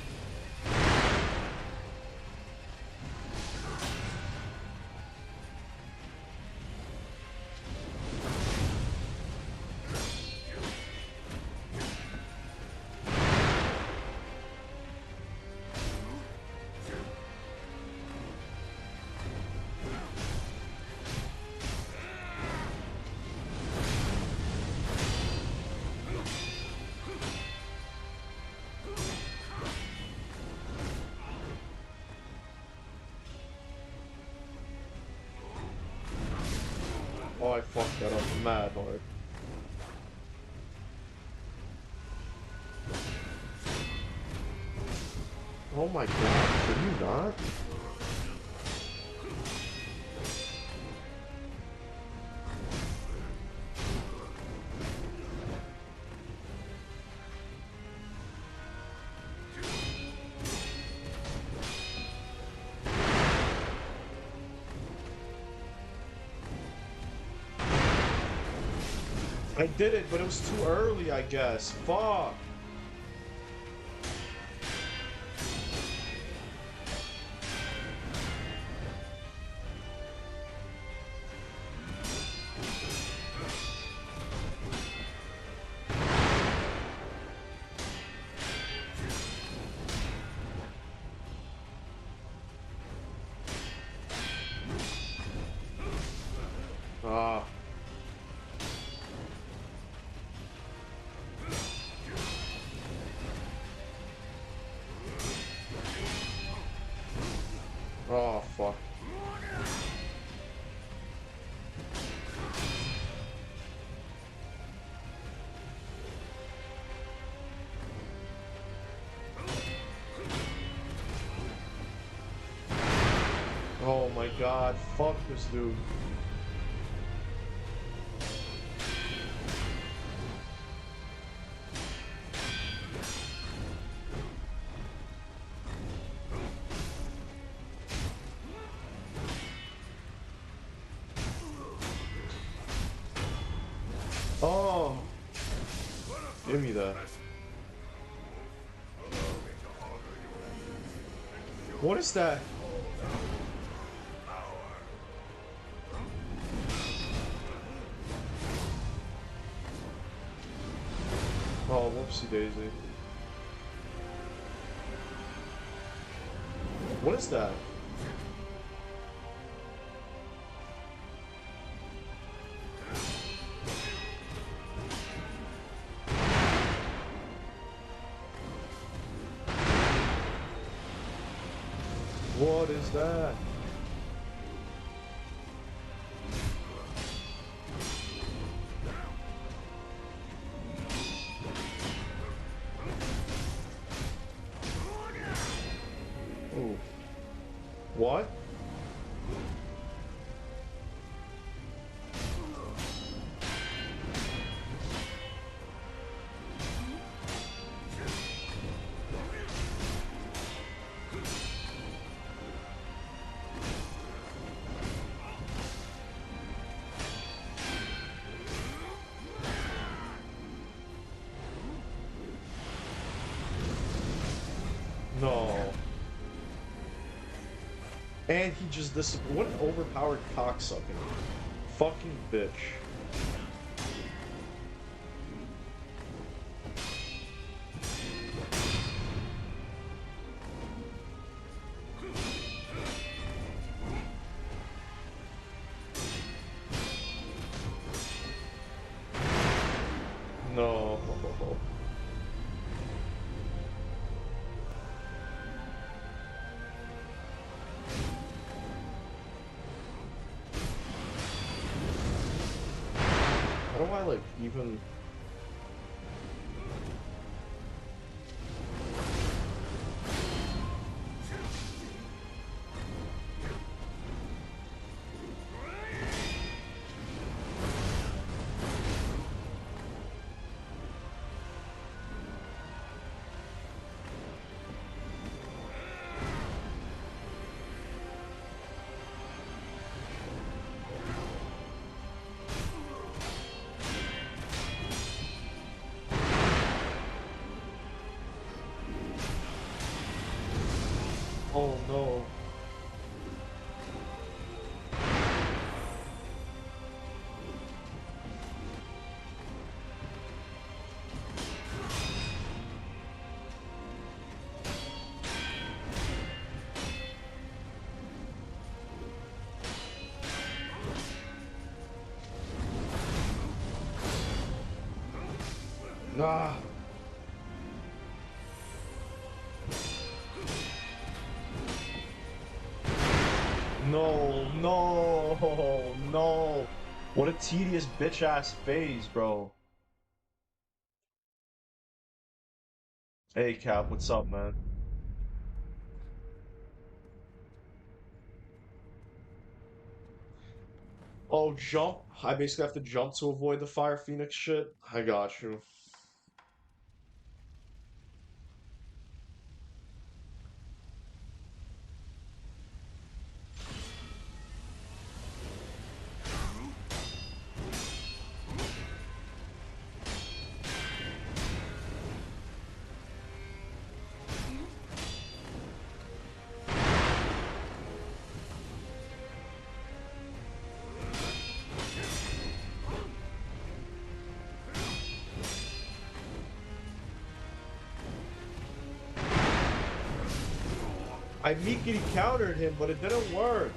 Oh, I fucked that up mad hard. Oh my god, did you not? I did it, but it was too early, I guess. Fuck. Ah. Oh, fuck. Oh my god, fuck this dude. Oh, give me that. What is that? Oh, whoopsie daisy. What is that? What is that? Ooh. What? No. And he just what an overpowered cocksucker. Fucking bitch. No. How do I like even Oh no. Nah. No, no, no. What a tedious bitch ass phase, bro. Hey Cap, what's up, man? Oh, jump. I basically have to jump to avoid the Fire Phoenix shit. I got you. I meekly countered him, but it didn't work.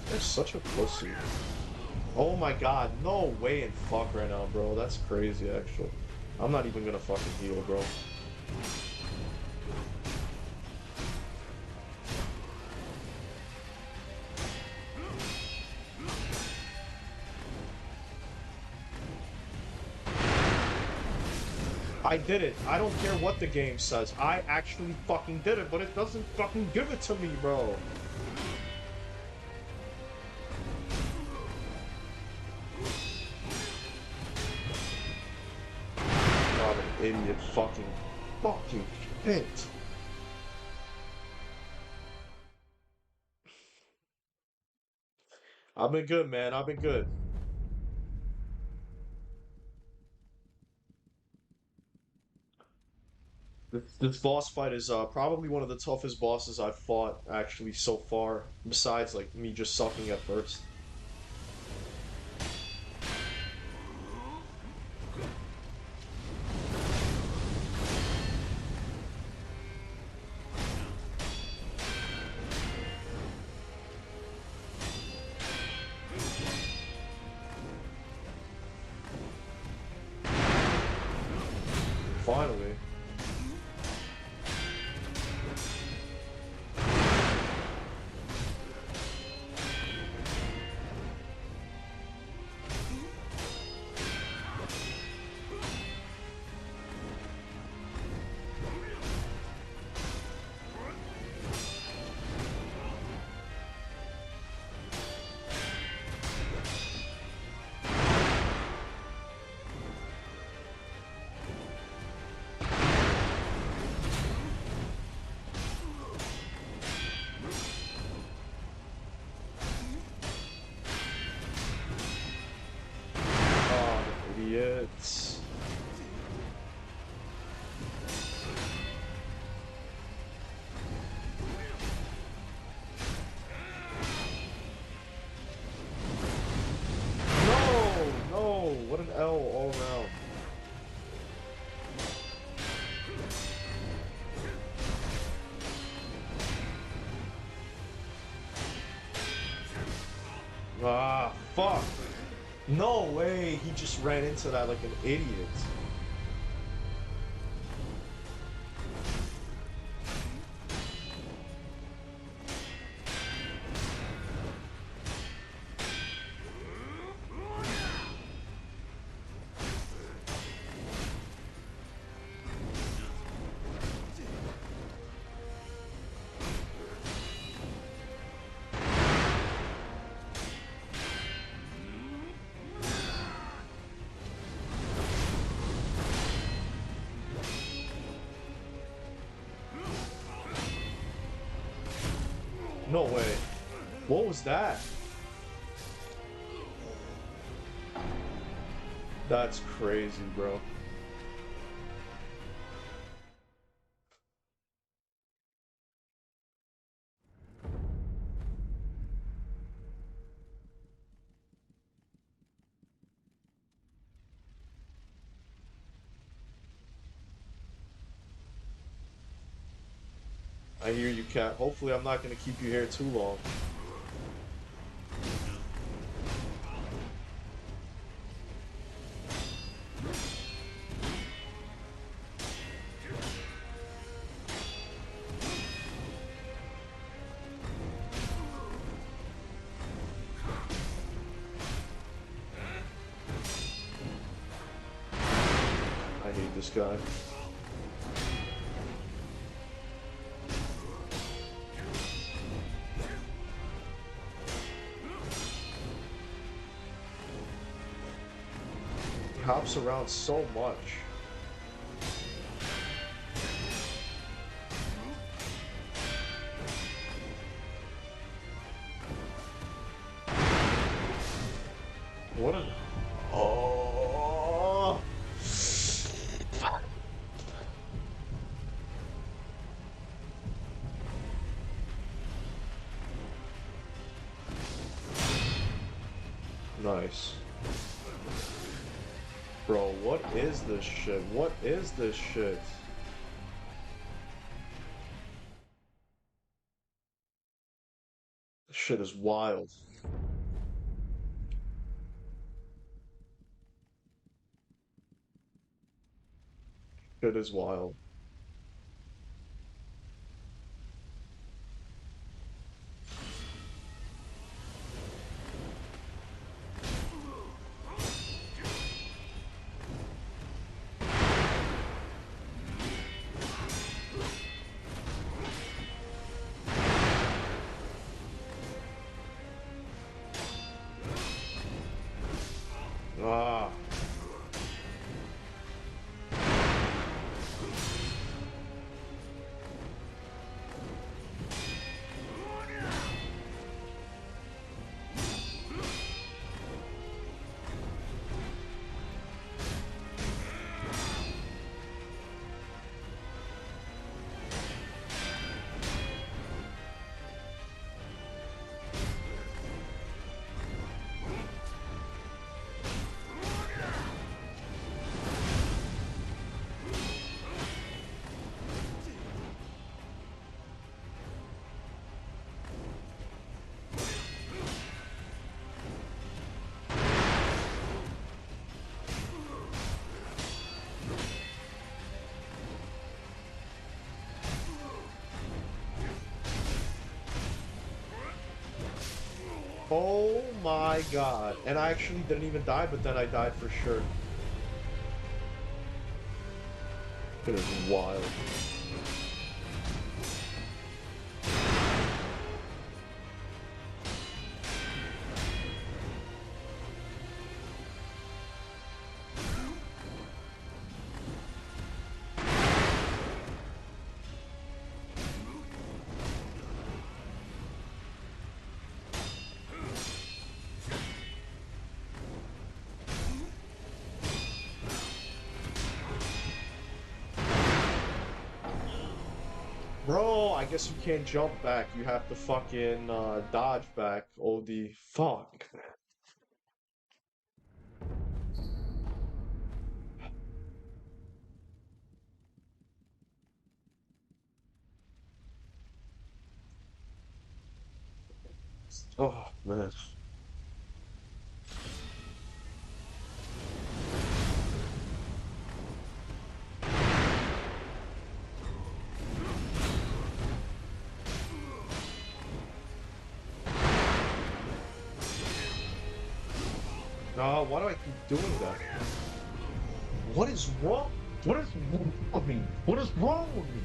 They're such a pussy. Oh my god, no way in fuck right now, bro. That's crazy, actually. I'm not even gonna fucking heal, bro. I did it. I don't care what the game says. I actually fucking did it, but it doesn't fucking give it to me, bro. God, an idiot fucking shit. I've been good, man. I've been good. This boss fight is probably one of the toughest bosses I've fought actually so far, besides like me just sucking at first. Finally. Oh, idiots. No, no, what an L all around. Ah, fuck. No way, he just ran into that like an idiot. No way. What was that? That's crazy, bro. I hear you, Cat. Hopefully I'm not gonna keep you here too long. I hate this guy. He hops around so much. What an... Oh! Nice. Bro, what is this shit? What is this shit? This shit is wild. Shit is wild. Ah. Oh my god. And I actually didn't even die, but then I died for sure. It is wild. Bro, I guess you can't jump back. You have to fucking dodge back. OD. Fuck. Oh, man. Why do I keep doing that? What is wrong? What is wrong with me? What is wrong with me?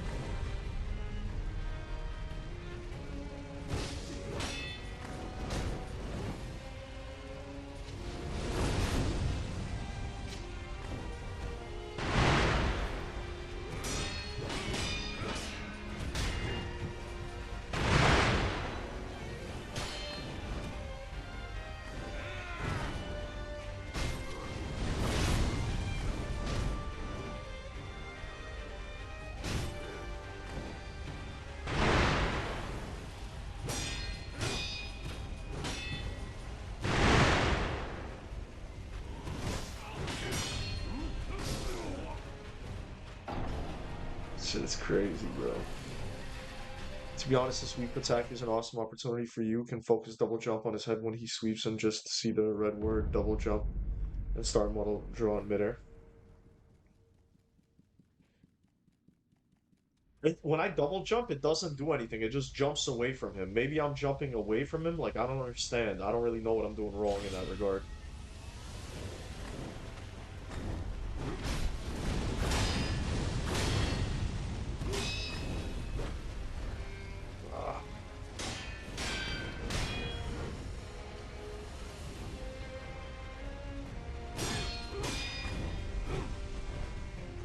Shit is crazy, bro. To be honest, the sweep attack is an awesome opportunity for you. Can focus double jump on his head when he sweeps and just see the red word double jump and start model draw in midair. When I double jump, it doesn't do anything. It just jumps away from him. Maybe I'm jumping away from him. Like, I don't understand. I don't really know what I'm doing wrong in that regard.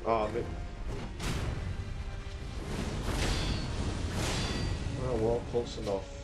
Ah. Man. Oh, well, close enough.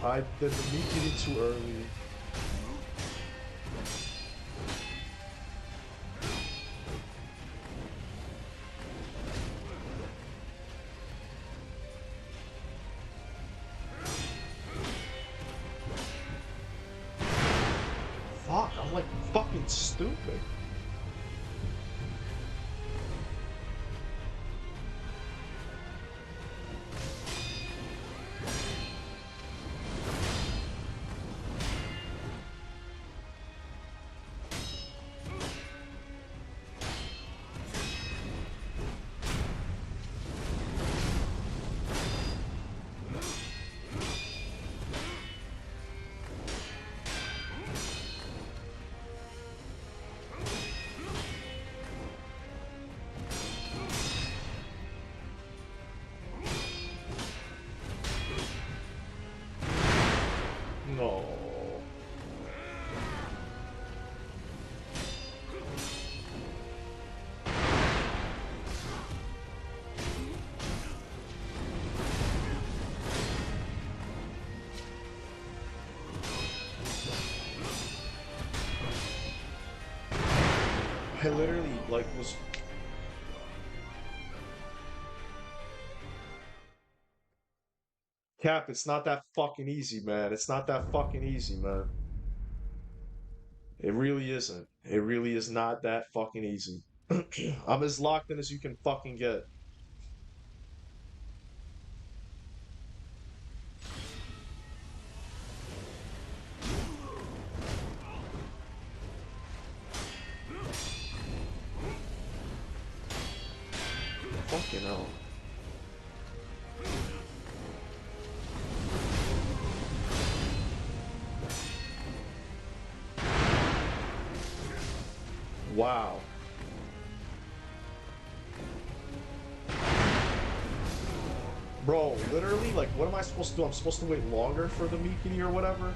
I did the meat eating too early. Fuck, I'm like fucking stupid. I literally, like, was... Cap, it's not that fucking easy, man. It's not that fucking easy, man. It really isn't. It really is not that fucking easy. I'm as locked in as you can fucking get. Fucking hell. Wow. Bro, literally, like, what am I supposed to do? I'm supposed to wait longer for the Mikini or whatever?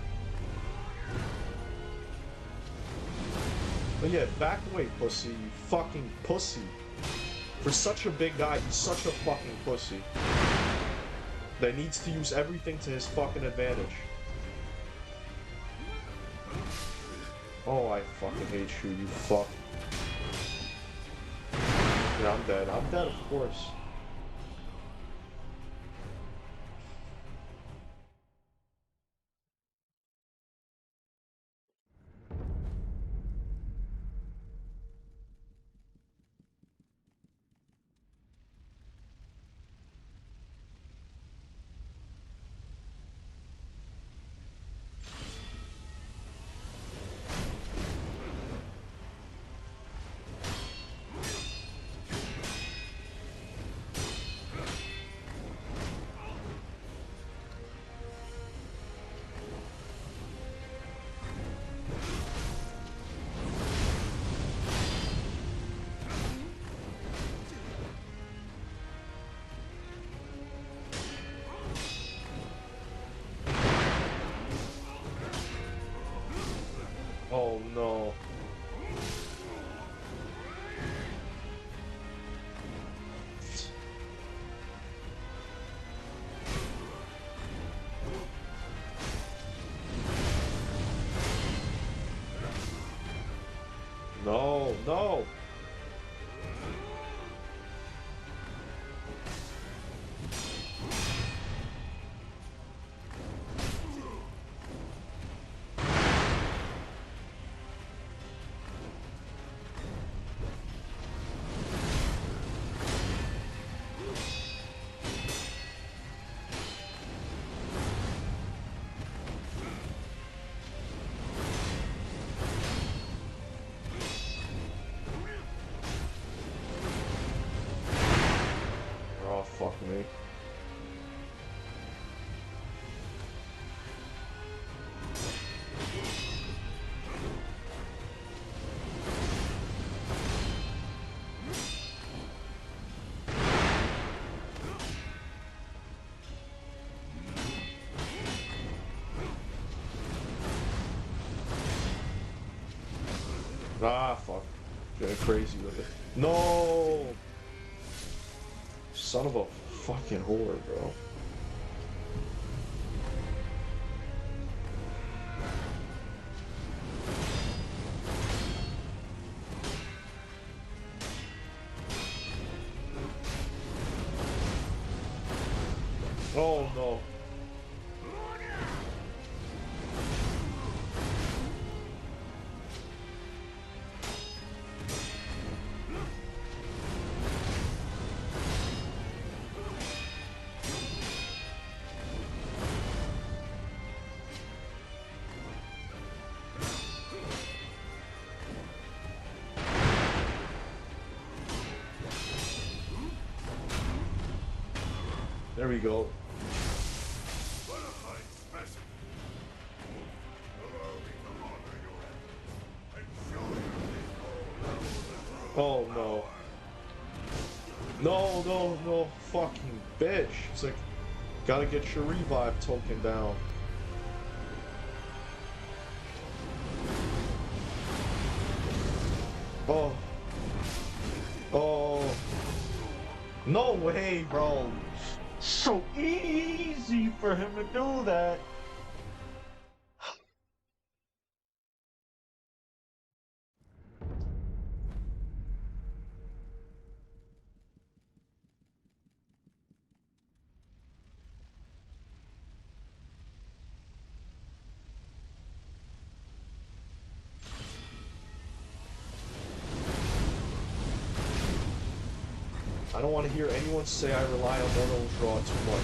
But yeah, back away, pussy. You fucking pussy. For such a big guy, he's such a fucking pussy. That needs to use everything to his fucking advantage. Oh, I fucking hate you, you fuck. Yeah, I'm dead. I'm dead, of course. Oh no. No, no. Oh, fuck me. Ah, fuck. Getting crazy with it. No! Son of a fucking whore, bro. Oh no. There we go. Oh no. No, no, no. Fucking bitch. It's like, gotta get your revive token down. Oh. Oh. No way, bro. So easy for him to do that. I don't want to hear anyone say I rely on Mortal Draw too much.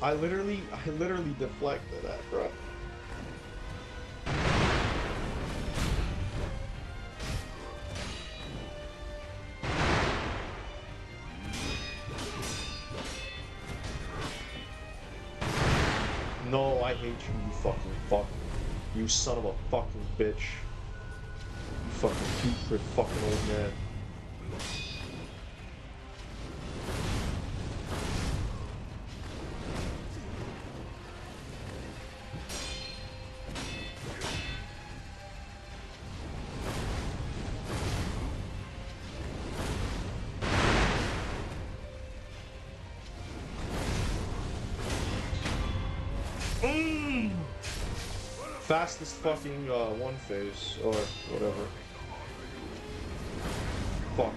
I literally deflected that, bro. No, I hate you, you fucking fuck. You son of a fucking bitch. You fucking putrid fucking old man. Fastest fucking one phase or whatever. Fuck.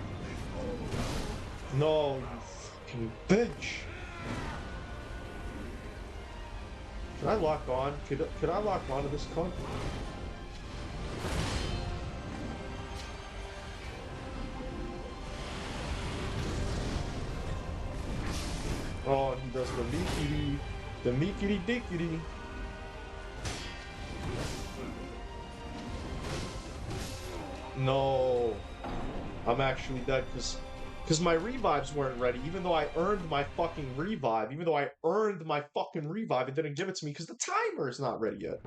No, you fucking bitch. Can I lock on? Could I lock onto this cunt? Oh, and he does the meekity dickity. No, I'm actually dead because my revives weren't ready. Even though I earned my fucking revive, it didn't give it to me because the timer is not ready yet.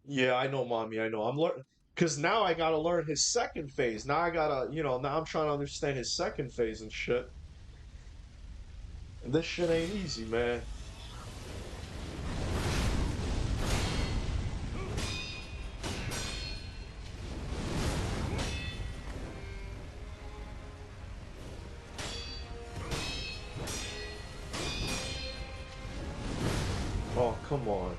Yeah, I know, mommy. I know. I'm learning because now I gotta learn his second phase. Now I gotta, now I'm trying to understand his second phase and shit. And this shit ain't easy, man. Oh, come on.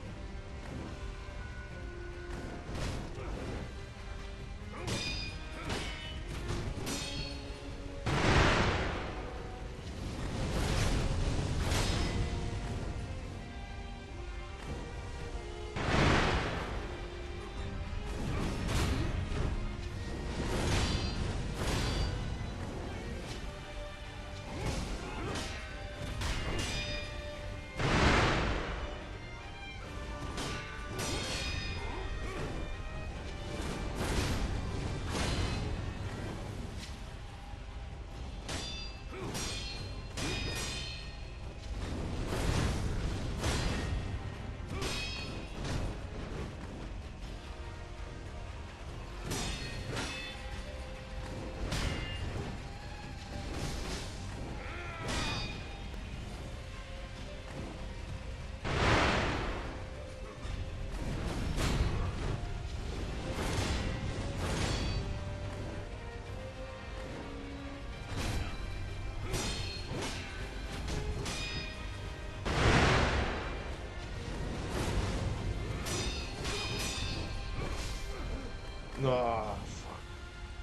Ah, fuck.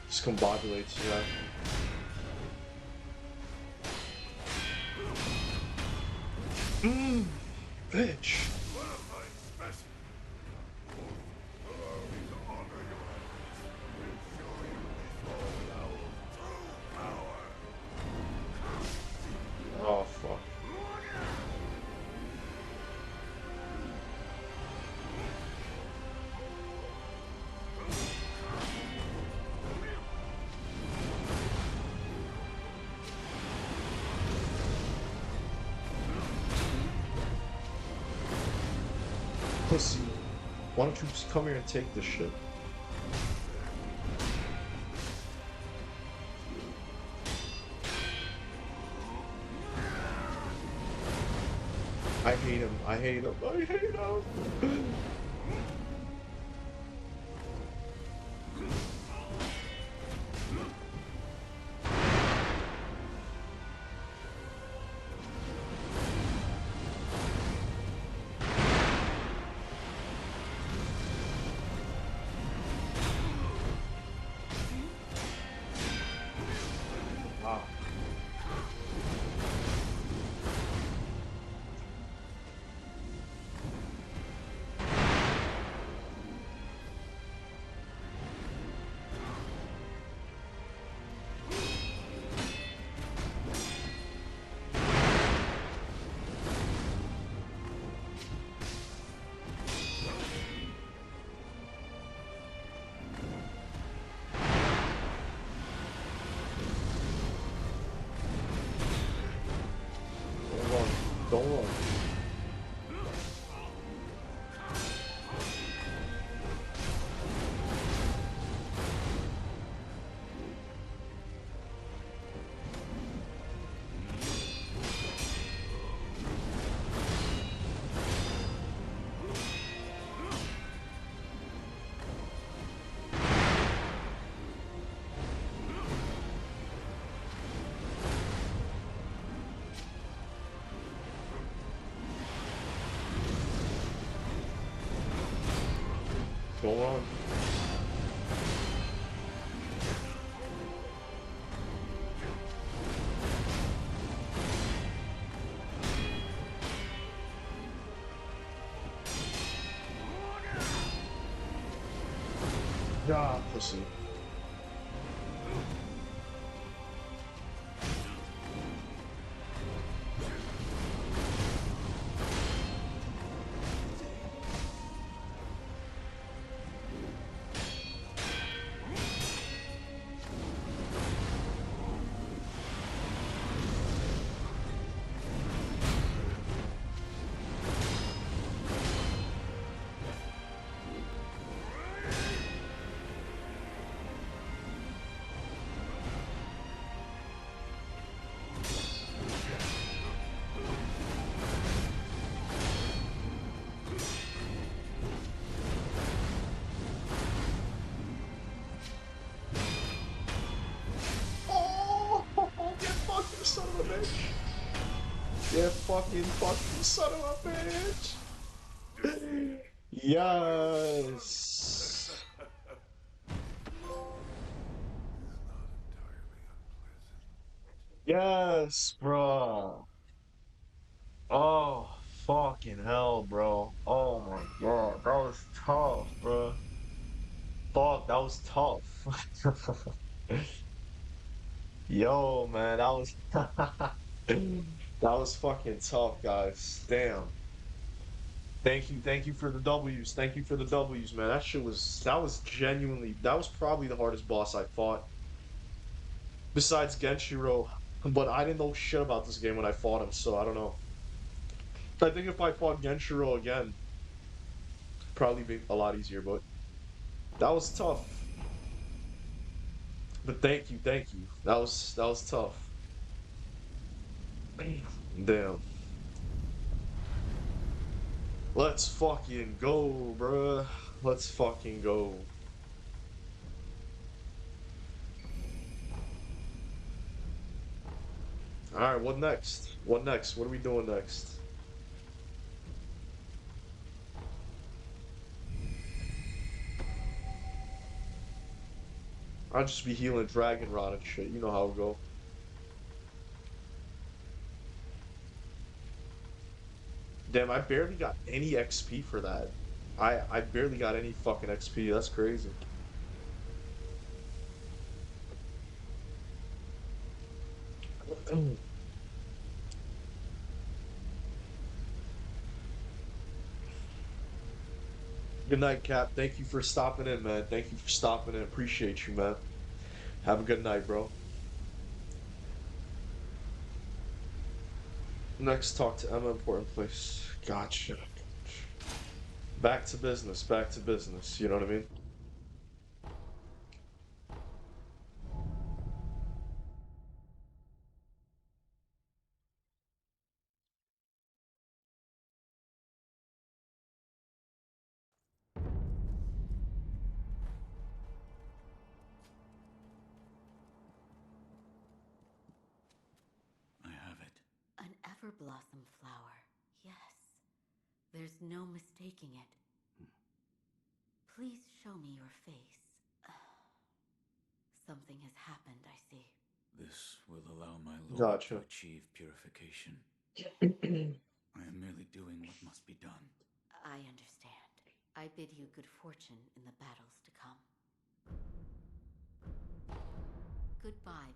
Discombobulates, yeah. Bitch. Oh, fuck. Pussy. Why don't you just come here and take this shit? I hate him. I hate him. I hate him. Go on. Yeah, pussy. Oh, get fucked, you son of a bitch. Get fucked, you son of a bitch. Yes. Yes, bro. Oh, fucking hell, bro. Oh my god, that was tough, bro. Fuck, that was tough. Yo, man, that was that was fucking tough, guys. Damn. Thank you for the W's. Thank you for the W's, man. That was genuinely that was probably the hardest boss I fought besides Genshiro. But I didn't know shit about this game when I fought him, so I don't know. I think if I fought Genshiro again, probably be a lot easier, but that was tough. But thank you. That was tough. Damn. Let's fucking go, bruh. Let's fucking go. Alright, what next? What next? What are we doing next? I'll just be healing Dragon Rod and shit. You know how it go. Damn, I barely got any XP for that. I barely got any fucking XP. That's crazy. Good night, Cap. Thank you for stopping in, man. Thank you for stopping in. Appreciate you, man. Have a good night, bro. Next, talk to Emma. Important place. Gotcha. Back to business. Back to business. You know what I mean? I have it. An everblossom flower. Yes. There's no mistaking it. Please show me your face. Something has happened, I see. This will allow my lord to Gotcha. achieve purification. I am merely doing what must be done. I understand. I bid you good fortune in the battles to come. Goodbye.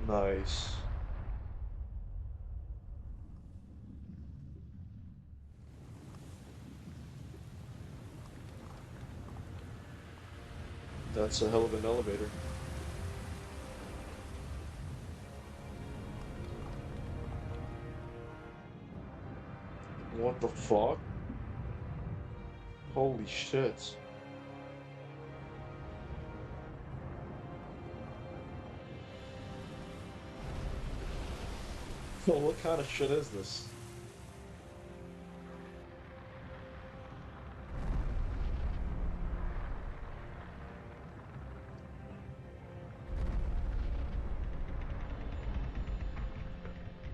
Nice. That's a hell of an elevator. What the fuck? Holy shit. Well, what kind of shit is this?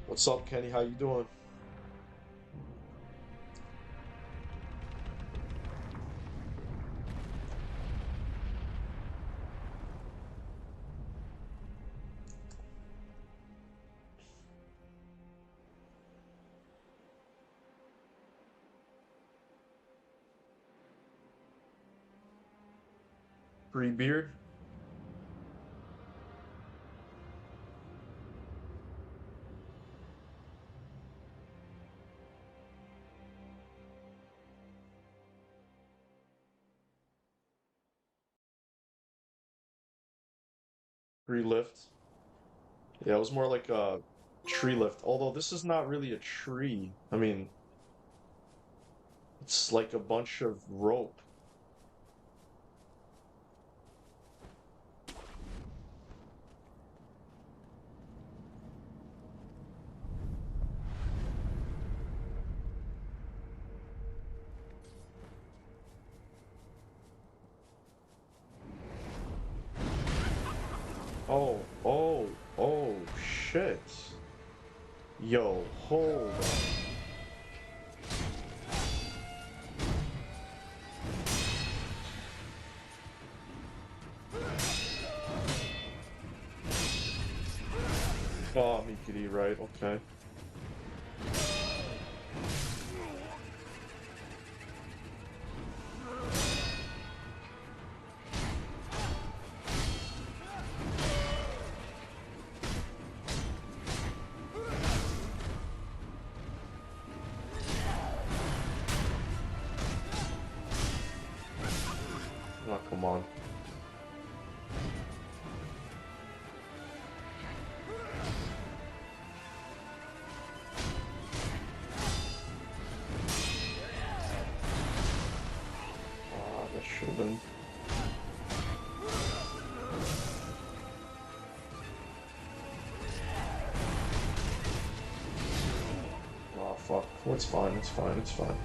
What's up, Kenny? How you doing? Free beard? Free lift? Yeah, it was more like a tree lift. Although this is not really a tree. I mean, it's like a bunch of rope. Oh, shit. Yo, hold on. Oh, Mikiri, right, okay. Oh, come on. Ah, that should have been... Oh, fuck. It's fine, it's fine, it's fine.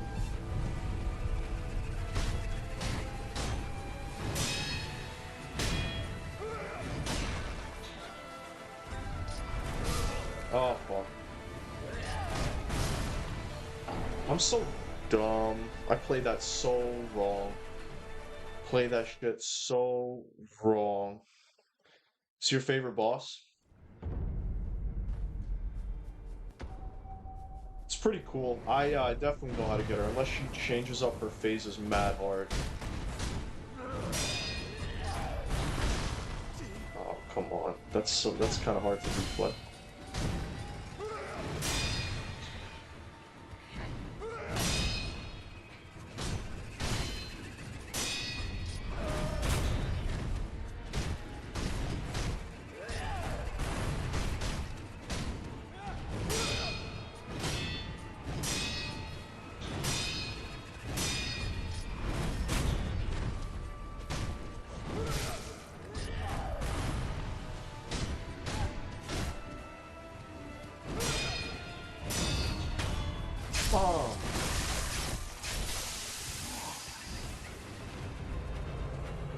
Oh, fuck. I'm so dumb. I played that so wrong. Play that shit so wrong. It's your favorite boss? It's pretty cool. I definitely know how to get her, unless she changes up her phases mad hard. Oh, come on. That's kind of hard to replay. Oh.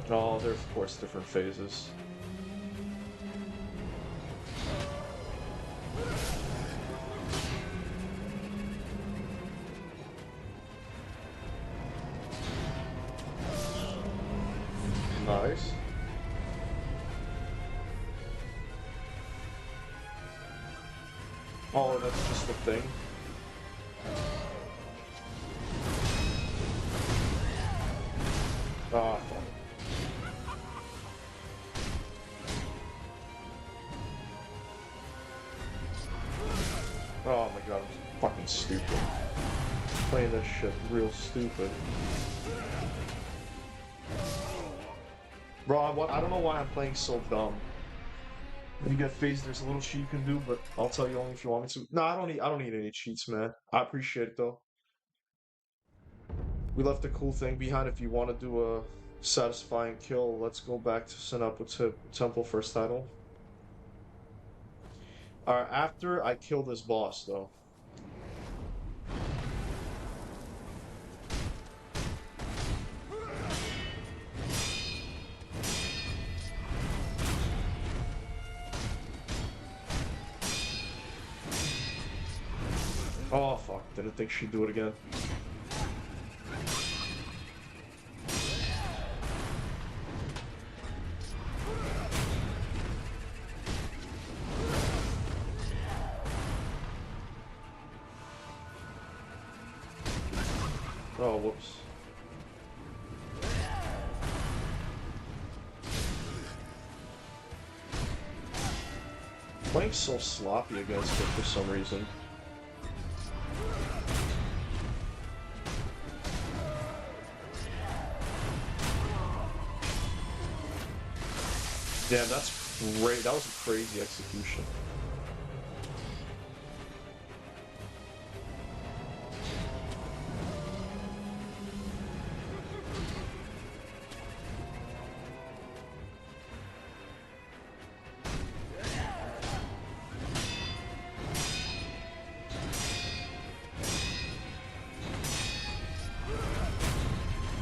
Oh, there's of course different phases. Nice. Oh, that's just the thing. Ah, fuck. god, I'm fucking stupid. Playing this shit real stupid. Bro, I don't know why I'm playing so dumb. When you get phased, there's a little cheat you can do, but I'll tell you only if you want me to. No, I don't need any cheats, man. I appreciate it though. We left a cool thing behind. If you want to do a satisfying kill, let's go back to Senapu Temple first title. Alright, after I kill this boss though. Oh fuck, didn't think she'd do it again. Oh, whoops. Playing so sloppy against it for some reason. Damn, that's great. That was a crazy execution.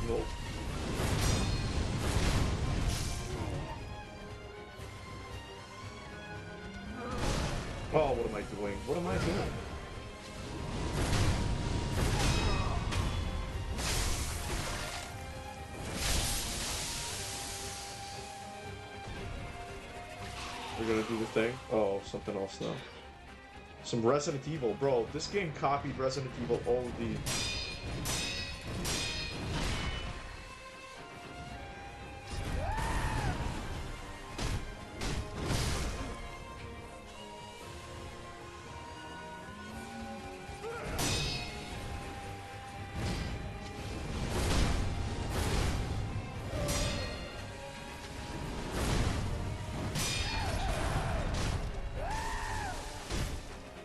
Nope. Oh, what am I doing? What am I doing? We're gonna do the thing? Oh, something else now. Some Resident Evil. Bro, this game copied Resident Evil OD.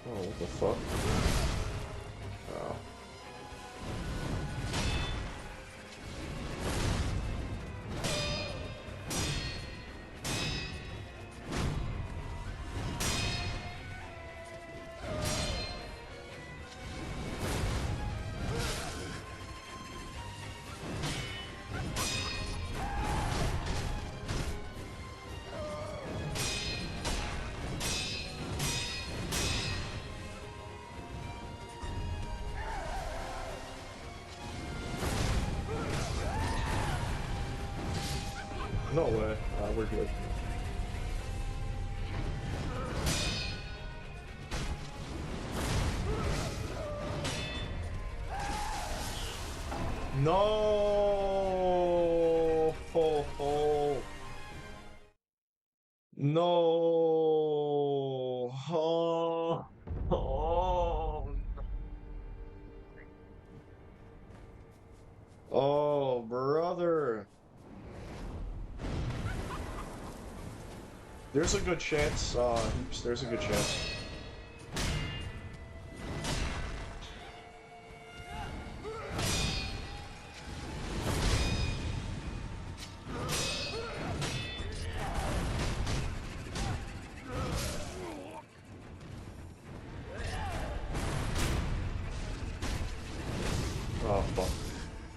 Oh, what the fuck? Oh. No way. We're good. No! Ho, ho. No! Oh. Oh. Oh, brother. There's a good chance, Heaps, there's a good chance. Oh, fuck.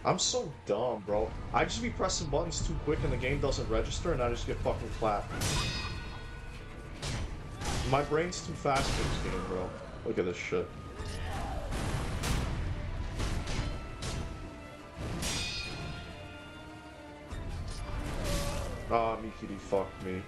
I'm so dumb, bro. I just be pressing buttons too quick and the game doesn't register and I just get fucking clapped. My brain's too fast for this game, bro. Look at this shit. Ah, Mikiri fucked me.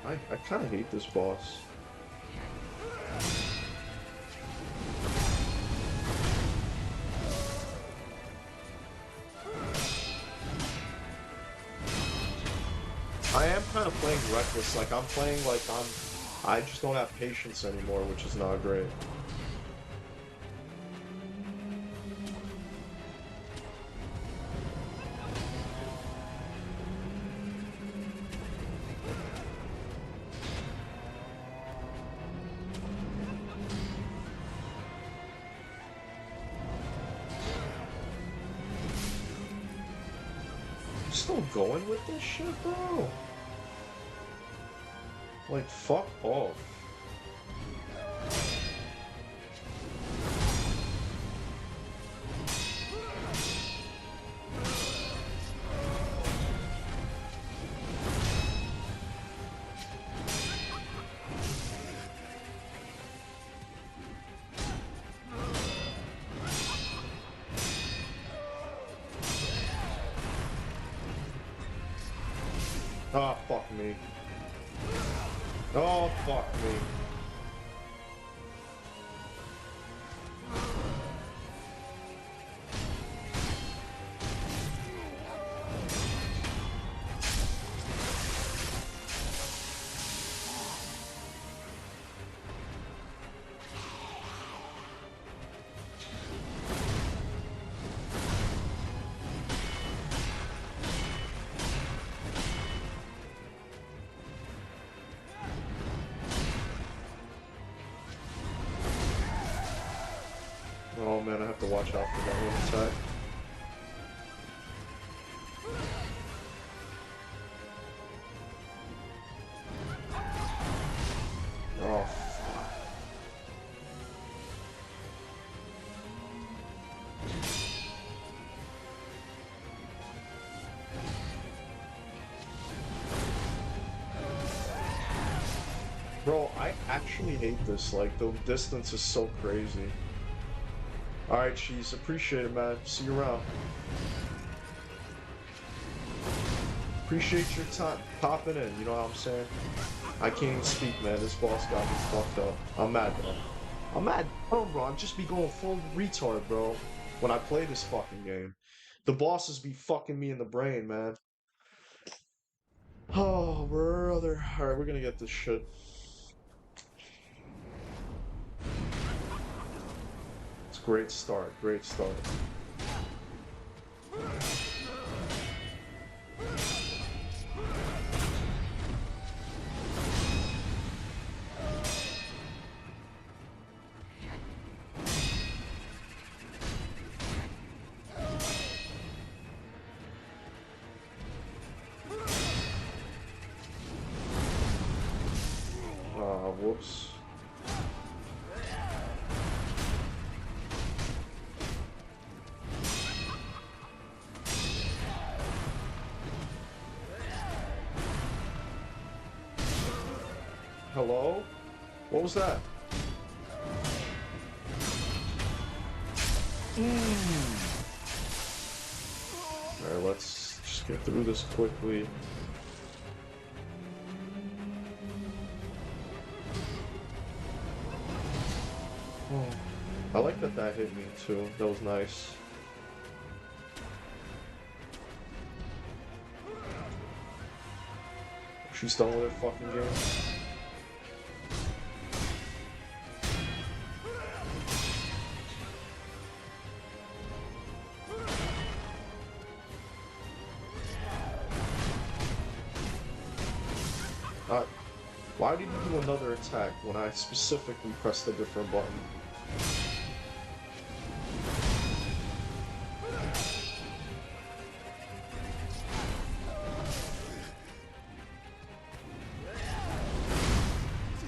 I kind of hate this boss. I am kind of playing reckless, like I'm playing like I just don't have patience anymore, which is not great. Still going with this shit, bro? Like, fuck off. Ah, fuck me. Oh, fuck me. Oh man, I have to watch out for that one attack. Oh, fuck. Bro, I actually hate this. Like, the distance is so crazy. Alright, Cheese. Appreciate it, man. See you around. Appreciate your time popping in, you know what I'm saying? I can't even speak, man. This boss got me fucked up. I'm mad, bro. I'm mad. Oh, bro. I'm just be going full retard, bro, when I play this fucking game. The bosses be fucking me in the brain, man. Oh, brother. Alright, we're gonna get this shit. It's a great start. Great start. Whoops. Hello? What was that? Alright, let's just get through this quickly. Oh, I like that that hit me too. That was nice. She's done with her fucking game. Why did you do another attack when I specifically pressed a different button?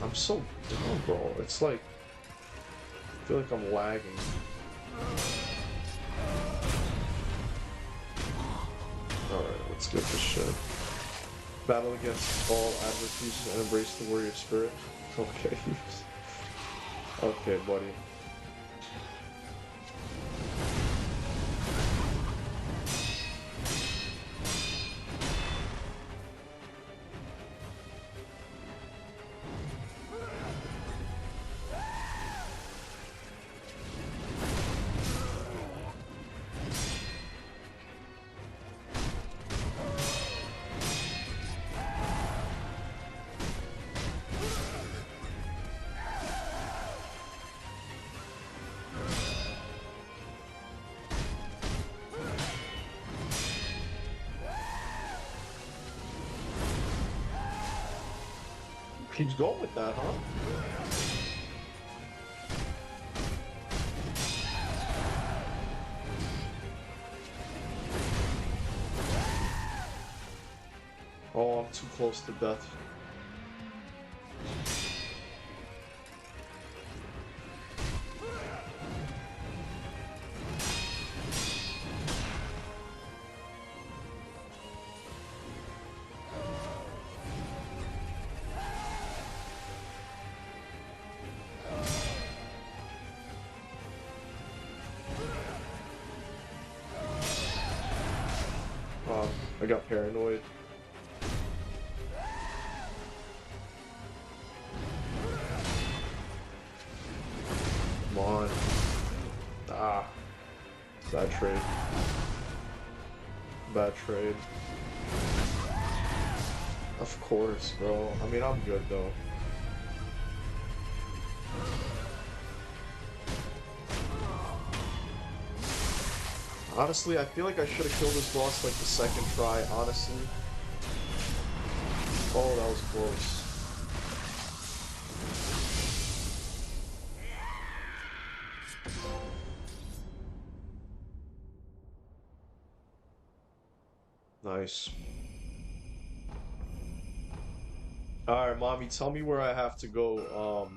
I'm so dumb, bro. It's like, I feel like I'm lagging. Alright, let's get this shit. Battle against all adversaries and embrace the warrior spirit. Okay. Okay, buddy. Keeps going with that, huh? Oh, I'm too close to death. I got paranoid. Come on. Ah. Bad trade. Bad trade. Of course, bro. I mean, I'm good, though. Honestly, I feel like I should have killed this boss like the second try, honestly. Oh, that was close. Nice. Alright, mommy, tell me where I have to go.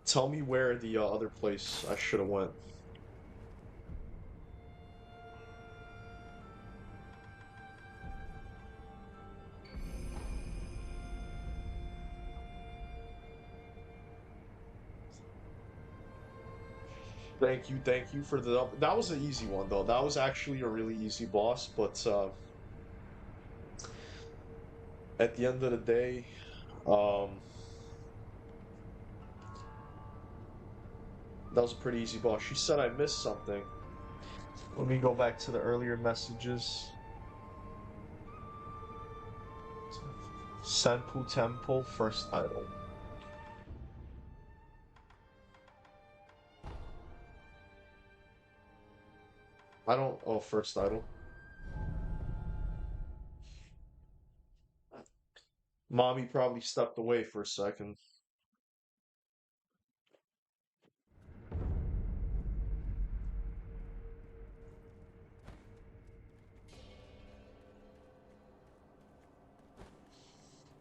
Tell me where the other place I should have went. Thank you for the... That was an easy one, though. That was actually a really easy boss, but at the end of the day, um, that was a pretty easy boss. She said I missed something. Let me go back to the earlier messages. Senpu Temple, first idol. I don't... Oh, first idol. Mommy probably stepped away for a second.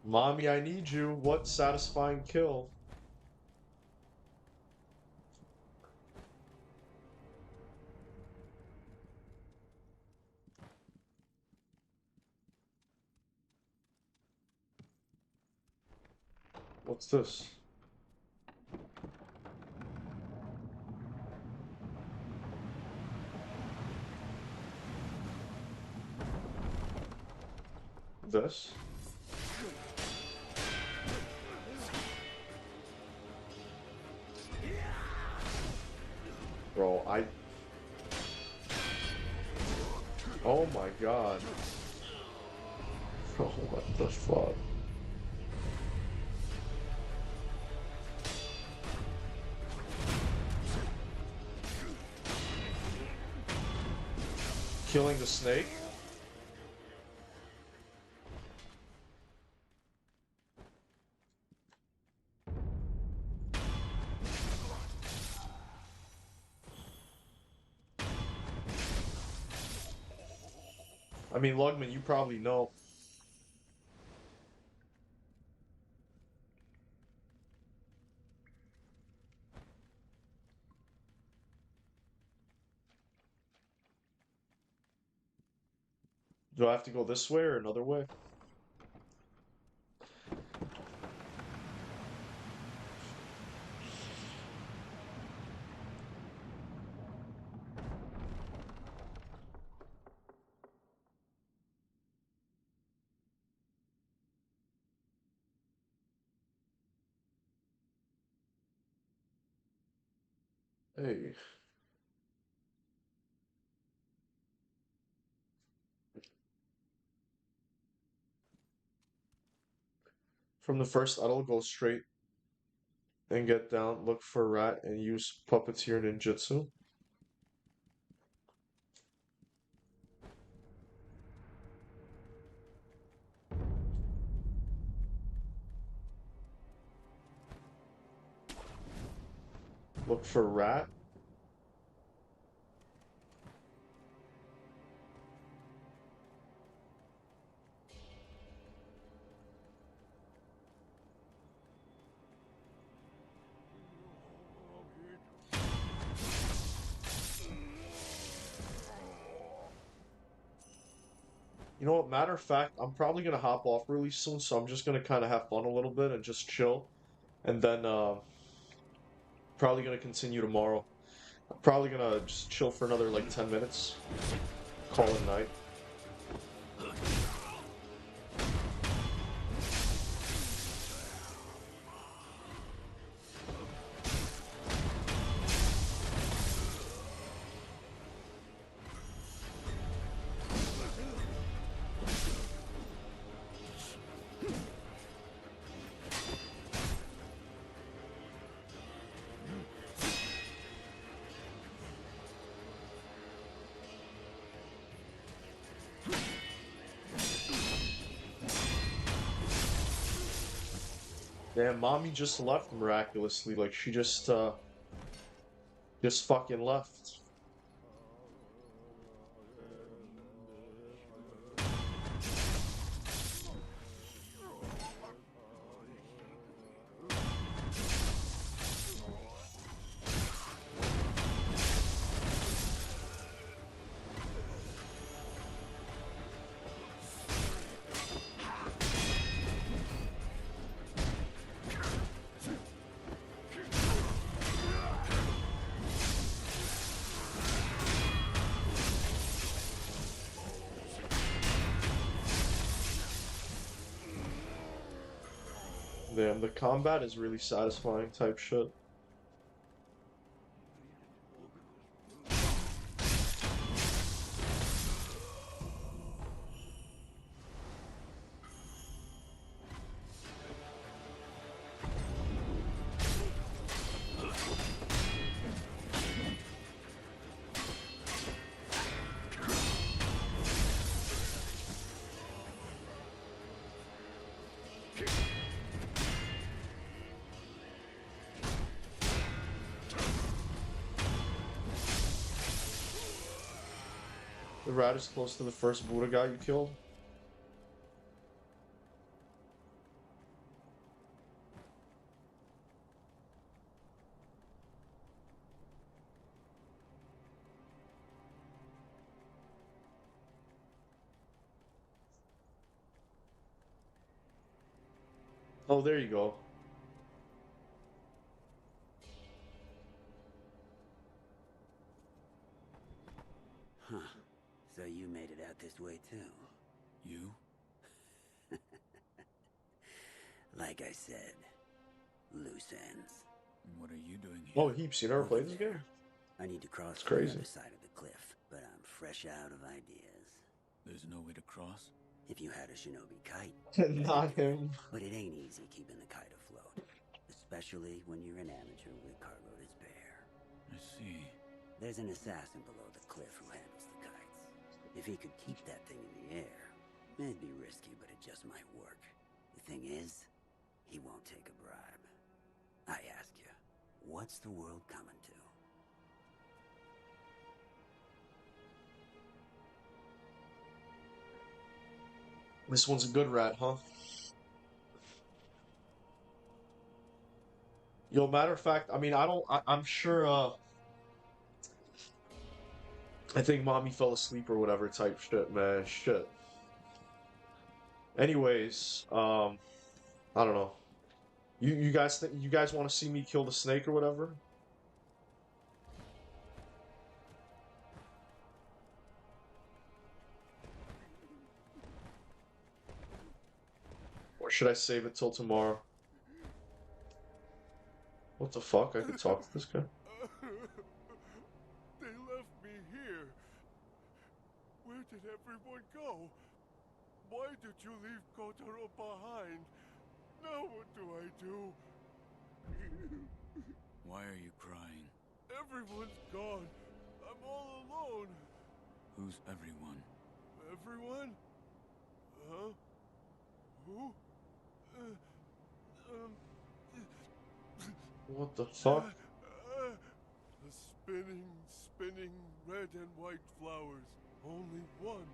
Mommy, I need you. What satisfying kill? What's this? This? Bro, I... Oh my god. Bro, what the fuck? Killing the snake? I mean, Lugman, you probably know. Do I have to go this way or another way? Hey. From the first idol, go straight and get down, look for a rat, and use puppeteer ninjutsu. Look for rat. You know what? Matter of fact, I'm probably gonna hop off really soon, so I'm just gonna kind of have fun a little bit and just chill, and then probably gonna continue tomorrow. I'm probably gonna just chill for another like 10 minutes. Call it night. Damn, mommy just left miraculously. Like she just fucking left. Damn, the combat is really satisfying type shit. The rat is close to the first Buddha guy you killed. Oh, there you go. Huh. So you made it out this way too. You? Like I said, loose ends. What are you doing here? Oh, Heaps, you never Over played this there. game? I need to cross It's to the crazy. other side of the cliff, but I'm fresh out of ideas. There's no way to cross? If you had a shinobi kite, Not him. but it ain't easy keeping the kite afloat, especially when you're an amateur with cargo to spare. I see. There's an assassin below the cliff who handles the kites. If he could keep that thing in the air, it'd be risky, but it just might work. The thing is, he won't take a bribe. I ask you, what's the world coming to? This one's a good rat, huh? Yo, matter of fact, I mean, I'm sure, I think mommy fell asleep or whatever type shit, man. Shit. Anyways, I don't know. You guys think you guys want to see me kill the snake or whatever? Or should I save it till tomorrow? What the fuck? I could talk to this guy. They left me here. Where did everyone go? Why did you leave Kotaro behind? Now what do I do? Why are you crying? Everyone's gone. I'm all alone. Who's everyone? Everyone? Huh? Who? Um, What the fuck? spinning, spinning red and white flowers. Only one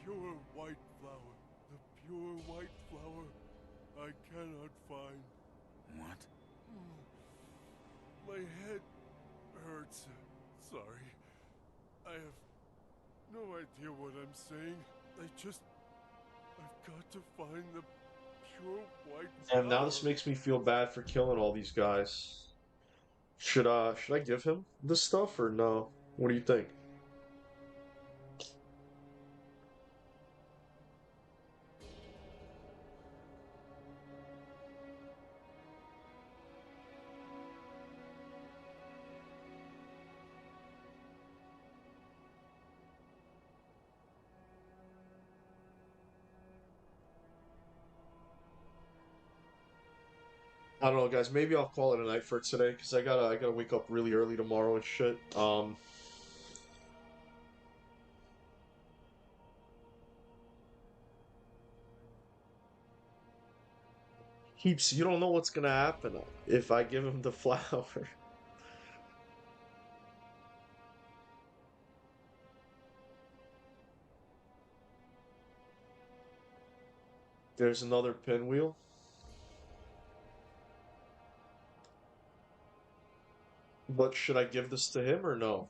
pure white flower. The pure white flower I cannot find. What? My head hurts. Sorry. I have no idea what I'm saying. I've got to find the pure white And now this flower. makes me feel bad for killing all these guys. Should I give him this stuff or no? What do you think? I don't know, guys. Maybe I'll call it a night for today because I gotta wake up really early tomorrow and shit. Heaps. You don't know what's gonna happen if I give him the flower. There's another pinwheel. But should I give this to him or no?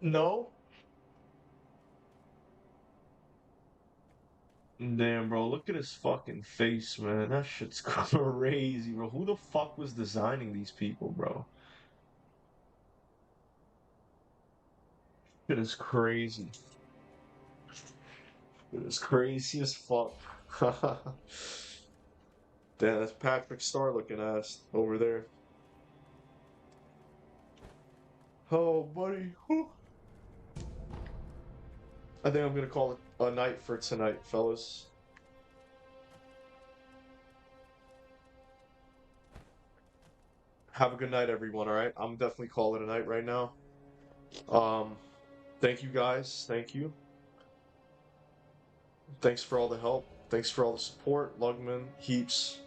No? Damn, bro, look at his fucking face, man. That shit's crazy, bro. Who the fuck was designing these people, bro? Shit is crazy. It is crazy as fuck. Damn, that's Patrick Star looking ass over there. Oh, buddy. Whew. I think I'm gonna call it a night for tonight, fellas. Have a good night, everyone, alright? I'm definitely calling it a night right now. Um, thank you guys. Thank you. Thanks for all the help. Thanks for all the support. Lugman, Heaps,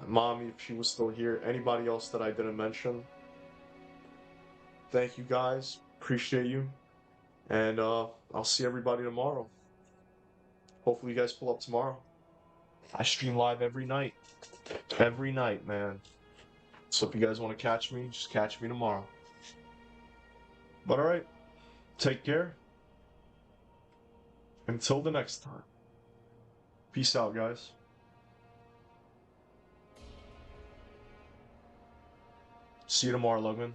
Mommy, if she was still here. Anybody else that I didn't mention. Thank you guys. Appreciate you. And I'll see everybody tomorrow. Hopefully you guys pull up tomorrow. I stream live every night. Every night, man. So if you guys want to catch me, just catch me tomorrow. But alright, take care. Until the next time. Peace out, guys. See you tomorrow, Lugman.